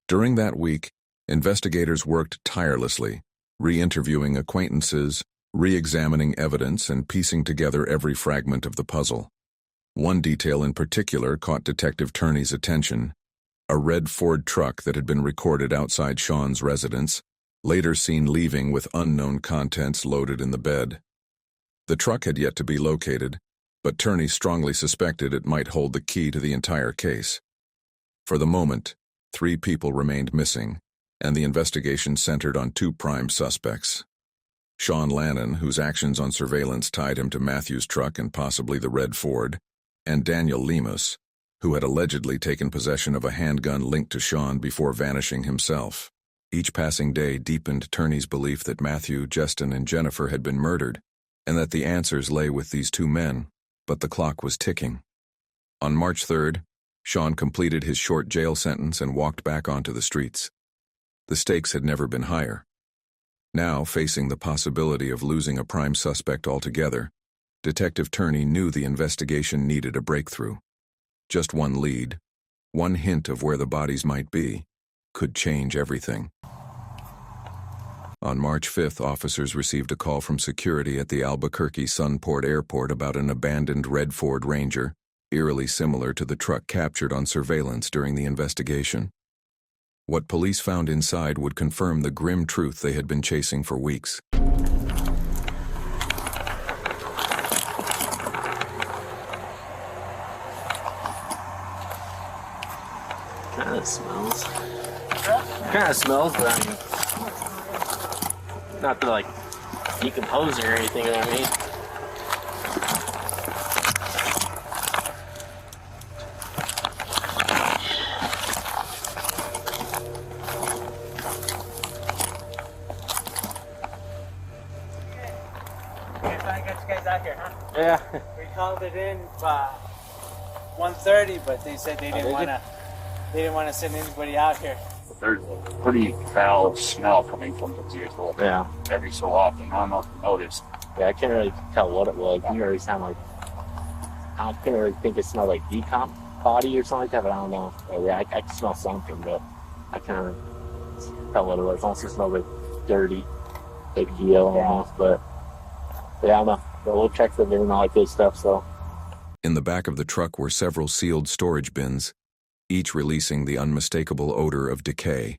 During that week, investigators worked tirelessly, re-interviewing acquaintances, re-examining evidence, and piecing together every fragment of the puzzle. One detail in particular caught Detective Turney's attention: a red Ford truck that had been recorded outside Sean's residence, later seen leaving with unknown contents loaded in the bed. The truck had yet to be located, but Turney strongly suspected it might hold the key to the entire case. For the moment, 3 people remained missing, and the investigation centered on 2 prime suspects: Sean Lannon, whose actions on surveillance tied him to Matthew's truck and possibly the red Ford, and Daniel Lemos, who had allegedly taken possession of a handgun linked to Sean before vanishing himself. Each passing day deepened Turney's belief that Matthew, Justin, and Jennifer had been murdered, and that the answers lay with these 2 men, but the clock was ticking. On March 3rd, Sean completed his short jail sentence and walked back onto the streets. The stakes had never been higher. Now, facing the possibility of losing a prime suspect altogether, Detective Turney knew the investigation needed a breakthrough. Just one lead, one hint of where the bodies might be, could change everything. On March 5th, officers received a call from security at the Albuquerque Sunport Airport about an abandoned red Ford Ranger, eerily similar to the truck captured on surveillance during the investigation. What police found inside would confirm the grim truth they had been chasing for weeks. Kind of smells. Kind of smells, but I mean, not to like decomposing or anything, you know what I mean? I got you guys out here, huh? Yeah. We called it in by 1:30, but they said they didn't want to send anybody out here. There's a pretty foul smell coming from the vehicle. Yeah. Every so often. I don't know if you noticed. Yeah, I can't really tell what it was. It didn't really sound like, I can't really think it smelled like decomp body or something like that, but I don't know. Yeah, I can smell something, but I can't tell what it was. Honestly, it smells like dirty, like GL almost. But yeah, I don't know. But we'll check them in and all that good stuff. So In the back of the truck were several sealed storage bins, each releasing the unmistakable odor of decay.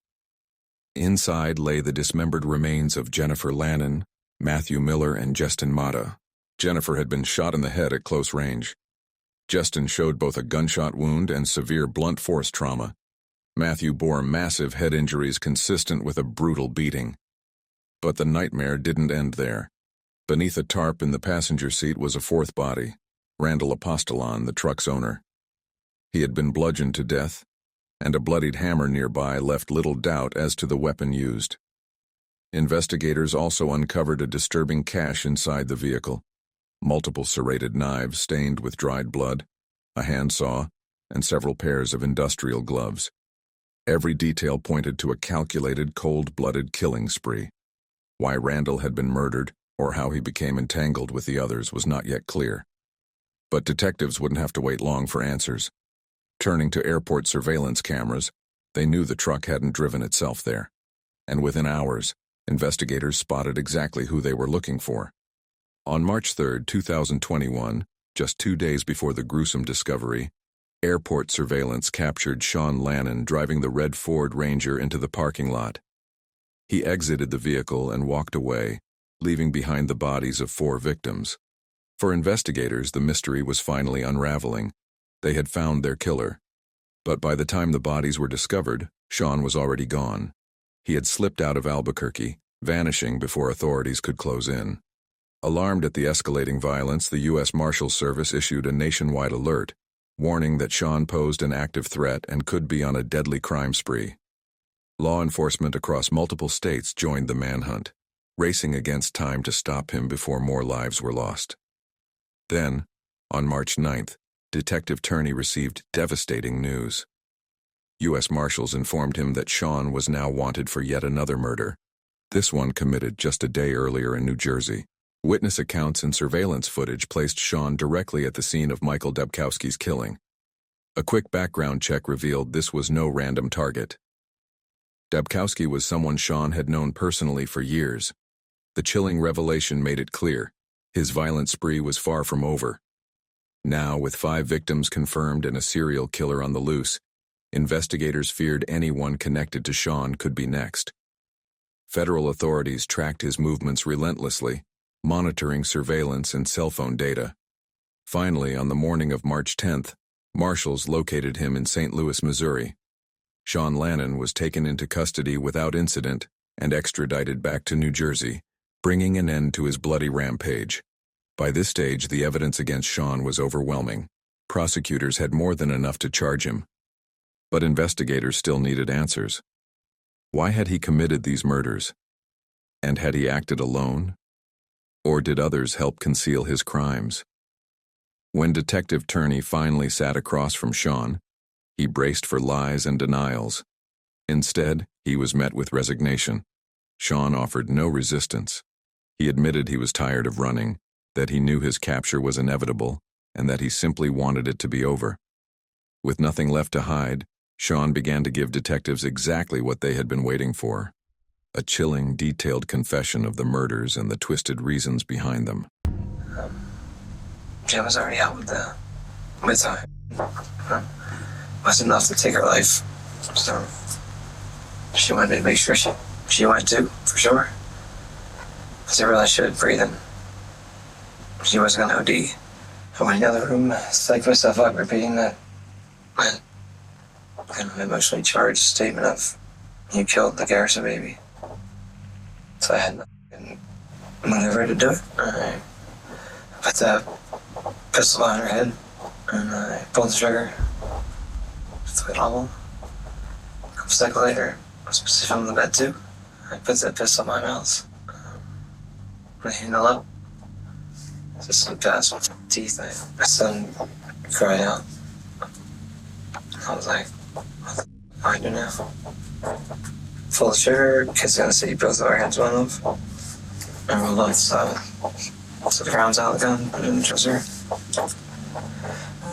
Inside lay the dismembered remains of Jennifer Lannon, Matthew Miller, and Justin Mata. Jennifer had been shot in the head at close range. Justin showed both a gunshot wound and severe blunt force trauma. Matthew bore massive head injuries consistent with a brutal beating. But the nightmare didn't end there. Beneath a tarp in the passenger seat was a fourth body, Randall Apostolon, the truck's owner. He had been bludgeoned to death, and a bloodied hammer nearby left little doubt as to the weapon used. Investigators also uncovered a disturbing cache inside the vehicle: multiple serrated knives stained with dried blood, a handsaw, and several pairs of industrial gloves. Every detail pointed to a calculated, cold-blooded killing spree. Why Randall had been murdered, or how he became entangled with the others, was not yet clear. But detectives wouldn't have to wait long for answers. Turning to airport surveillance cameras, they knew the truck hadn't driven itself there. And within hours, investigators spotted exactly who they were looking for. On March 3, 2021, just 2 days before the gruesome discovery, airport surveillance captured Sean Lannon driving the red Ford Ranger into the parking lot. He exited the vehicle and walked away, leaving behind the bodies of 4 victims. For investigators, the mystery was finally unraveling. They had found their killer. But by the time the bodies were discovered, Sean was already gone. He had slipped out of Albuquerque, vanishing before authorities could close in. Alarmed at the escalating violence, the U.S. Marshals Service issued a nationwide alert, warning that Sean posed an active threat and could be on a deadly crime spree. Law enforcement across multiple states joined the manhunt, racing against time to stop him before more lives were lost. Then, on March 9th, Detective Turney received devastating news. U.S. Marshals informed him that Sean was now wanted for yet another murder, this one committed just a day earlier in New Jersey. Witness accounts and surveillance footage placed Sean directly at the scene of Michael Debkowski's killing. A quick background check revealed this was no random target. Debkowski was someone Sean had known personally for years. The chilling revelation made it clear: his violent spree was far from over. Now, with 5 victims confirmed and a serial killer on the loose, investigators feared anyone connected to Sean could be next. Federal authorities tracked his movements relentlessly, monitoring surveillance and cell phone data. Finally, on the morning of March 10th, marshals located him in St. Louis, Missouri. Sean Lannon was taken into custody without incident and extradited back to New Jersey, bringing an end to his bloody rampage. By this stage, the evidence against Sean was overwhelming. Prosecutors had more than enough to charge him. But investigators still needed answers. Why had he committed these murders? And had he acted alone? Or did others help conceal his crimes? When Detective Turney finally sat across from Sean, he braced for lies and denials. Instead, he was met with resignation. Sean offered no resistance. He admitted he was tired of running, that he knew his capture was inevitable, and that he simply wanted it to be over. With nothing left to hide, Sean began to give detectives exactly what they had been waiting for: a chilling, detailed confession of the murders and the twisted reasons behind them. Jen was already out with her. Wasn't enough to take her life, so she wanted to make sure she went too, for sure. Because I realized she was breathing. She wasn't gonna OD. I went in the other room, psyched myself up, repeating that kind of emotionally charged statement of, "You killed the Garrison baby." So I had whatever to do it. I put the pistol on her head, and I pulled the trigger. Just went on. A couple seconds later, I was positioned on the bed too. I put that pistol in my mouth. I handle up. Just slipped past my teeth. My son cried out. I was like, what the f*** do I do now? Pull the trigger, kids gonna see both of our heads went off. I rolled off the rounds out of the gun, put it in the dresser.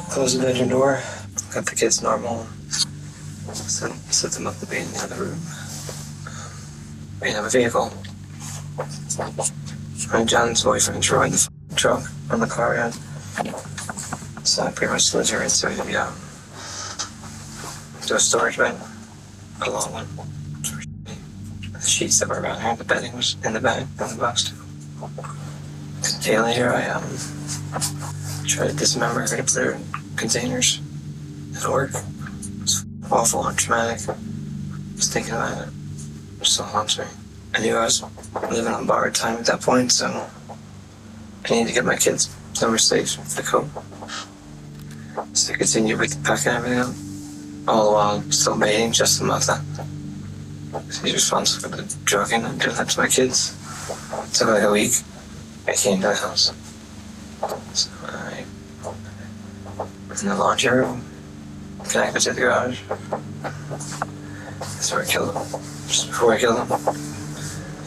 Closed the bedroom door, got the kids normal, set them up to be in the other room. We have a vehicle. My John's boyfriend drove the truck on the car ride. So I pretty much lived here into to a storage bin, a long one. The sheets that were around here, the bedding was in the bag, in the box too. A day later, I tried to dismember her to put her in containers. It didn't work. It was awful and traumatic. Just thinking about it. It still haunts me. I knew I was living on borrowed time at that point, so I needed to get my kids somewhere safe for the coat. So I continued with packing everything up, all the while still mating just a month then. He's responsible for the drugging and doing that to my kids. It took like a week. I came to the house. So I was in the laundry room, connected to the garage. That's where I killed him. Just before I killed him,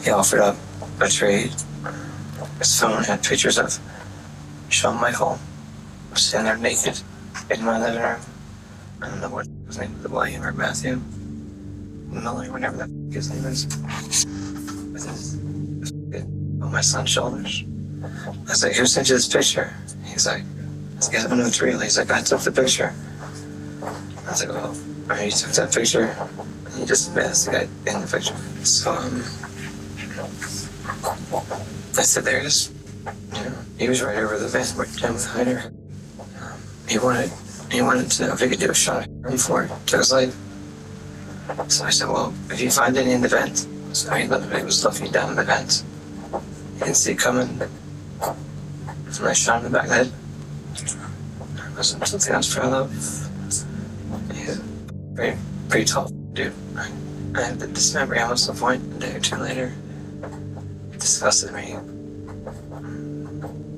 he offered up a trade. His phone had pictures of Shawn Michael standing there naked in my living room. I don't know what his name was, William or Matthew Miller, whatever that his name is. With his on my son's shoulders. I was like, who sent you this picture? He's like, I don't know it's real. He's like, I took the picture. I was like, well, you took that picture. And you just advanced the guy in the picture. So, I said, there it is. He was right over the van where Jim was hiding. He wanted to know if he could do a shot before he took his life. So I said, well, if you find any in the vent. So he literally was looking down in the vent. He didn't see it coming. And I shot him in the back of the head. It wasn't something I was proud of. He's a pretty tall dude. I had to dismember him at some point a day or two later. It disgusted me.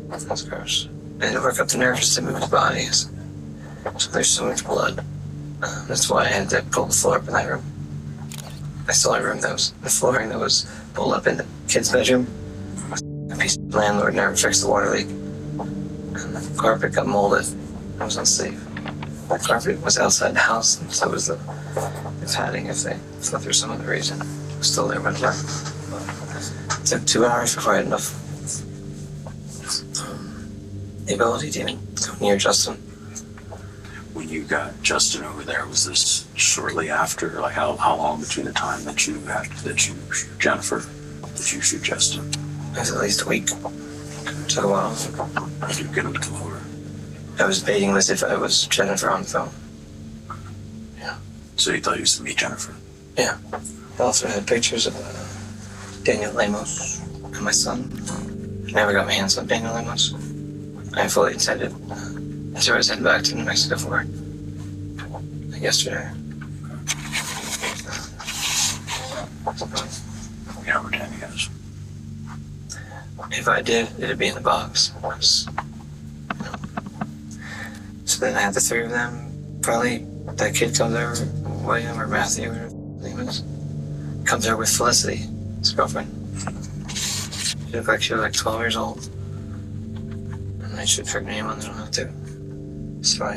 That's gross. I had to work up the nerves to move his body. So there's so much blood. That's why I had to pull the floor up in that room. I still have a room that was the flooring that was pulled up in the kid's bedroom. A piece of landlord never fixed the water leak. And the carpet got molded. It was unsafe. The carpet was outside the house, and so was the padding if they fell through some other reason. It was still there when it worked. It took 2 hours before I had enough the ability to even go near Justin. When you got Justin over there, was this shortly after? Like how long between the time that you Jennifer, did you shoot Justin? It was at least a week. It took a while. Did you get him to over? I was baiting as if I was Jennifer on the phone. Yeah. So you thought you used to meet Jennifer? Yeah. I also had pictures of Daniel Lemos and my son. I never got my hands on Daniel Lemos. I fully intended so I was heading back to New Mexico for it. Like yesterday. Yeah, we're 10 years. If I did, it'd be in the box. So then I had the 3 of them. Probably that kid comes over, William or Matthew, or his name is, comes over with Felicity, his girlfriend. She looked like she was like 12 years old. And I should her name on, I don't have to. So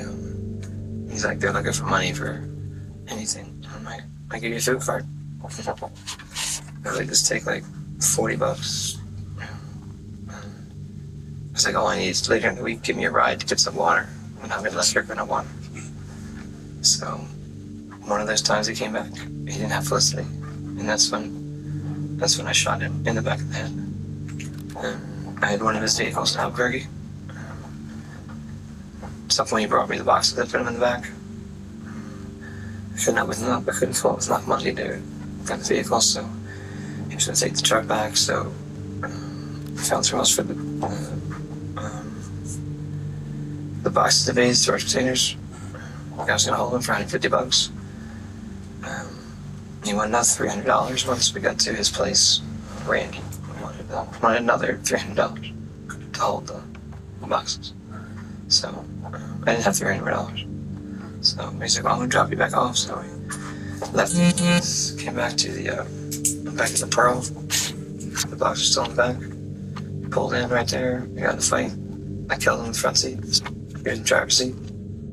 he's like, they're looking for money for anything. I'm like, I give you a food card. I'll like just take like $40. It's like, all I need is later in the week, give me a ride to get some water. And I'll get less sugar than I want. So one of those times he came back, he didn't have Felicity. And that's when I shot him in the back of the head. I had one of his vehicles in Albuquerque. At some point he brought me the boxes that put him in the back. I couldn't fill it with enough money to get the vehicle, so he was going to take the truck back, so I found somewhere else for the boxes of A's storage containers. I was going to hold them for $150. He wanted another $300 once we got to his place. Randy wanted another $300 to hold the boxes. So I didn't have $300. So he's like, well, I'm going to drop you back off. So we left, came back to the Pearl. The box was still in the back. Pulled in right there. We got in a fight. I killed him in the front seat. He was in the driver's seat.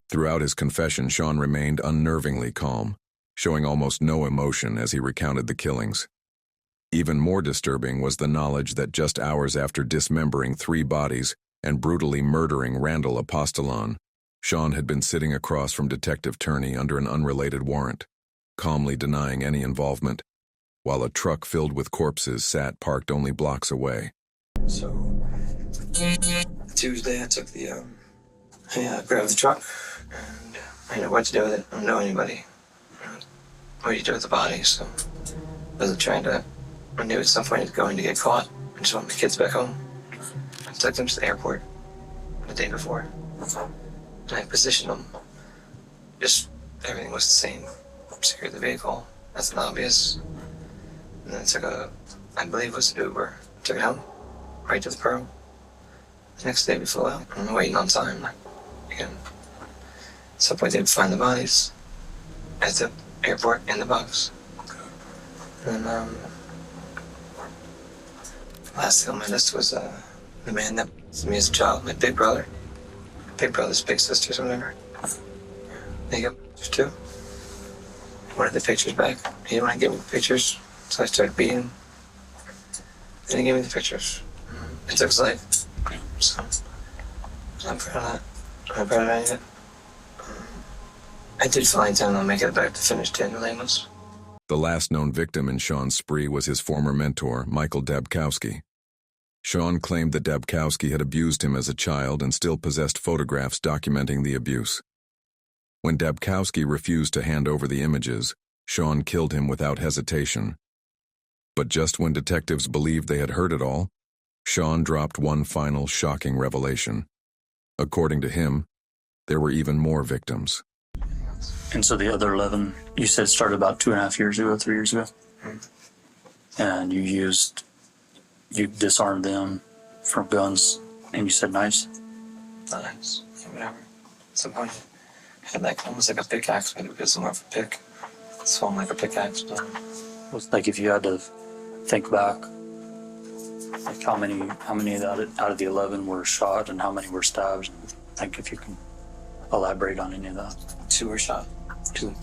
Throughout his confession, Shawn remained unnervingly calm, showing almost no emotion as he recounted the killings. Even more disturbing was the knowledge that just hours after dismembering 3 bodies and brutally murdering Randall Apostolon, Sean had been sitting across from Detective Turney under an unrelated warrant, calmly denying any involvement, while a truck filled with corpses sat parked only blocks away. So, Tuesday I took the, I grabbed the truck, and I didn't know what to do with it. I don't know anybody. What do you do with the body? So, I wasn't trying to, I knew at some point it was going to get caught. I just wanted my kids back home. I took them to the airport the day before. And I positioned them. Just, everything was the same. Secured the vehicle. Nothing obvious. And then I took I believe it was an Uber. Took it home. Right to the Pearl. The next day we flew out. I'm waiting on time. Again. At some point they'd find the bodies at the airport in the box. And last thing on my list was the man that was me as a child, my big brother. Big brothers, big sisters, whatever. They got pictures too. Wanted the pictures back. He didn't want to give me the pictures, so I started beating him. Then he gave me the pictures. It took his life. So, I'm proud of that. I'm proud of it. I did fly in time I'll make it back to finish Daniel Amos. The last known victim in Sean's spree was his former mentor, Michael Debkowski. Sean claimed that Debkowski had abused him as a child and still possessed photographs documenting the abuse. When Debkowski refused to hand over the images, Sean killed him without hesitation. But just when detectives believed they had heard it all, Sean dropped one final shocking revelation. According to him, there were even more victims. And so the other 11, you said started about 2.5 years ago, 3 years ago? And you disarmed them from guns, and you said knives? Knives, whatever. At some point, I had like almost like a pickaxe, but it was more of a pick. It swung like a pickaxe, but... Like if you had to think back, like how many out of the 11 were shot and how many were stabbed? Like if you can elaborate on any of that. 2 were shot. 2.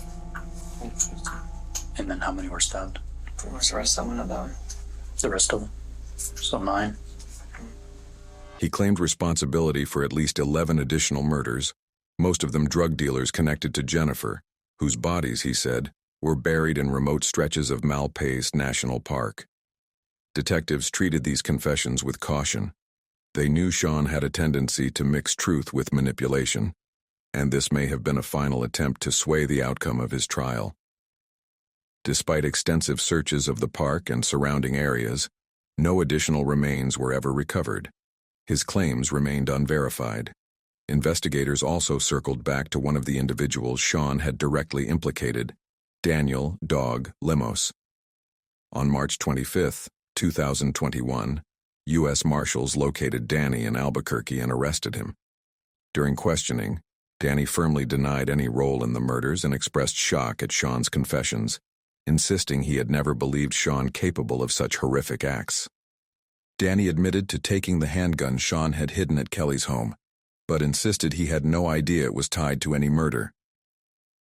And then how many were stabbed? Pretty much the rest of them went that way. The rest of them? So 9? He claimed responsibility for at least 11 additional murders, most of them drug dealers connected to Jennifer, whose bodies, he said, were buried in remote stretches of Malpais National Park. Detectives treated these confessions with caution. They knew Sean had a tendency to mix truth with manipulation, and this may have been a final attempt to sway the outcome of his trial. Despite extensive searches of the park and surrounding areas, no additional remains were ever recovered. His claims remained unverified. Investigators also circled back to one of the individuals Sean had directly implicated, Daniel "Dog" Lemos. On March 25, 2021, U.S. Marshals located Danny in Albuquerque and arrested him. During questioning, Danny firmly denied any role in the murders and expressed shock at Sean's confessions, insisting he had never believed Sean capable of such horrific acts. Danny admitted to taking the handgun Sean had hidden at Kelly's home, but insisted he had no idea it was tied to any murder.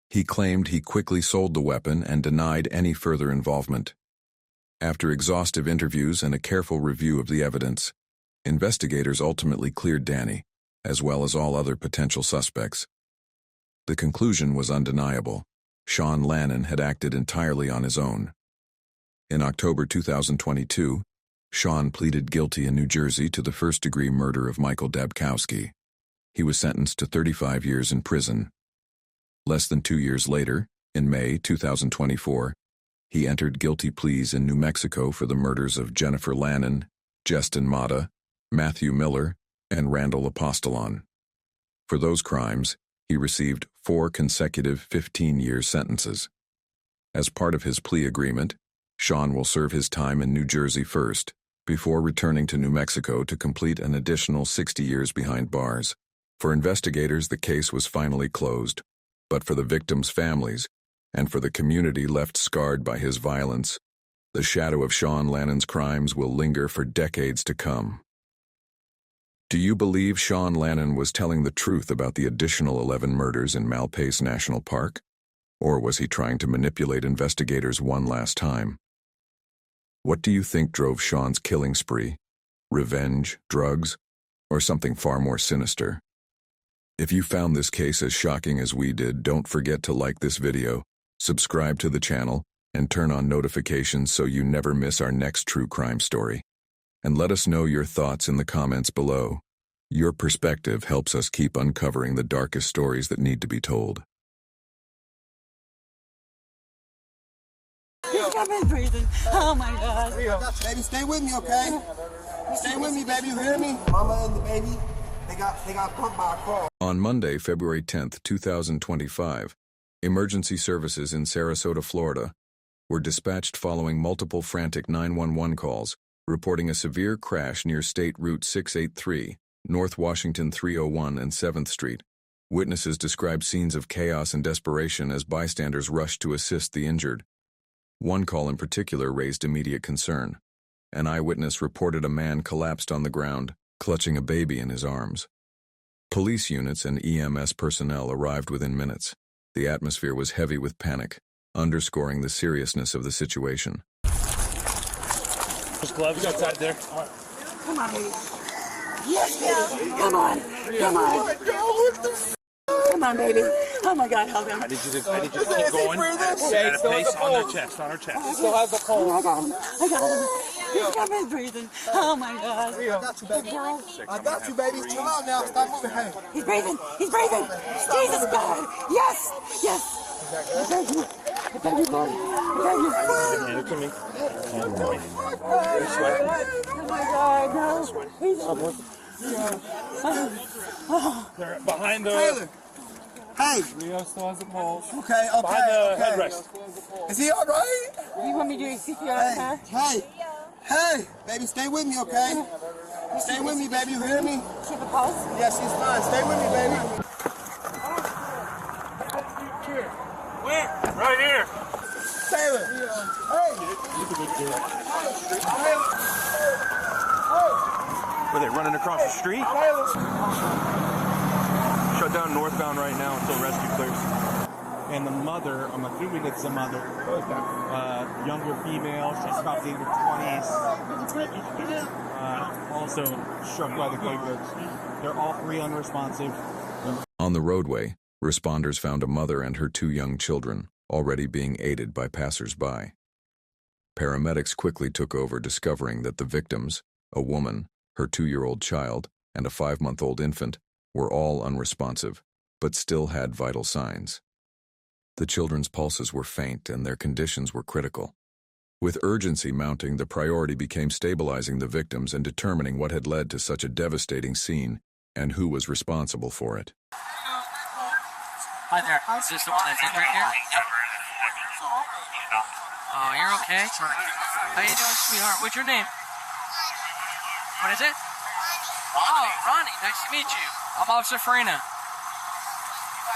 He claimed he quickly sold the weapon and denied any further involvement. After exhaustive interviews and a careful review of the evidence, investigators ultimately cleared Danny, as well as all other potential suspects. The conclusion was undeniable. Sean Lannon had acted entirely on his own. In October 2022, Sean pleaded guilty in New Jersey to the first-degree murder of Michael Debkowski. He was sentenced to 35 years in prison. Less than 2 years later, in May 2024, he entered guilty pleas in New Mexico for the murders of Jennifer Lannon, Justin Mata, Matthew Miller, and Randall Apostolon. For those crimes, he received 4 consecutive 15-year sentences. As part of his plea agreement, Sean will serve his time in New Jersey first, before returning to New Mexico to complete an additional 60 years behind bars. For investigators, the case was finally closed, but for the victims' families, and for the community left scarred by his violence, the shadow of Sean Lannon's crimes will linger for decades to come. Do you believe Sean Lannon was telling the truth about the additional 11 murders in Malpais National Park? Or was he trying to manipulate investigators one last time? What do you think drove Sean's killing spree? Revenge, drugs, or something far more sinister? If you found this case as shocking as we did, don't forget to like this video, subscribe to the channel, and turn on notifications so you never miss our next true crime story. And let us know your thoughts in the comments below. Your perspective helps us keep uncovering the darkest stories that need to be told. He's coming breathing. Oh my God. Baby, stay with me, okay? Stay with me, baby. You hear me? Mama and the baby, they got pumped by a car. On Monday, February 10th, 2025, emergency services in Sarasota, Florida, were dispatched following multiple frantic 911 calls, reporting a severe crash near State Route 683, North Washington 301 and 7th Street. Witnesses described scenes of chaos and desperation as bystanders rushed to assist the injured. One call in particular raised immediate concern. An eyewitness reported a man collapsed on the ground, clutching a baby in his arms. Police units and EMS personnel arrived within minutes. The atmosphere was heavy with panic, underscoring the seriousness of the situation. Those gloves outside there. Come on, baby. Yes, baby. Come on. Come on. Come on, baby. Oh my God, hold him. I need you to keep going. Stay at a pace on her chest, on her chest. He still has a cold. I got him. I got him. He's coming breathing. Oh my God. I got you, baby. I got you, baby. Chill out now. Stop moving. Hey. He's breathing. He's breathing. Jesus God. Yes. Yes. Thank you. Thank you, Lord. Thank you. Hand it to me. Oh my God. No. They're behind the... Taylor. Hey. Rio still has a pulse. Okay. Behind the headrest. Is he all right? You want me to do CPR? Hey, baby, stay with me, okay? Stay with me, baby. You hear me? She have a pulse? Yeah, she's fine. Stay with me, baby. Where? Right here. Taylor. Hey. Were they running across the street? Shut down northbound right now until rescue clears. And the mother, I'm assuming it's the mother, younger female, she's about in her 20s, also struck by the quakers. They're all three unresponsive. On the roadway, responders found a mother and her 2 young children, already being aided by passers-by. Paramedics quickly took over, discovering that the victims, a woman, her 2-year-old child, and a 5-month-old infant, were all unresponsive, but still had vital signs. The children's pulses were faint and their conditions were critical. With urgency mounting, the priority became stabilizing the victims and determining what had led to such a devastating scene and who was responsible for it. Hi there. Is this the one that's in right here? Oh, you're okay? How you doing, sweetheart? What's your name? What is it? Oh, Ronnie. Nice to meet you. I'm Officer Farina.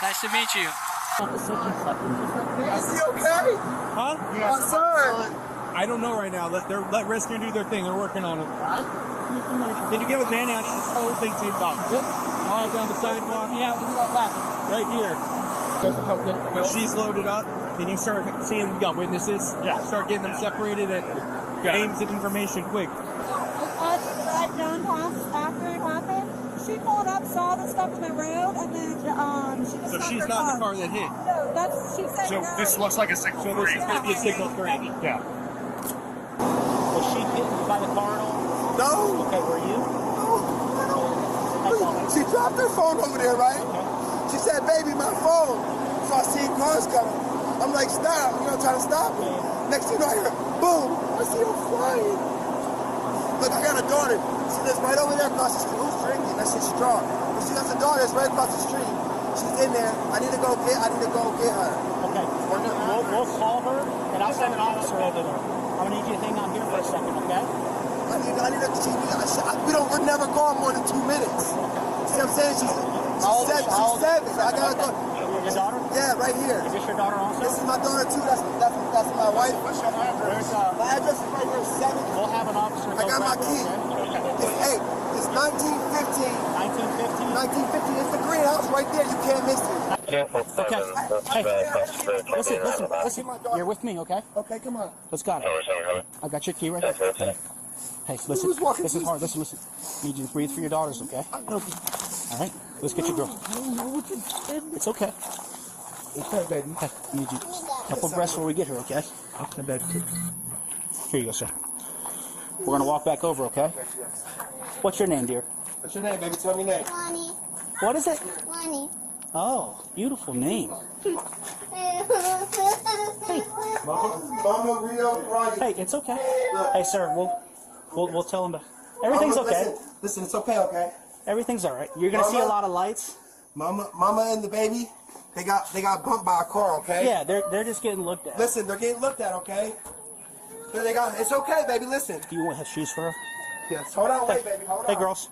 Nice to meet you. Is he okay? Huh? Yes, sir. I don't know right now. Let rescue do their thing. They're working on it. Did you get with Manny on this whole thing taped off? All down the sidewalk? Yeah, right here. When she's loaded up, then you start seeing we got witnesses. Yeah. Start getting them separated and names and information quick. At John Cross, after it happened, she pulled up, saw the stuff in the road, and then she just So stopped she's her not car. the car that hit. No, that's, she said So no. this looks like a signal 3. So this is going to be a signal 3. Yeah. Was she hit by the car at all? No. Okay, were you? No. She dropped her phone over there, right? Okay. She said, baby, my phone. So I see cars coming. I'm like, stop. You know, trying to stop me. Next thing you know, I hear, boom. I see her flying. Look, I got a daughter. She lives right over there across the street. Who's drinking? That's his straw. But she got a daughter that's right across the street. She's in there. I need to go get her. Okay. We'll call her, and I'll send an officer over there. I'm going to need you to hang out here for a second, okay? We're never gone more than 2 minutes. See what I'm saying? She's 7. I gotta go. Your daughter? Yeah, right here. Is this your daughter also? This is my daughter too. That's my wife. What's your address? My address is right here, 7. We'll have an officer. I got my key. It's 1915. 1915. It's the greenhouse right there. You can't miss it. Okay. Hey, listen. You're with me, okay? Okay, come on. Let's go. I got your key right here. Hey, listen. This is hard. Listen. Need you to breathe for your daughters, okay? All right. Let's get your girl. It's okay. Okay, baby. Hey, need you a couple breaths before we get her, okay? Okay, baby. Here you go, sir. We're gonna walk back over, okay? What's your name, dear? What's your name, baby? Tell me your name. Lonnie. What is it? Lonnie. Oh, beautiful name. Mama, Rio, Ronnie. Hey, it's okay. Hey, sir, we'll tell him. Everything's Mama, okay. Listen, it's okay, okay? Everything's all right. You're gonna see a lot of lights. Mama and the baby, they got bumped by a car, okay? Yeah, they're just getting looked at. Listen, they're getting looked at, okay? It's okay, baby. Listen. Do you want to have shoes for her? Yes. Hold on, wait, baby. Hold on. Hey, girls.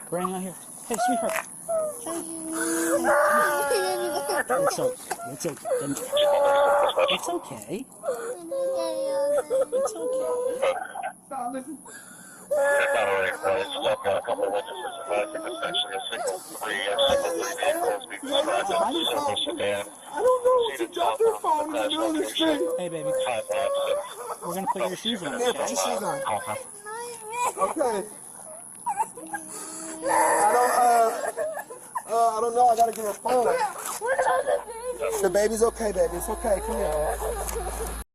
Bring out here. Hey, sweetheart. It's okay. It's okay. It's okay. It's okay. I don't know. She dropped her phone in the middle of the street. Hey, baby. We're gonna put your shoes on. Yeah, put your shoes on. Okay. I don't know. I gotta get her phone. The baby's okay, baby. It's okay. Come here.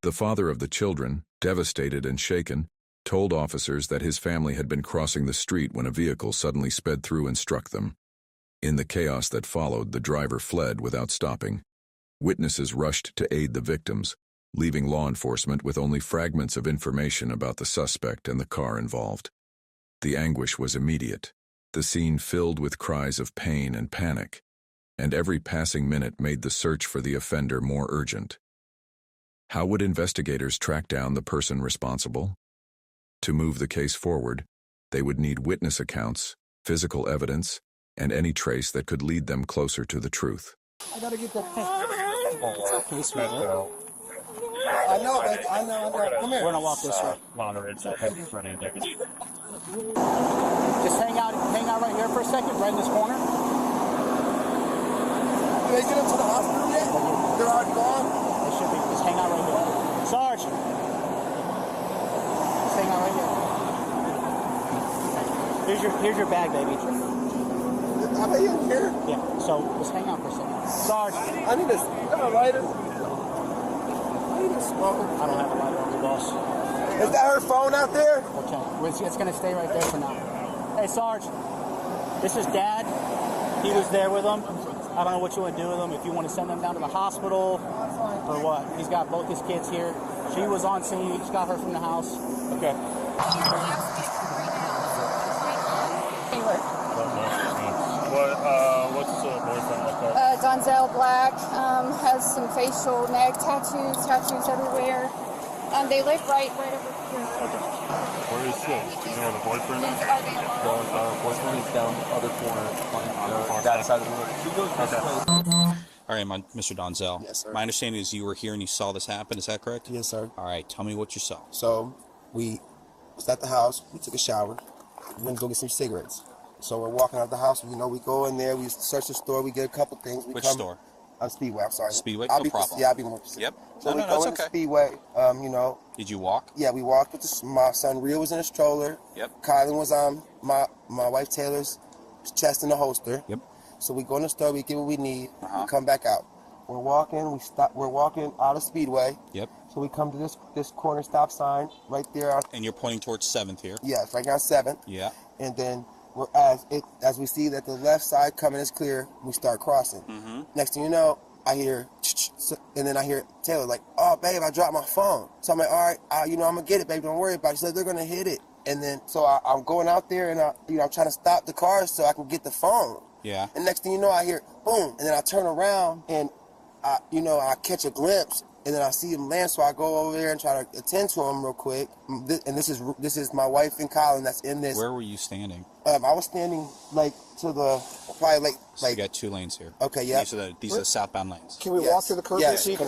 The father of the children, devastated and shaken, told officers that his family had been crossing the street when a vehicle suddenly sped through and struck them. In the chaos that followed, the driver fled without stopping. Witnesses rushed to aid the victims, leaving law enforcement with only fragments of information about the suspect and the car involved. The anguish was immediate, the scene filled with cries of pain and panic, and every passing minute made the search for the offender more urgent. How would investigators track down the person responsible? To move the case forward, they would need witness accounts, physical evidence, and any trace that could lead them closer to the truth. I gotta get the. It's okay, sweetheart. I know, baby. I know. Come here. We're gonna walk this way. It's okay. Just hang out right here for a second, right in this corner. Did they get him to the hospital yet? They're already gone? They should be. Just hang out right here. Sarge! Just hang out right here. Here's your bag, baby. Are they in here? Yeah, so just hang out for a second. Sarge! I need a lighter. I need a smoke. I don't have a lighter on the boss. Is that her phone out there? Okay, it's gonna stay right there for now. Hey, Sarge, this is Dad. He was there with them. I don't know what you want to do with them. If you want to send them down to the hospital or what. He's got both his kids here. She was on scene. He just got her from the house. Okay. What's the boyfriend look like? Donzel Black has some facial neck tattoos everywhere. They live right over here. Where is this? Do you know where the boyfriend is? The boyfriend is down the other corner on that side of the road. He goes this way. All right, Mr. Donzel. Yes, sir. My understanding is you were here and you saw this happen. Is that correct? Yes, sir. All right, tell me what you saw. So, we was at the house. We took a shower. We went to go get some cigarettes. So we're walking out of the house. We go in there. We search the store. We get a couple things. Which store? Speedway. I'm sorry. Speedway. I'll No be problem. Yeah, I'll be more specific. Yep. So we no, go it's into okay. Speedway. Did you walk? Yeah, we walked with my son. Rio was in a stroller. Yep. Kylan was on my wife Taylor's chest in the holster. Yep. So we go in the store. We get what we need. We come back out. We're walking. We're walking out of Speedway. Yep. So we come to this corner stop sign right there. And you're pointing towards 7th here. Yes, right now 7th. Yeah. And then as we see that the left side coming is clear, we start crossing. Mm-hmm. Next thing you know, I hear, and then I hear Taylor like, "Oh, babe, I dropped my phone." So I'm like, "All right, I'm gonna get it, babe. Don't worry about it." She said, "They're gonna hit it." And then so I'm going out there and I'm trying to stop the car so I can get the phone. Yeah. And next thing you know, I hear boom, and then I turn around and I catch a glimpse. And then I see him land, so I go over there and try to attend to him real quick. And this is my wife and Colin that's in this. Where were you standing? I was standing So you got 2 lanes here. Okay, yeah. These are the southbound lanes. Can we walk to the curb so you can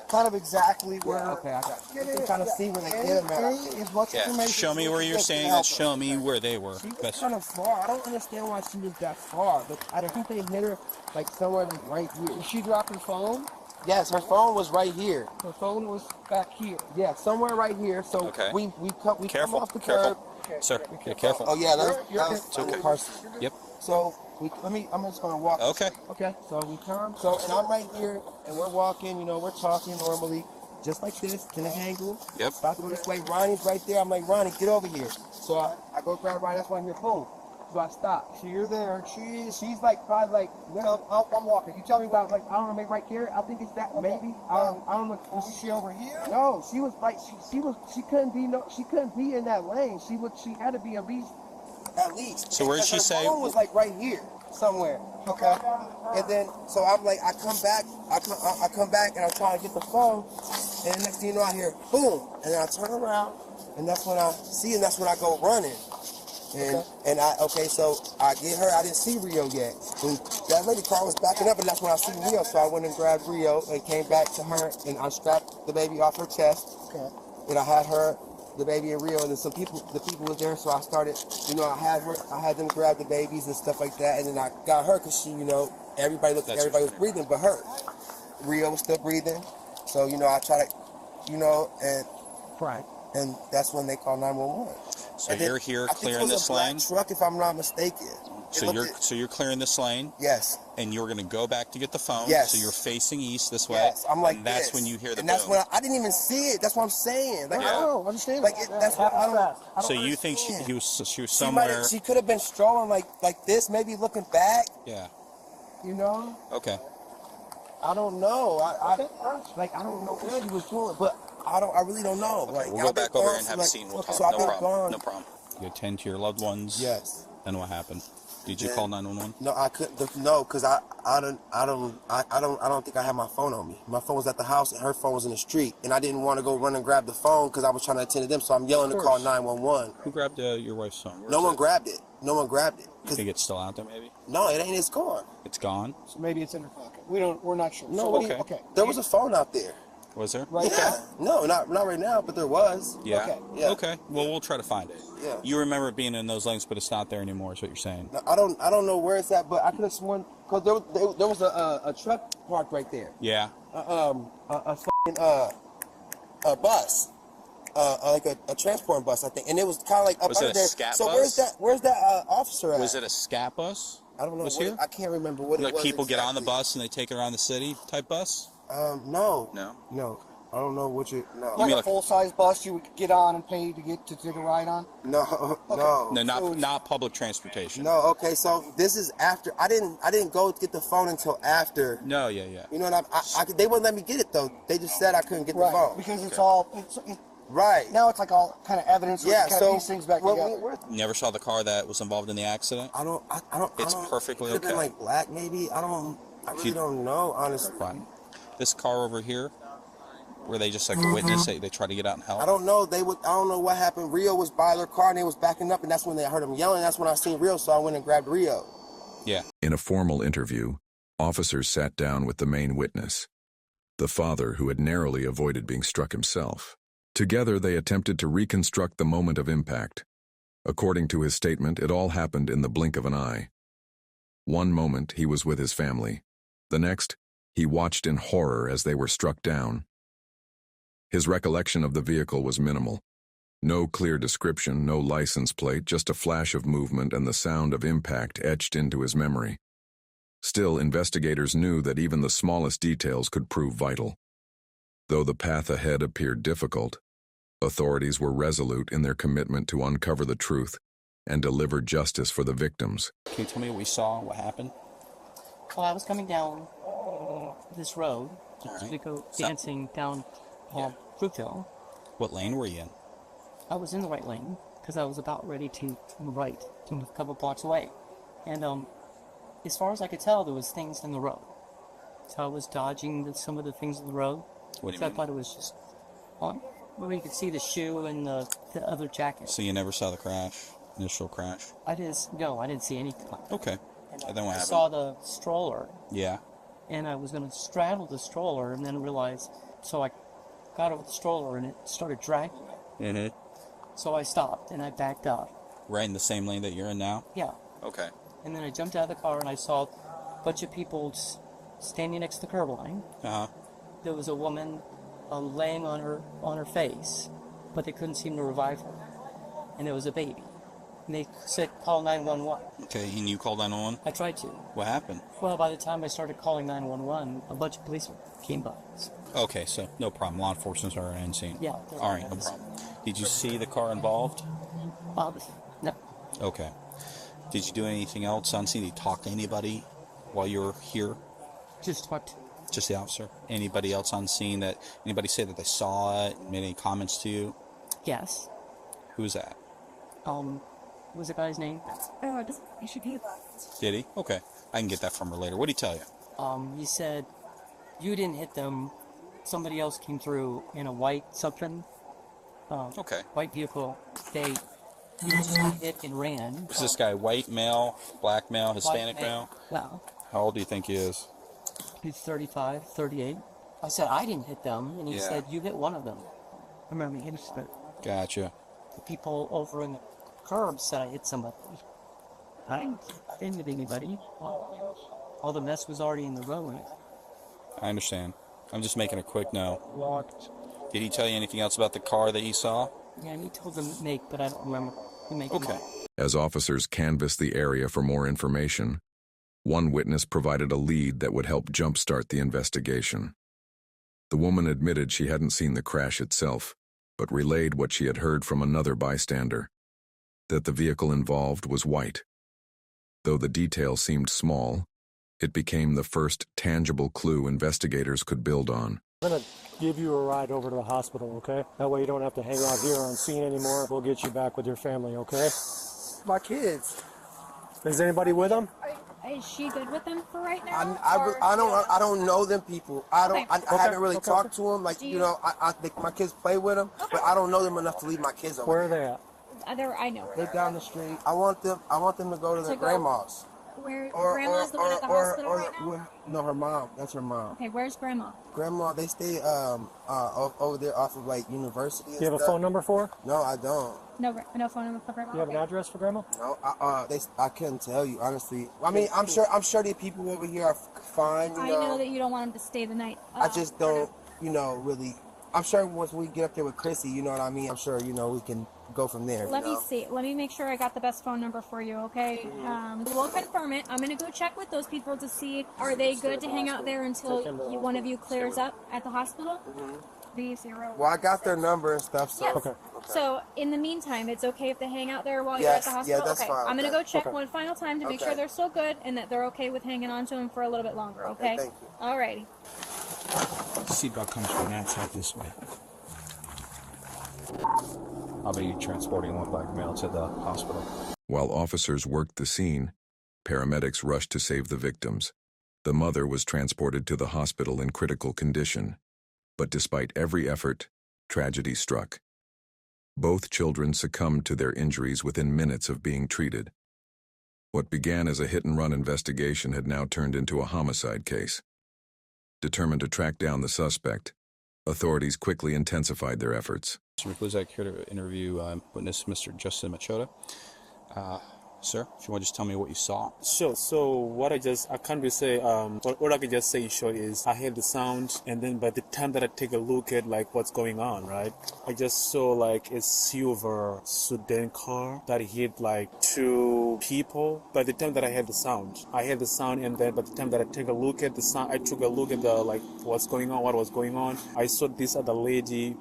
kind of exactly where. Okay, I got you. You can kind of see where they get them at. Yeah. Show me where you're standing. And show me where they were. She was kind of far. I don't understand why she was that far, but I think they hit her like somewhere right here. Did she drop her phone? Yes, her phone was right here. Her phone was back here. Yeah, somewhere right here. So Okay. we come off the Careful. curb. Sir, be careful. Oh yeah, It's okay. Yep. So I'm just gonna walk. Okay. Okay. So we come. So and I'm right here, and we're walking. You know, we're talking normally, just like this, in an angle. Yep. About to go this way. Ronnie's right there. I'm like, Ronnie, get over here. So I go grab Ronnie. That's why I'm here. Boom. So I stop. So you're there. She's like probably like, well, I'm walking. You tell me about like I don't know, maybe right here. I think it's that maybe. I don't know. Was she over here? No, she was like she couldn't be in that lane. She had to be at least. So where did she say? Her phone was like right here somewhere. Okay. And then so I'm like I come back and I'm trying to get the phone, and the next thing you know I hear boom, and then I turn around, and that's when I see, and that's when I go running. And so I get her. I didn't see Rio yet. And that lady car was backing up, and that's when I see Rio. So I went and grabbed Rio and came back to her, and I strapped the baby off her chest. Okay. And I had her, the baby, and Rio, and then the people was there. So I started, I had them grab the babies and stuff like that, and then I got her because she, everybody was breathing, but her. Rio was still breathing. So I try to, and right. And that's when they call 911. So you're here clearing this lane? Truck, if I'm not mistaken. So you're clearing this lane? Yes. And you're going to go back to get the phone? Yes. So you're facing east this way? Yes. I'm like and that's when you hear the and boom. that's when I didn't even see it. That's what I'm saying. Like, Yeah. I don't understand. Like, that's what I don't. So you think she was somewhere? She could have been strolling like this, maybe looking back. Yeah. Okay. I don't know. I don't know what she was doing, but I really don't know. Okay, like, we'll go back over here and have a scene. We'll talk. So No problem. No problem. You attend to your loved ones. Yes. And what happened? Did you call 911? No, I couldn't. No, because I don't think I had my phone on me. My phone was at the house, and her phone was in the street, and I didn't want to go run and grab the phone because I was trying to attend to them. So I'm yelling to call 911. Who grabbed your wife's phone? No one grabbed it. No one grabbed it. You think it's still out there, maybe? No, it ain't. It's gone. It's gone. So maybe it's in her pocket. We're not sure. No, so, okay. There was a phone out there. Was there? Right now? No, not right now, but there was. Yeah. Okay. Yeah. Okay. Well, we'll try to find it. Yeah. You remember it being in those lanes, but it's not there anymore. Is what you're saying? No, I don't know where it's at, but I could have sworn because there was a truck parked right there. Yeah. A bus. Like a transport bus, I think, and it was kind of like up was under it a there. scat so bus? where's that officer at? Was it a scat bus? I don't know. Was here? I can't remember what it was. Like people exactly. get on the bus and they take it around the city type bus? No. No. I don't know what you. No. Like a full-size bus you would get on and pay to take a ride on? No. No, not public transportation. No. Okay, so this is after. I didn't go get the phone until after. No. Yeah. You know what they wouldn't let me get it though. They just said I couldn't get the phone because it's all. Right. Now it's like all kind of evidence. Yeah. Kind of piece things back together. You never saw the car that was involved in the accident? I don't. It's perfectly okay. Could have been like black, maybe. I really don't know, honestly. Fine. This car over here, where they just like a witness, they try to get out and help. I don't know. I don't know what happened. Rio was by their car and they was backing up, and that's when I heard them yelling. That's when I seen Rio, so I went and grabbed Rio. Yeah. In a formal interview, officers sat down with the main witness, the father who had narrowly avoided being struck himself. Together, they attempted to reconstruct the moment of impact. According to his statement, it all happened in the blink of an eye. One moment, he was with his family. The next, he watched in horror as they were struck down. His recollection of the vehicle was minimal. No clear description, no license plate, just a flash of movement and the sound of impact etched into his memory. Still, investigators knew that even the smallest details could prove vital. Though the path ahead appeared difficult, authorities were resolute in their commitment to uncover the truth and deliver justice for the victims. Can you tell me what we saw, what happened? Well, I was coming down this road to go dancing down Fruitville. What lane were you in? I was in the right lane because I was about ready to move right, to move a couple blocks away. And as far as I could tell, there was things in the road. So I was dodging some of the things in the road. What do you so mean? I thought it was just where you could see the shoe and the other jacket. So you never saw the initial crash? I didn't see anything like that. Okay. And then what I happened? saw the stroller. Yeah. And I was going to straddle the stroller and then realized, so I got over the stroller and it started dragging me. Mm-hmm. So I stopped and I backed up. Right in the same lane that you're in now? Yeah. Okay. And then I jumped out of the car and I saw a bunch of people standing next to the curb line. Uh-huh. there was a woman laying on her face, but they couldn't seem to revive her, and there was a baby. And they said call 911. Okay, and you called 911? I tried to. What happened? Well, by the time I started calling 911, a bunch of police came by. Okay, so no problem. Law enforcement's are on scene. Yeah. All right, no problem. Did you see the car involved? No. Okay. Did you do anything else on scene? Did you talk to anybody while you were here? Just what? Just the officer. Anybody else on scene that anybody say that they saw it? Made any comments to you? Yes. Who's that? What was the guy's name? You should be. Did he? Okay, I can get that from her later. What did he tell you? He said you didn't hit them. Somebody else came through in a white something. Okay. White vehicle. They just hit and ran. Is this guy white male, black male, Hispanic White male? Well, How old do you think he is? he's 35, 38. I said I didn't hit them, and he Yeah. said you hit one of them. I remember he but Gotcha. the people over in the curb said I hit somebody. I didn't hit anybody. All the mess was already in the road. I understand. I'm just making a quick note. Walked. Did he tell you anything else about the car that he saw? Yeah, he told them to make, but I don't remember the make. Okay. As officers canvassed the area for more information, one witness provided a lead that would help jumpstart the investigation. The woman admitted she hadn't seen the crash itself, but relayed what she had heard from another bystander, that the vehicle involved was white. Though the detail seemed small, it became the first tangible clue investigators could build on. I'm going to give you a ride over to the hospital, okay? That way you don't have to hang out here on scene anymore. We'll get you back with your family, okay? My kids. Is anybody with them? Is she good with them for right now? I don't know them people. I haven't really talked to them. Like, Do you know, I think my kids play with them, but I don't know them enough to leave my kids over. Where are they at? I know. They're down the street. I want them to go to their grandma's. Grandma's the one at the hospital right now? No, her mom. That's her mom. Okay, where's Grandma? Grandma, they stay over there off of like University. Do you have a phone number for her? No, I don't. No phone number for Grandma. Do you have an address for Grandma? No, I couldn't tell you honestly. I mean, I'm sure the people over here are fine. I know that you don't want them to stay the night. I just don't, really. I'm sure once we get up there with Chrissy, you know what I mean. I'm sure we can go from there. Let me see. Let me make sure I got the best phone number for you, okay? We'll confirm it. I'm going to go check with those people to see, are they good to hang out there until one of you clears up at the hospital? B0. Well, I got their number and stuff, so. Yes. Okay. So, in the meantime, it's okay if they hang out there while you're at the hospital? Yeah, that's okay. fine. I'm going to go check one final time to make sure they're still good and that they're okay with hanging on to them for a little bit longer, okay? Thank you. Alrighty. Seatbelt comes from that side this way. I'll be transporting one black male to the hospital. While officers worked the scene, paramedics rushed to save the victims. The mother was transported to the hospital in critical condition. But despite every effort, tragedy struck. Both children succumbed to their injuries within minutes of being treated. What began as a hit-and-run investigation had now turned into a homicide case. Determined to track down the suspect, authorities quickly intensified their efforts. Mr. McLuzak here to interview witness Mr. Justin Machota. Sir, if you want to just tell me what you saw. Sure. So what I can't really say, what I can just say in short is I heard the sound, and then by the time that I take a look at like what's going on, right, I just saw like a silver sedan car that hit like two people. By the time that I heard the sound, and then by the time that I take a look at the sound, I took a look at the like what was going on. I saw this other lady,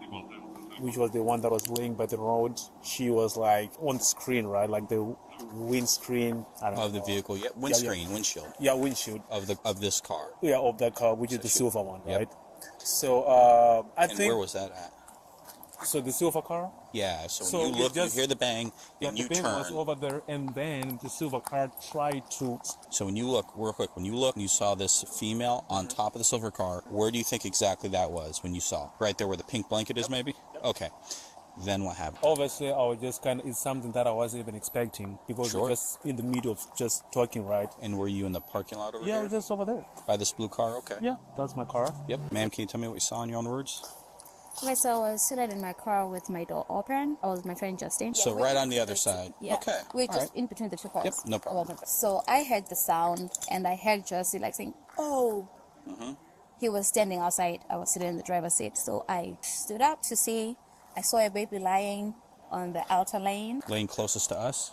which was the one that was laying by the road. She was like on the screen, right, like the windscreen of the vehicle. Yeah, windshield. Yeah, windshield of this car. Yeah, of that car, which is the silver one, right? So I think. Where was that at? So the silver car. Yeah. So when you look, you hear the bang, then you the bang turn. was over there, and then the silver car tried to. So when you look, real quick, and you saw this female on top of the silver car, where do you think exactly that was when you saw? Right there where the pink blanket is, maybe? Okay. Then what happened? Obviously, I was just it's something that I wasn't even expecting because we're just in the middle of just talking, right? And were you in the parking lot over there? there? Yeah, just over there. By this blue car? Okay. Yeah, that's my car. Yep. Ma'am, can you tell me what you saw in your own words? Okay, so I was sitting in my car with my dog Open. I was with my friend Justin. So right on the other side. Yeah. Okay. We're just in between the two cars. Yep, no problem. So I heard the sound, and I heard Justin like saying, "Oh." Mm-hmm. he was standing outside. I was sitting in the driver's seat. So I stood up to see. I saw a baby lying on the outer lane. Lane closest to us?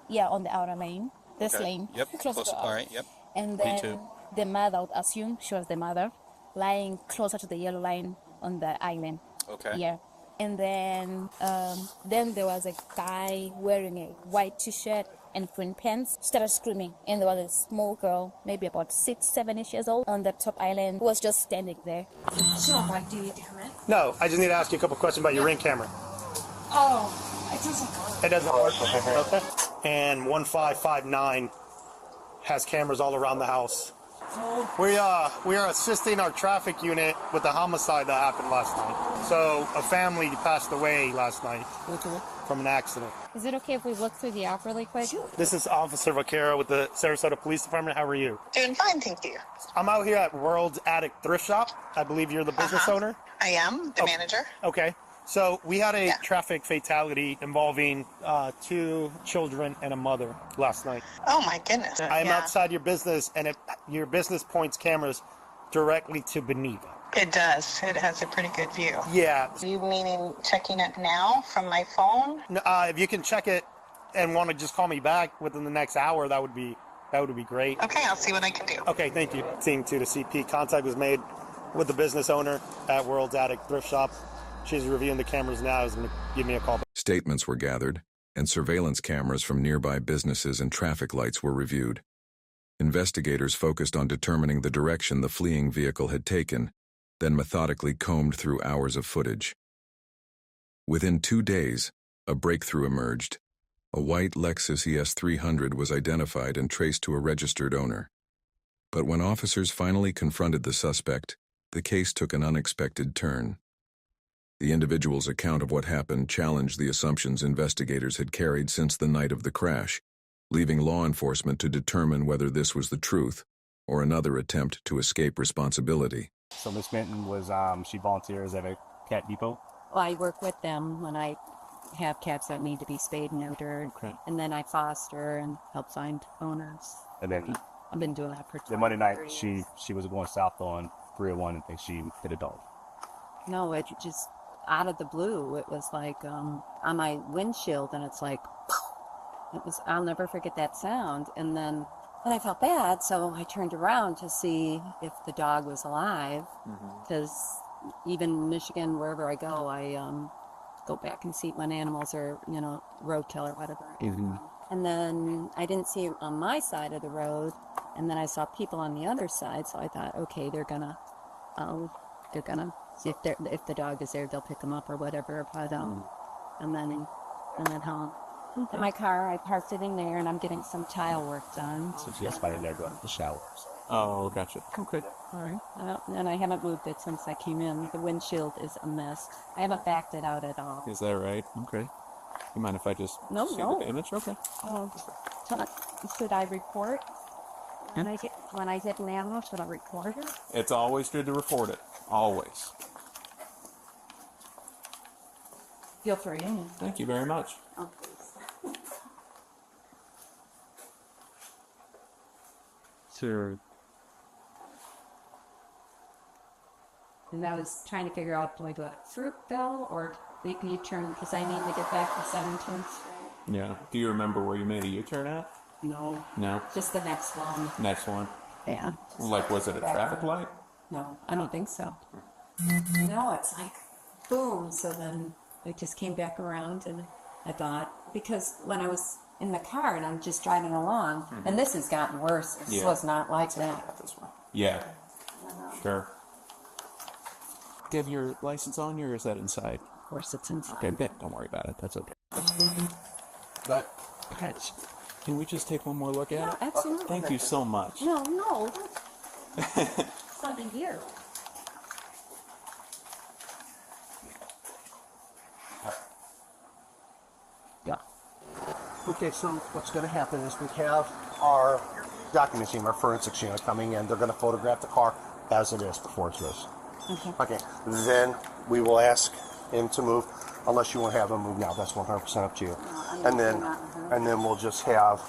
Yeah, on the outer lane. This lane. Yep. Close to us. All right. Yep. And Me then too. the mother, I would assume she was the mother, lying closer to the yellow line on the island. Okay. Yeah. And then there was a guy wearing a white t-shirt and print pants, started screaming. And there was a small girl, maybe about 6, 7-ish years old, on the top island, who was just standing there. Sure, like, do you need to come in? No, I just need to ask you a couple questions about your ring camera. Oh, it doesn't work. It doesn't work. Okay. And 1559 has cameras all around the house. We are assisting our traffic unit with the homicide that happened last night. So a family passed away last night from an accident. Is it okay if we look through the app really quick? This is Officer Vaquero with the Sarasota Police Department. How are you? Doing fine, thank you. I'm out here at World's Attic Thrift Shop. I believe you're the business owner? I am the manager. Okay. So we had a traffic fatality involving 2 children and a mother last night. Oh my goodness. I'm outside your business, and your business points cameras directly to Beneva. It does. It has a pretty good view. Yeah. Are you meaning checking it now from my phone? No, if you can check it and want to just call me back within the next hour, that would be great. Okay, I'll see what I can do. Okay, thank you. Seeing to the CP, contact was made with the business owner at World's Attic Thrift Shop. She's reviewing the cameras now. Is going to give me a call back. Statements were gathered, and surveillance cameras from nearby businesses and traffic lights were reviewed. Investigators focused on determining the direction the fleeing vehicle had taken, then methodically combed through hours of footage. Within 2 days, a breakthrough emerged. A white Lexus ES300 was identified and traced to a registered owner. But when officers finally confronted the suspect, the case took an unexpected turn. The individual's account of what happened challenged the assumptions investigators had carried since the night of the crash, leaving law enforcement to determine whether this was the truth or another attempt to escape responsibility. So Miss Minton was, she volunteers at a cat depot? Well, I work with them when I have cats that need to be spayed and neutered, and then I foster and help find owners. And then I've been doing that for the Monday night, she was going south on 301 and think she hit a dog. No, it just out of the blue. It was like on my windshield, and it's like, it was. I'll never forget that sound. And then I felt bad, so I turned around to see if the dog was alive, because even in Michigan, wherever I go, I go back and see when animals are, roadkill or whatever. And then I didn't see it on my side of the road, and then I saw people on the other side, so I thought, okay, they're gonna if the dog is there, they'll pick him up or whatever. But and then home. In my car, I parked it in there, and I'm getting some tile work done. So she has somebody in there doing the showers. Oh, gotcha. Okay. All right. And I haven't moved it since I came in. The windshield is a mess. I haven't backed it out at all. Is that right? Okay. You mind if I just see the image? Okay. Should I report? When I hit an animal, should I report it? It's always good to report it. Always. Feel free. Thank you very much. Oh, Sure. And I was trying to figure out, do I do a fruit bell or make a U-turn because I need to get back to 17th Street. Yeah. Do you remember where you made a U-turn at? No. No? Just the next one. Next one? Yeah. Like, was it a traffic light? No, I don't think so. No, it's like, boom. So then it just came back around, and I thought, because when I was in the car and I'm just driving along, and this has gotten worse. This was not like that. Yeah. Sure. Do you have your license on you, or is that inside? Of course it's inside. Okay, don't worry about it. That's okay. But, can we just take one more look at it? Absolutely. Thank you so much. No. Something here. Yeah. Okay, so what's going to happen is we have our document team, our forensics unit coming in. They're going to photograph the car as it is before it's this. Okay. Then we will ask him to move, unless you want to have him move now. That's 100% up to you. And then we'll just have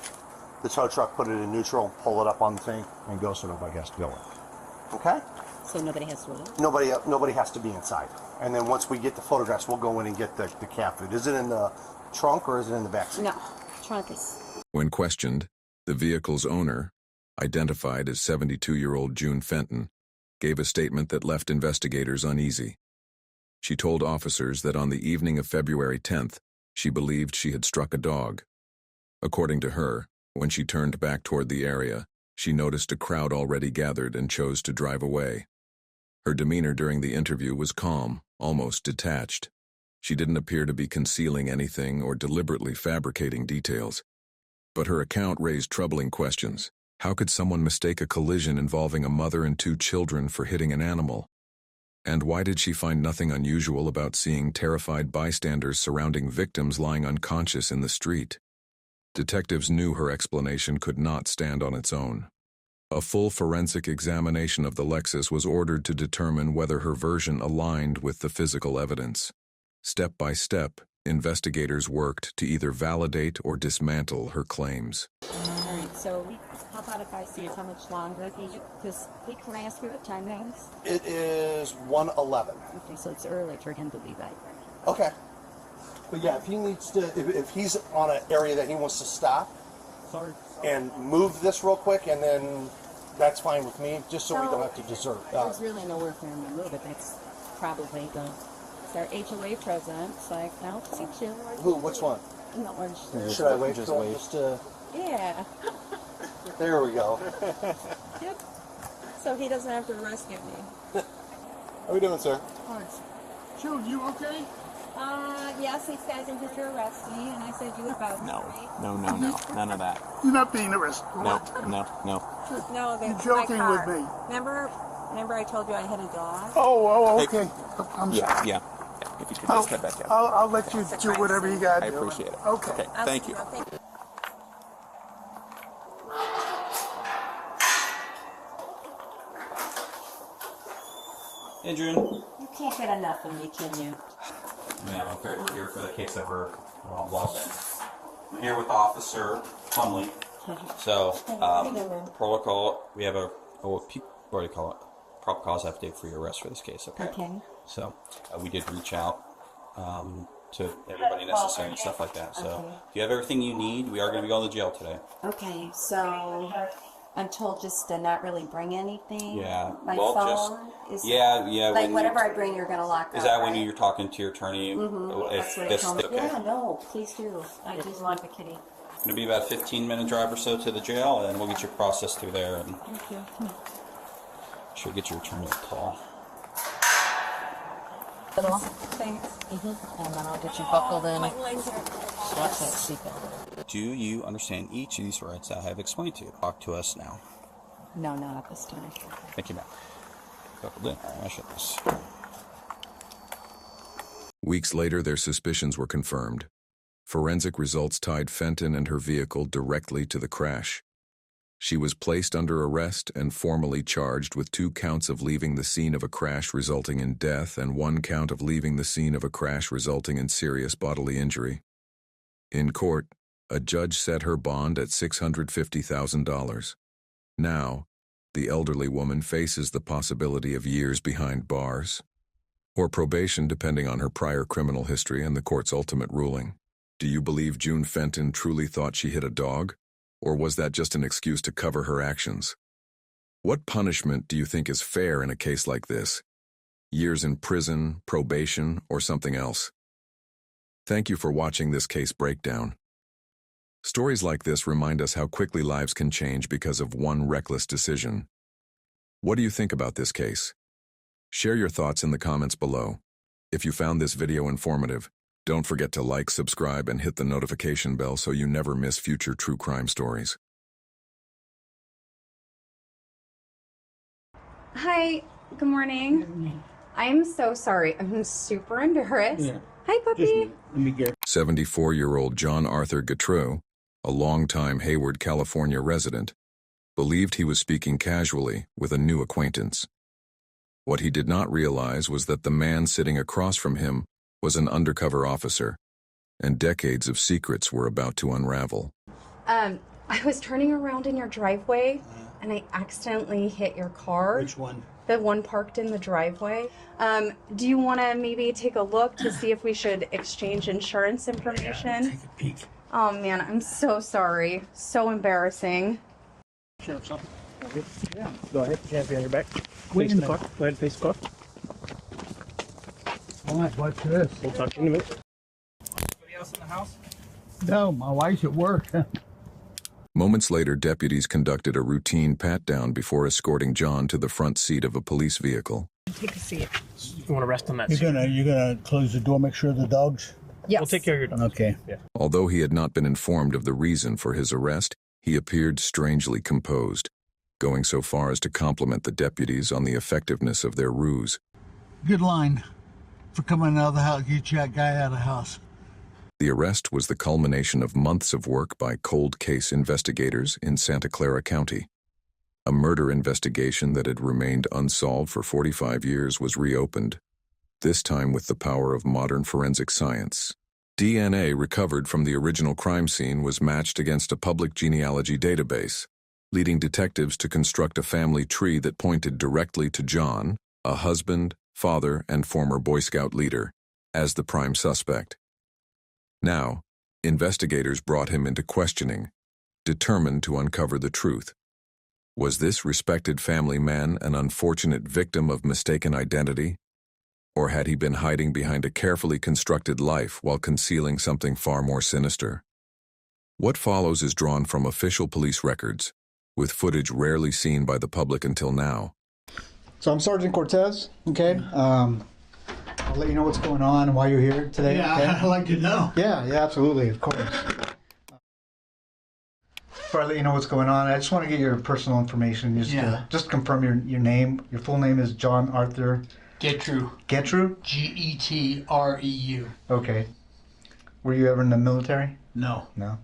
the tow truck put it in neutral, pull it up on the thing, and go so nobody has to go in. Okay? So nobody has to look? Nobody has to be inside. And then once we get the photographs, we'll go in and get the cat food. Is it in the trunk or is it in the back seat? No, trunk is. When questioned, the vehicle's owner, identified as 72-year-old June Fenton, gave a statement that left investigators uneasy. She told officers that on the evening of February 10th, she believed she had struck a dog. According to her, when she turned back toward the area, she noticed a crowd already gathered and chose to drive away. Her demeanor during the interview was calm, almost detached. She didn't appear to be concealing anything or deliberately fabricating details. But her account raised troubling questions. How could someone mistake a collision involving a mother and 2 children for hitting an animal? And why did she find nothing unusual about seeing terrified bystanders surrounding victims lying unconscious in the street? Detectives knew her explanation could not stand on its own. A full forensic examination of the Lexus was ordered to determine whether her version aligned with the physical evidence. Step by step, investigators worked to either validate or dismantle her claims. All right, so how about if I see how much longer? Because can I ask you what time that is? It is 1:11. Okay, so it's early for him to be back. Okay. But yeah, if he needs to, if he's on an area that he wants to stop and move this real quick, and then that's fine with me, just so we don't have to desert. There's really nowhere for him to move it. That's probably their HOA present. It's like, no, see chill. Who? Which one? No, orange. Should I wait? Just wait. Yeah. There we go. Yep. So he doesn't have to rescue me. How we doing, sir? June, you okay? Yes, these guys are here to arrest me, and I said you would vote. No, none of that. You're not being arrested. No. No, You're joking with me. Remember I told you I hit a dog? Oh, okay. I'm sorry. Yeah. If you could just step back out. I'll let you do whatever you got to do. I appreciate it. Okay. Thank you. Hey, June. You can't get enough of me, can you? Ma'am, I'm here for the case of her lost. I'm here with Officer Plumley. So, the protocol, we have what do you call it? Proper cause affidavit for your arrest for this case, okay? Okay. So, we did reach out to everybody necessary and stuff like that. So, if you have everything you need, we are going to be going to jail today. Okay, so I'm told just to not really bring anything. Yeah. My well, phone just is. yeah. Like whatever I bring, you're gonna lock up. Is that when right? you're talking to your attorney? Mm-hmm. If That's what this, it told me. okay. Yeah, no, please do. I just want the kitty. It's going to be about a 15-minute drive or so to the jail, and we'll get you processed through there, and Thank you. should get your attorney a call. Thanks. And then I'll get you buckled in. Watch that seatbelt. Do you understand each of these rights I have explained to you? Talk to us now. No, not at this time. Thank you, ma'am. Buckled in. I should this. Weeks later, their suspicions were confirmed. Forensic results tied Fenton and her vehicle directly to the crash. She was placed under arrest and formally charged with 2 counts of leaving the scene of a crash resulting in death and 1 count of leaving the scene of a crash resulting in serious bodily injury. In court, a judge set her bond at $650,000. Now, the elderly woman faces the possibility of years behind bars, or probation depending on her prior criminal history and the court's ultimate ruling. Do you believe June Fenton truly thought she hit a dog? Or was that just an excuse to cover her actions? What punishment do you think is fair in a case like this? Years in prison, probation, or something else? Thank you for watching this case breakdown. Stories like this remind us how quickly lives can change because of one reckless decision. What do you think about this case? Share your thoughts in the comments below. If you found this video informative, don't forget to like, subscribe, and hit the notification bell so you never miss future true crime stories. Hi, good morning. I'm so sorry. I'm super embarrassed. Hi, puppy. 74-year-old John Arthur Gautreau, a longtime Hayward, California resident, believed he was speaking casually with a new acquaintance. What he did not realize was that the man sitting across from him was an undercover officer, and decades of secrets were about to unravel. I was turning around in your driveway, and I accidentally hit your car. Which one? The one parked in the driveway. Do you want to maybe take a look to see if we should exchange insurance information? Take a peek. Oh man, I'm so sorry. So embarrassing. Sheriff's office. Yeah. Go ahead. Hands behind your back. Wait Face a the minute. car. Go ahead and face the car. All right, watch this. We'll talk to you in a minute. Anybody else in the house? No, my wife's at work. Moments later, deputies conducted a routine pat-down before escorting John to the front seat of a police vehicle. Take a seat. You want to rest on that You're seat? gonna close the door, make sure the dogs. Yes. We'll take care of your dog. Okay. Yeah. Although he had not been informed of the reason for his arrest, he appeared strangely composed, going so far as to compliment the deputies on the effectiveness of their ruse. Good line for coming out of the house. Get that guy out of the house. The arrest was the culmination of months of work by cold case investigators in Santa Clara County. A murder investigation that had remained unsolved for 45 years was reopened, this time with the power of modern forensic science. DNA recovered from the original crime scene was matched against a public genealogy database, leading detectives to construct a family tree that pointed directly to John, a husband, father, and former Boy Scout leader, as the prime suspect. Now, investigators brought him into questioning, determined to uncover the truth. Was this respected family man an unfortunate victim of mistaken identity? Or had he been hiding behind a carefully constructed life while concealing something far more sinister? What follows is drawn from official police records, with footage rarely seen by the public until now. So I'm Sergeant Cortez, okay? I'll let you know what's going on and why you're here today. Yeah, okay? I'd like to know. Yeah, absolutely, of course. Before I let you know what's going on, I just want to get your personal information. Just confirm your name. Your full name is John Arthur Getreu. Getreu? Getreu. Okay. Were you ever in the military? No. No.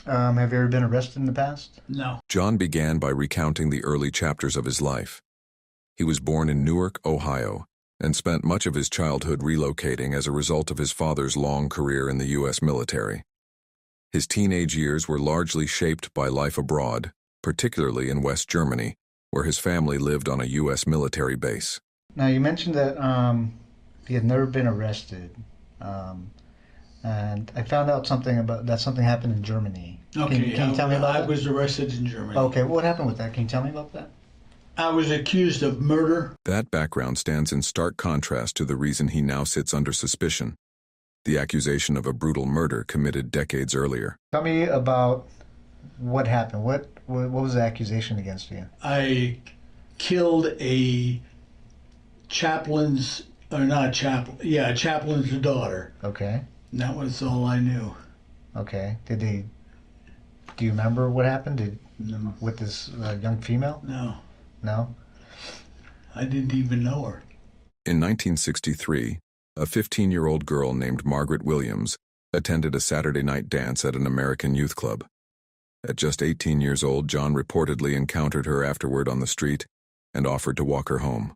Have you ever been arrested in the past? No. John began by recounting the early chapters of his life. He was born in Newark, Ohio, and spent much of his childhood relocating as a result of his father's long career in the U.S. military. His teenage years were largely shaped by life abroad, particularly in West Germany, where his family lived on a U.S. military base. Now, you mentioned that he had never been arrested, and I found out something happened in Germany. Okay, Can you tell me about that? I was arrested in Germany. Okay, what happened with that? Can you tell me about that? I was accused of murder. That background stands in stark contrast to the reason he now sits under suspicion: the accusation of a brutal murder committed decades earlier. Tell me about what happened. What was the accusation against you? I killed a chaplain's daughter. Okay. And that was all I knew. Okay. Do you remember what happened? No. With this young female? No. No? I didn't even know her. In 1963, a 15-year-old girl named Margaret Williams attended a Saturday night dance at an American youth club. At just 18 years old, John reportedly encountered her afterward on the street and offered to walk her home.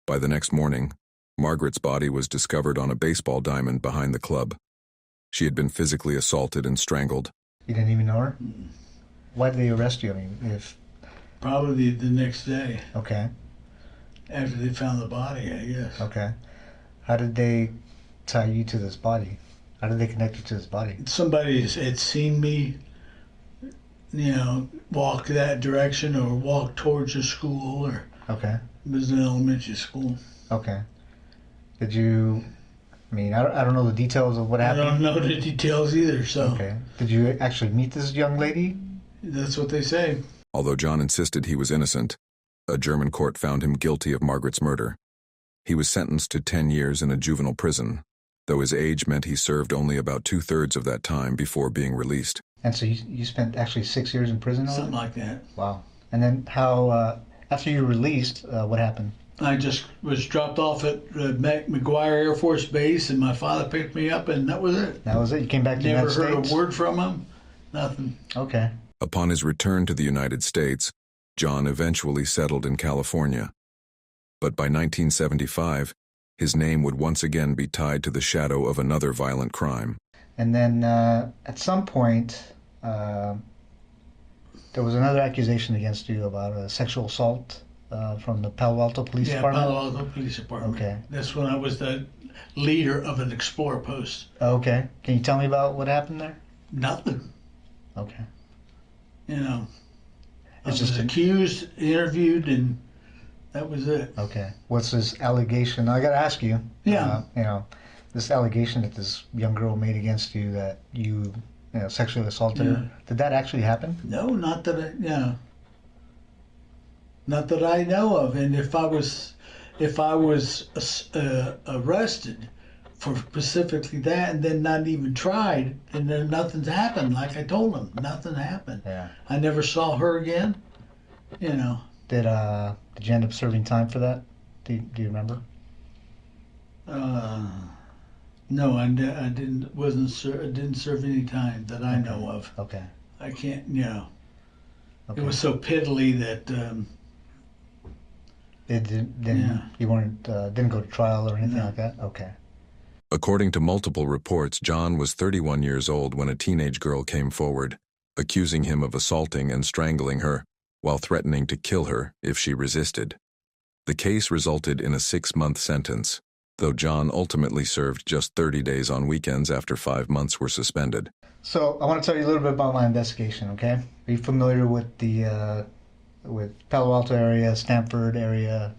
By the next morning, Margaret's body was discovered on a baseball diamond behind the club. She had been physically assaulted and strangled. You didn't even know her? Why did they arrest you? I mean, Probably the next day. Okay. After they found the body, I guess. Okay. How did they tie you to this body? How did they connect you to this body? Somebody had seen me, walk that direction or walk towards a school, or Okay. it was an elementary school. Okay. Did you, I don't know the details of what happened. I don't know the details either, so. Okay. Did you actually meet this young lady? That's what they say. Although John insisted he was innocent, a German court found him guilty of Margaret's murder. He was sentenced to 10 years in a juvenile prison, though his age meant he served only about 2/3 of that time before being released. And so you spent actually 6 years in prison? Something like that. Wow. And then how, after you were released, what happened? I just was dropped off at McGuire Air Force Base, and my father picked me up, and that was it. That was it? You came back to the United States? Never heard a word from him. Nothing. Okay. Upon his return to the United States, John eventually settled in California. But by 1975, his name would once again be tied to the shadow of another violent crime. And then at some point, There was another accusation against you about a sexual assault from the Palo Alto Police Department? Palo Alto Police Department. Okay. That's when I was the leader of an Explorer post. Okay. Can you tell me about what happened there? Nothing. Okay. You know, I It's was just accused, interviewed, and that was it. Okay. What's this allegation? I got to ask you. Yeah. You know, this allegation that this young girl made against you that you sexually assaulted her. Did that actually happen? No, not that not that I know of. And if I was arrested for specifically that and then not even tried, and then nothing's happened. Like I told them, nothing happened. Yeah. I never saw her again. You know. Did you end up serving time for that? Do you remember? No, I didn't. Didn't serve any time that I know of. Okay. I can't. You know. Okay. It was so piddly that. You weren't didn't go to trial or anything like that? Okay. According to multiple reports, John was 31 years old when a teenage girl came forward, accusing him of assaulting and strangling her, while threatening to kill her if she resisted. The case resulted in a 6-month sentence, though John ultimately served just 30 days on weekends after 5 months were suspended. So I want to tell you a little bit about my investigation, okay? Are you familiar with the with Palo Alto area, Stanford area,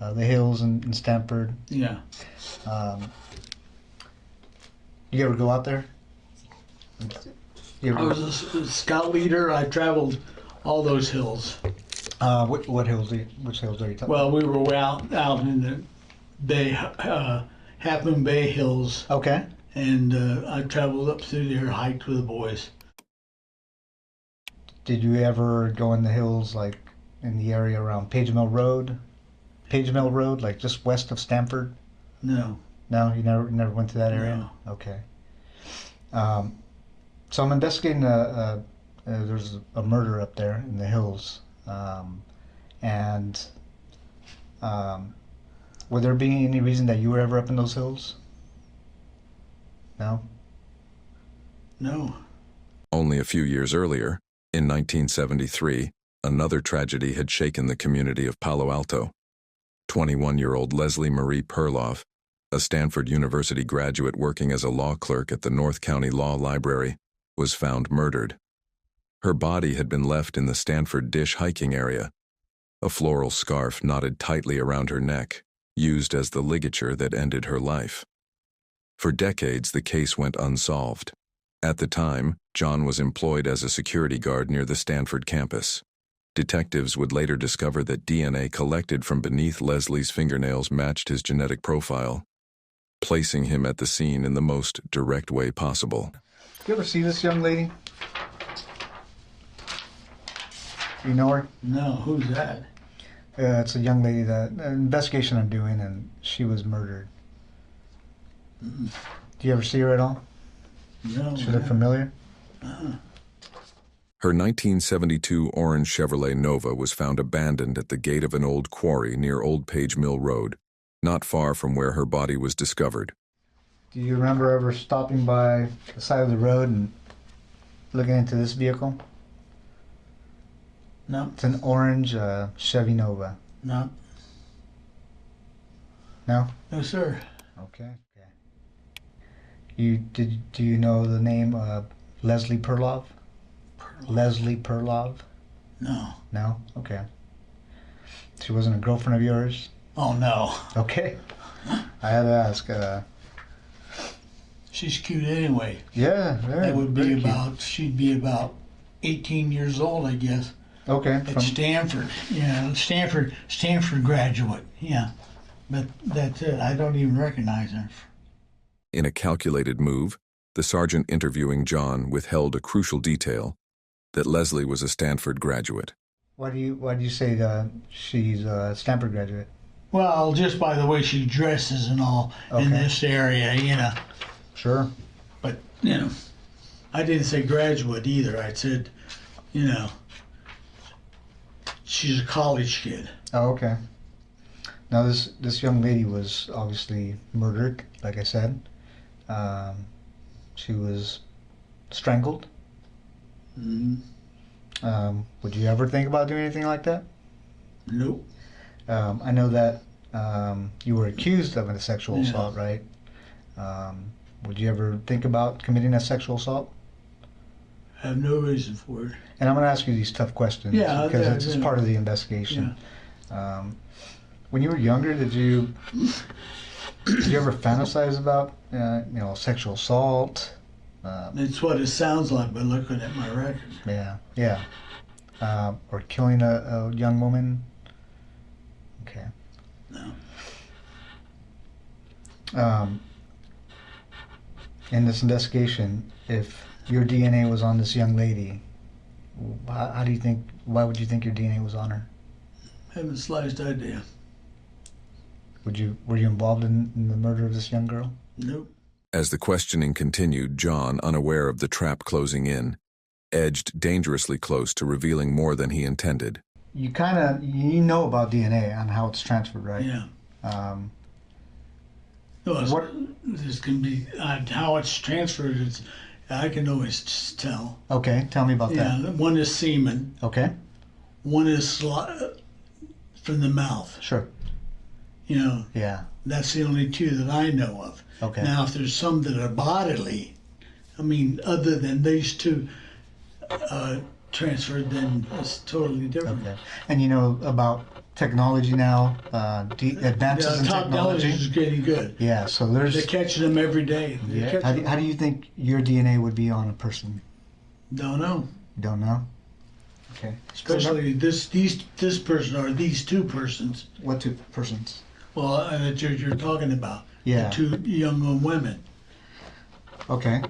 the hills in Stanford? Yeah. You ever go out there? I was a scout leader. I traveled all those hills. What hills? Which hills are you talking? Well, we were out in the Bay, Half Moon Bay Hills. Okay. And I traveled up through there, hiked with the boys. Did you ever go in the hills, like in the area around Page Mill Road? Page Mill Road, like just west of Stanford? No. No, you never went to that area? No. Okay. So I'm investigating there's a murder up there in the hills. Would there be any reason that you were ever up in those hills? No? No. Only a few years earlier, in 1973, another tragedy had shaken the community of Palo Alto. 21-year-old Leslie Marie Perloff, a Stanford University graduate working as a law clerk at the North County Law Library, was found murdered. Her body had been left in the Stanford Dish hiking area, a floral scarf knotted tightly around her neck, used as the ligature that ended her life. For decades, the case went unsolved. At the time, John was employed as a security guard near the Stanford campus. Detectives would later discover that DNA collected from beneath Leslie's fingernails matched his genetic profile, placing him at the scene in the most direct way possible. You ever see this young lady? You know her? No, who's that? It's a young lady that an investigation I'm doing, and she was murdered. Mm-mm. Do you ever see her at all? No. She look familiar? Her 1972 orange Chevrolet Nova was found abandoned at the gate of an old quarry near Old Page Mill Road, not far from where her body was discovered. Do you remember ever stopping by the side of the road and looking into this vehicle? No. It's an orange Chevy Nova. No. No? No, sir. Okay. Do you know the name Leslie Perloff? Leslie Perloff? No. No? Okay. She wasn't a girlfriend of yours? Oh, no. Okay. I had to ask. She's cute anyway. Yeah, very. That would very be cute. she'd be about 18 years old, I guess. Okay. At Stanford. Yeah, Stanford graduate. Yeah. But that's it. I don't even recognize her. In a calculated move, the sergeant interviewing John withheld a crucial detail, that Leslie was a Stanford graduate. Why do you say she's a Stanford graduate? Well, just by the way she dresses and all in this area, you know. Sure. But, you know, I didn't say graduate either. I said, you know, she's a college kid. Oh, okay. Now this young lady was obviously murdered, like I said. She was strangled. Mm-hmm. Would you ever think about doing anything like that? Nope. I know that you were accused of a sexual Yeah. assault, right? Would you ever think about committing a sexual assault? I have no reason for it. And I'm going to ask you these tough questions because it's just part of the investigation. When you were younger, did you ever fantasize about sexual assault? It's what it sounds like by looking at my record. Yeah. Or killing a young woman? Okay. No. In this investigation, if your DNA was on this young lady, how do you think? Why would you think your DNA was on her? Haven't the slightest idea. Were you involved in the murder of this young girl? Nope. As the questioning continued, John, unaware of the trap closing in, edged dangerously close to revealing more than he intended. You know about DNA and how it's transferred, right? Yeah. This can be how it's transferred. I can always just tell. Okay, tell me about that. Yeah, one is semen. Okay. One is from the mouth. Sure. Yeah. That's the only two that I know of. Okay. Now, if there's some that are bodily, other than these two transferred, then it's totally different. Okay. And you know about technology now, advances in technology is getting good. Yeah, so they're catching them every day. Yeah. How do you think your DNA would be on a person? Don't know. Don't know. Okay. Especially this person or these two persons. What two persons? Well, that you're talking about. Yeah. The two young women. Okay.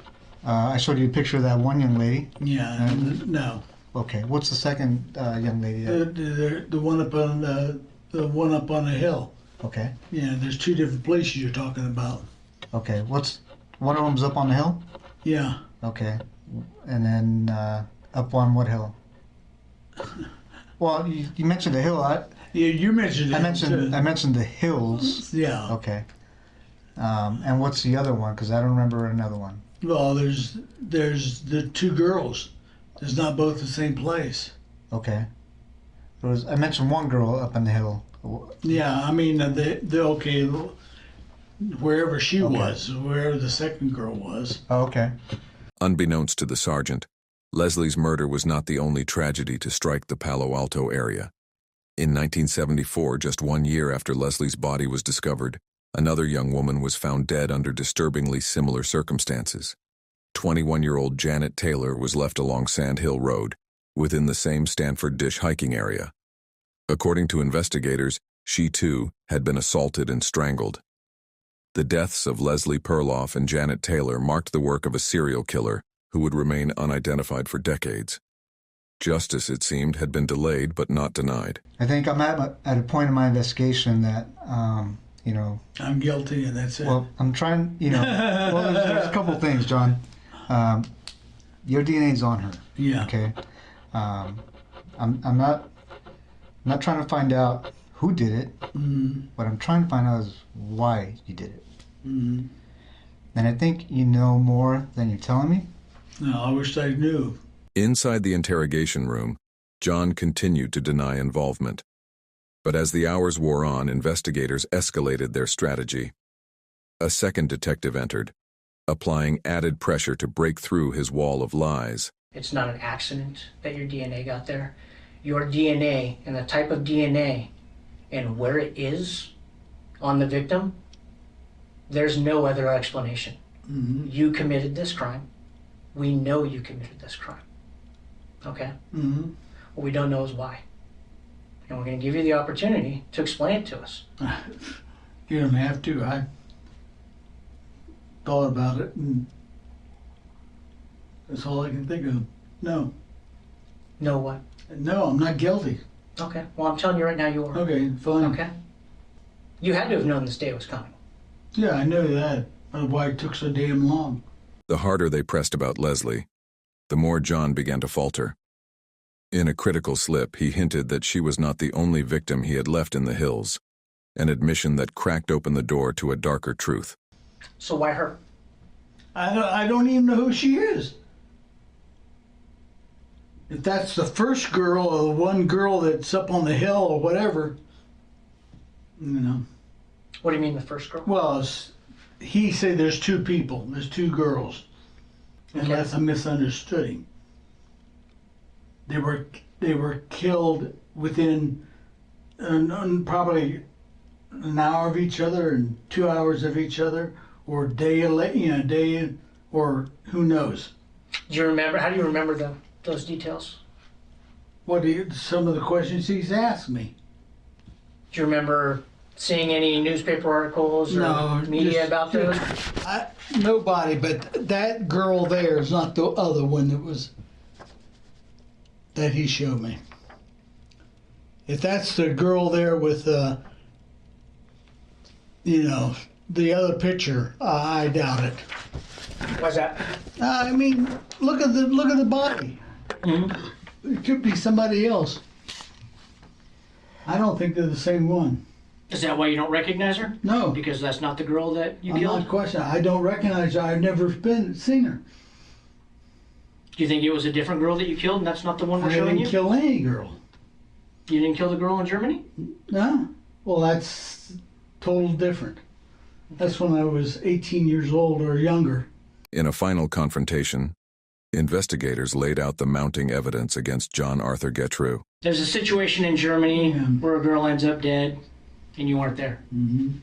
I showed you a picture of that one young lady. Yeah. No. Okay. What's the second young lady? The one up on the one up on the hill. Okay. Yeah. There's two different places you're talking about. Okay. One of them's up on the hill? Yeah. Okay. And then up on what hill? Well, you mentioned the hill. Yeah, you mentioned it. I mentioned the hills. Yeah. Okay. And what's the other one? Because I don't remember another one. Well, there's the two girls. It's not both the same place. Okay. I mentioned one girl up on the hill. Yeah, they're okay. Wherever she was, wherever the second girl was. Oh, okay. Unbeknownst to the sergeant, Leslie's murder was not the only tragedy to strike the Palo Alto area. In 1974, just 1 year after Leslie's body was discovered, another young woman was found dead under disturbingly similar circumstances. 21-year-old Janet Taylor was left along Sand Hill Road, within the same Stanford Dish hiking area. According to investigators, she too had been assaulted and strangled. The deaths of Leslie Perloff and Janet Taylor marked the work of a serial killer who would remain unidentified for decades. Justice, it seemed, had been delayed but not denied. I think I'm at a point in my investigation that, I'm guilty and that's it. Well, I'm trying, well, there's a couple things, John. Your DNA's on her. Yeah. Okay. I'm not trying to find out who did it. Mm-hmm. What I'm trying to find out is why you did it. Mm-hmm. And I think you know more than you're telling me. No, I wish I knew. Inside the interrogation room, John continued to deny involvement. But as the hours wore on, investigators escalated their strategy. A second detective entered, applying added pressure to break through his wall of lies. It's not an accident that your DNA got there. Your DNA and the type of DNA and where it is on the victim, there's no other explanation. Mm-hmm. You committed this crime. We know you committed this crime. Okay? Mm-hmm. What we don't know is why. And we're going to give you the opportunity to explain it to us. You don't have to. I thought about it, and that's all I can think of. No. No what? No, I'm not guilty. Okay. Well, I'm telling you right now you are. Okay, fine. Okay? You had to have known this day was coming. Yeah, I knew that. Why it took so damn long. The harder they pressed about Leslie, the more John began to falter. In a critical slip, he hinted that she was not the only victim he had left in the hills, an admission that cracked open the door to a darker truth. So why her? I don't even know who she is. If that's the first girl or the one girl that's up on the hill or whatever, you know. What do you mean the first girl? Well, he said there's two people, there's two girls, unless I misunderstood him. They were killed within probably an hour of each other and 2 hours of each other, or day, or who knows. Do you remember? How do you remember those details? Some of the questions he's asked me. Do you remember seeing any newspaper articles or media about those? Nobody, but that girl there is not the other one that he showed me. If that's the girl there with, the other picture, I doubt it. Why's that? I mean, look at the body. Mm-hmm. It could be somebody else. I don't think they're the same one. Is that why you don't recognize her? No. Because that's not the girl that you I'm killed? not questioning. I don't recognize her. I've never seen her. Do you think it was a different girl that you killed and that's not the one we're showing you? I didn't kill any girl. You didn't kill the girl in Germany? No. Well, that's total different. That's when I was 18 years old or younger. In a final confrontation, investigators laid out the mounting evidence against John Arthur Getreu. There's a situation in Germany where a girl ends up dead and you weren't there. Mm-hmm.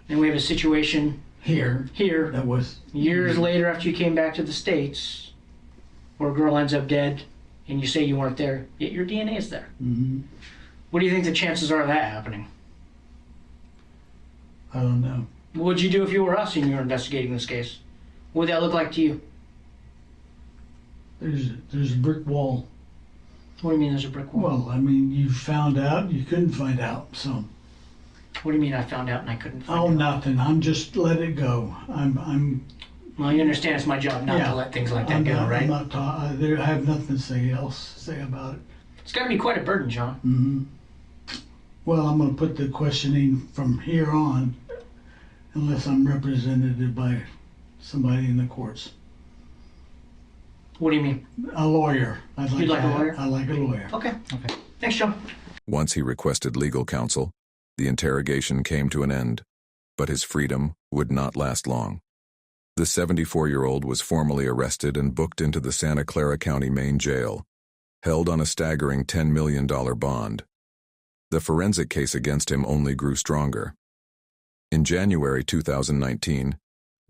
And we have a situation here that was years later after you came back to the States where a girl ends up dead and you say you weren't there, yet your DNA is there. Mm-hmm. What do you think the chances are of that happening? I don't know. What would you do if you were us and you were investigating this case? What would that look like to you? There's a brick wall. What do you mean there's a brick wall? Well, I mean, you found out, you couldn't find out, so. What do you mean I found out and I couldn't find out? Oh, nothing. I'm just let it go. I'm. Well, you understand it's my job not to let things like that go, right? I have nothing else to say about it. It's got to be quite a burden, John. Mm-hmm. Well, I'm going to put the questioning from here on, unless I'm represented by somebody in the courts. What do you mean? A lawyer. You'd like a lawyer? I like a lawyer. Okay. Thanks, John. Once he requested legal counsel, the interrogation came to an end, but his freedom would not last long. The 74-year-old was formally arrested and booked into the Santa Clara County Main Jail, held on a staggering $10 million bond. The forensic case against him only grew stronger. In January 2019,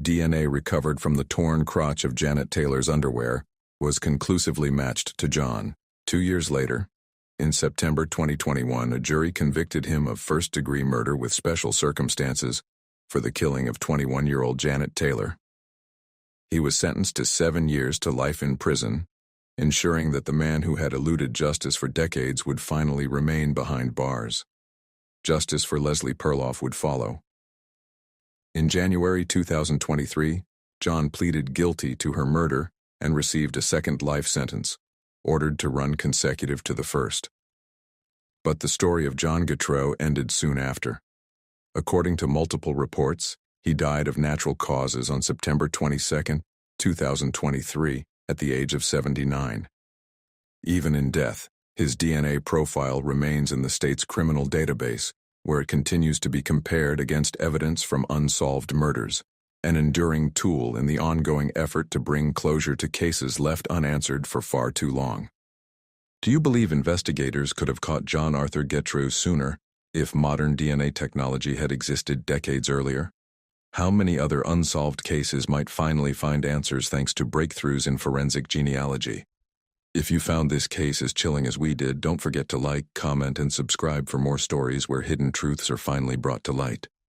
DNA recovered from the torn crotch of Janet Taylor's underwear was conclusively matched to John. 2 years later, in September 2021, a jury convicted him of first-degree murder with special circumstances for the killing of 21-year-old Janet Taylor. He was sentenced to 7 years to life in prison, ensuring that the man who had eluded justice for decades would finally remain behind bars. Justice for Leslie Perloff would follow. In January 2023, John pleaded guilty to her murder and received a second life sentence, ordered to run consecutive to the first. But the story of John Getreu ended soon after. According to multiple reports, he died of natural causes on September 22, 2023, at the age of 79. Even in death, his DNA profile remains in the state's criminal database, where it continues to be compared against evidence from unsolved murders, an enduring tool in the ongoing effort to bring closure to cases left unanswered for far too long. Do you believe investigators could have caught John Arthur Getreu sooner if modern DNA technology had existed decades earlier? How many other unsolved cases might finally find answers thanks to breakthroughs in forensic genealogy? If you found this case as chilling as we did, don't forget to like, comment, and subscribe for more stories where hidden truths are finally brought to light.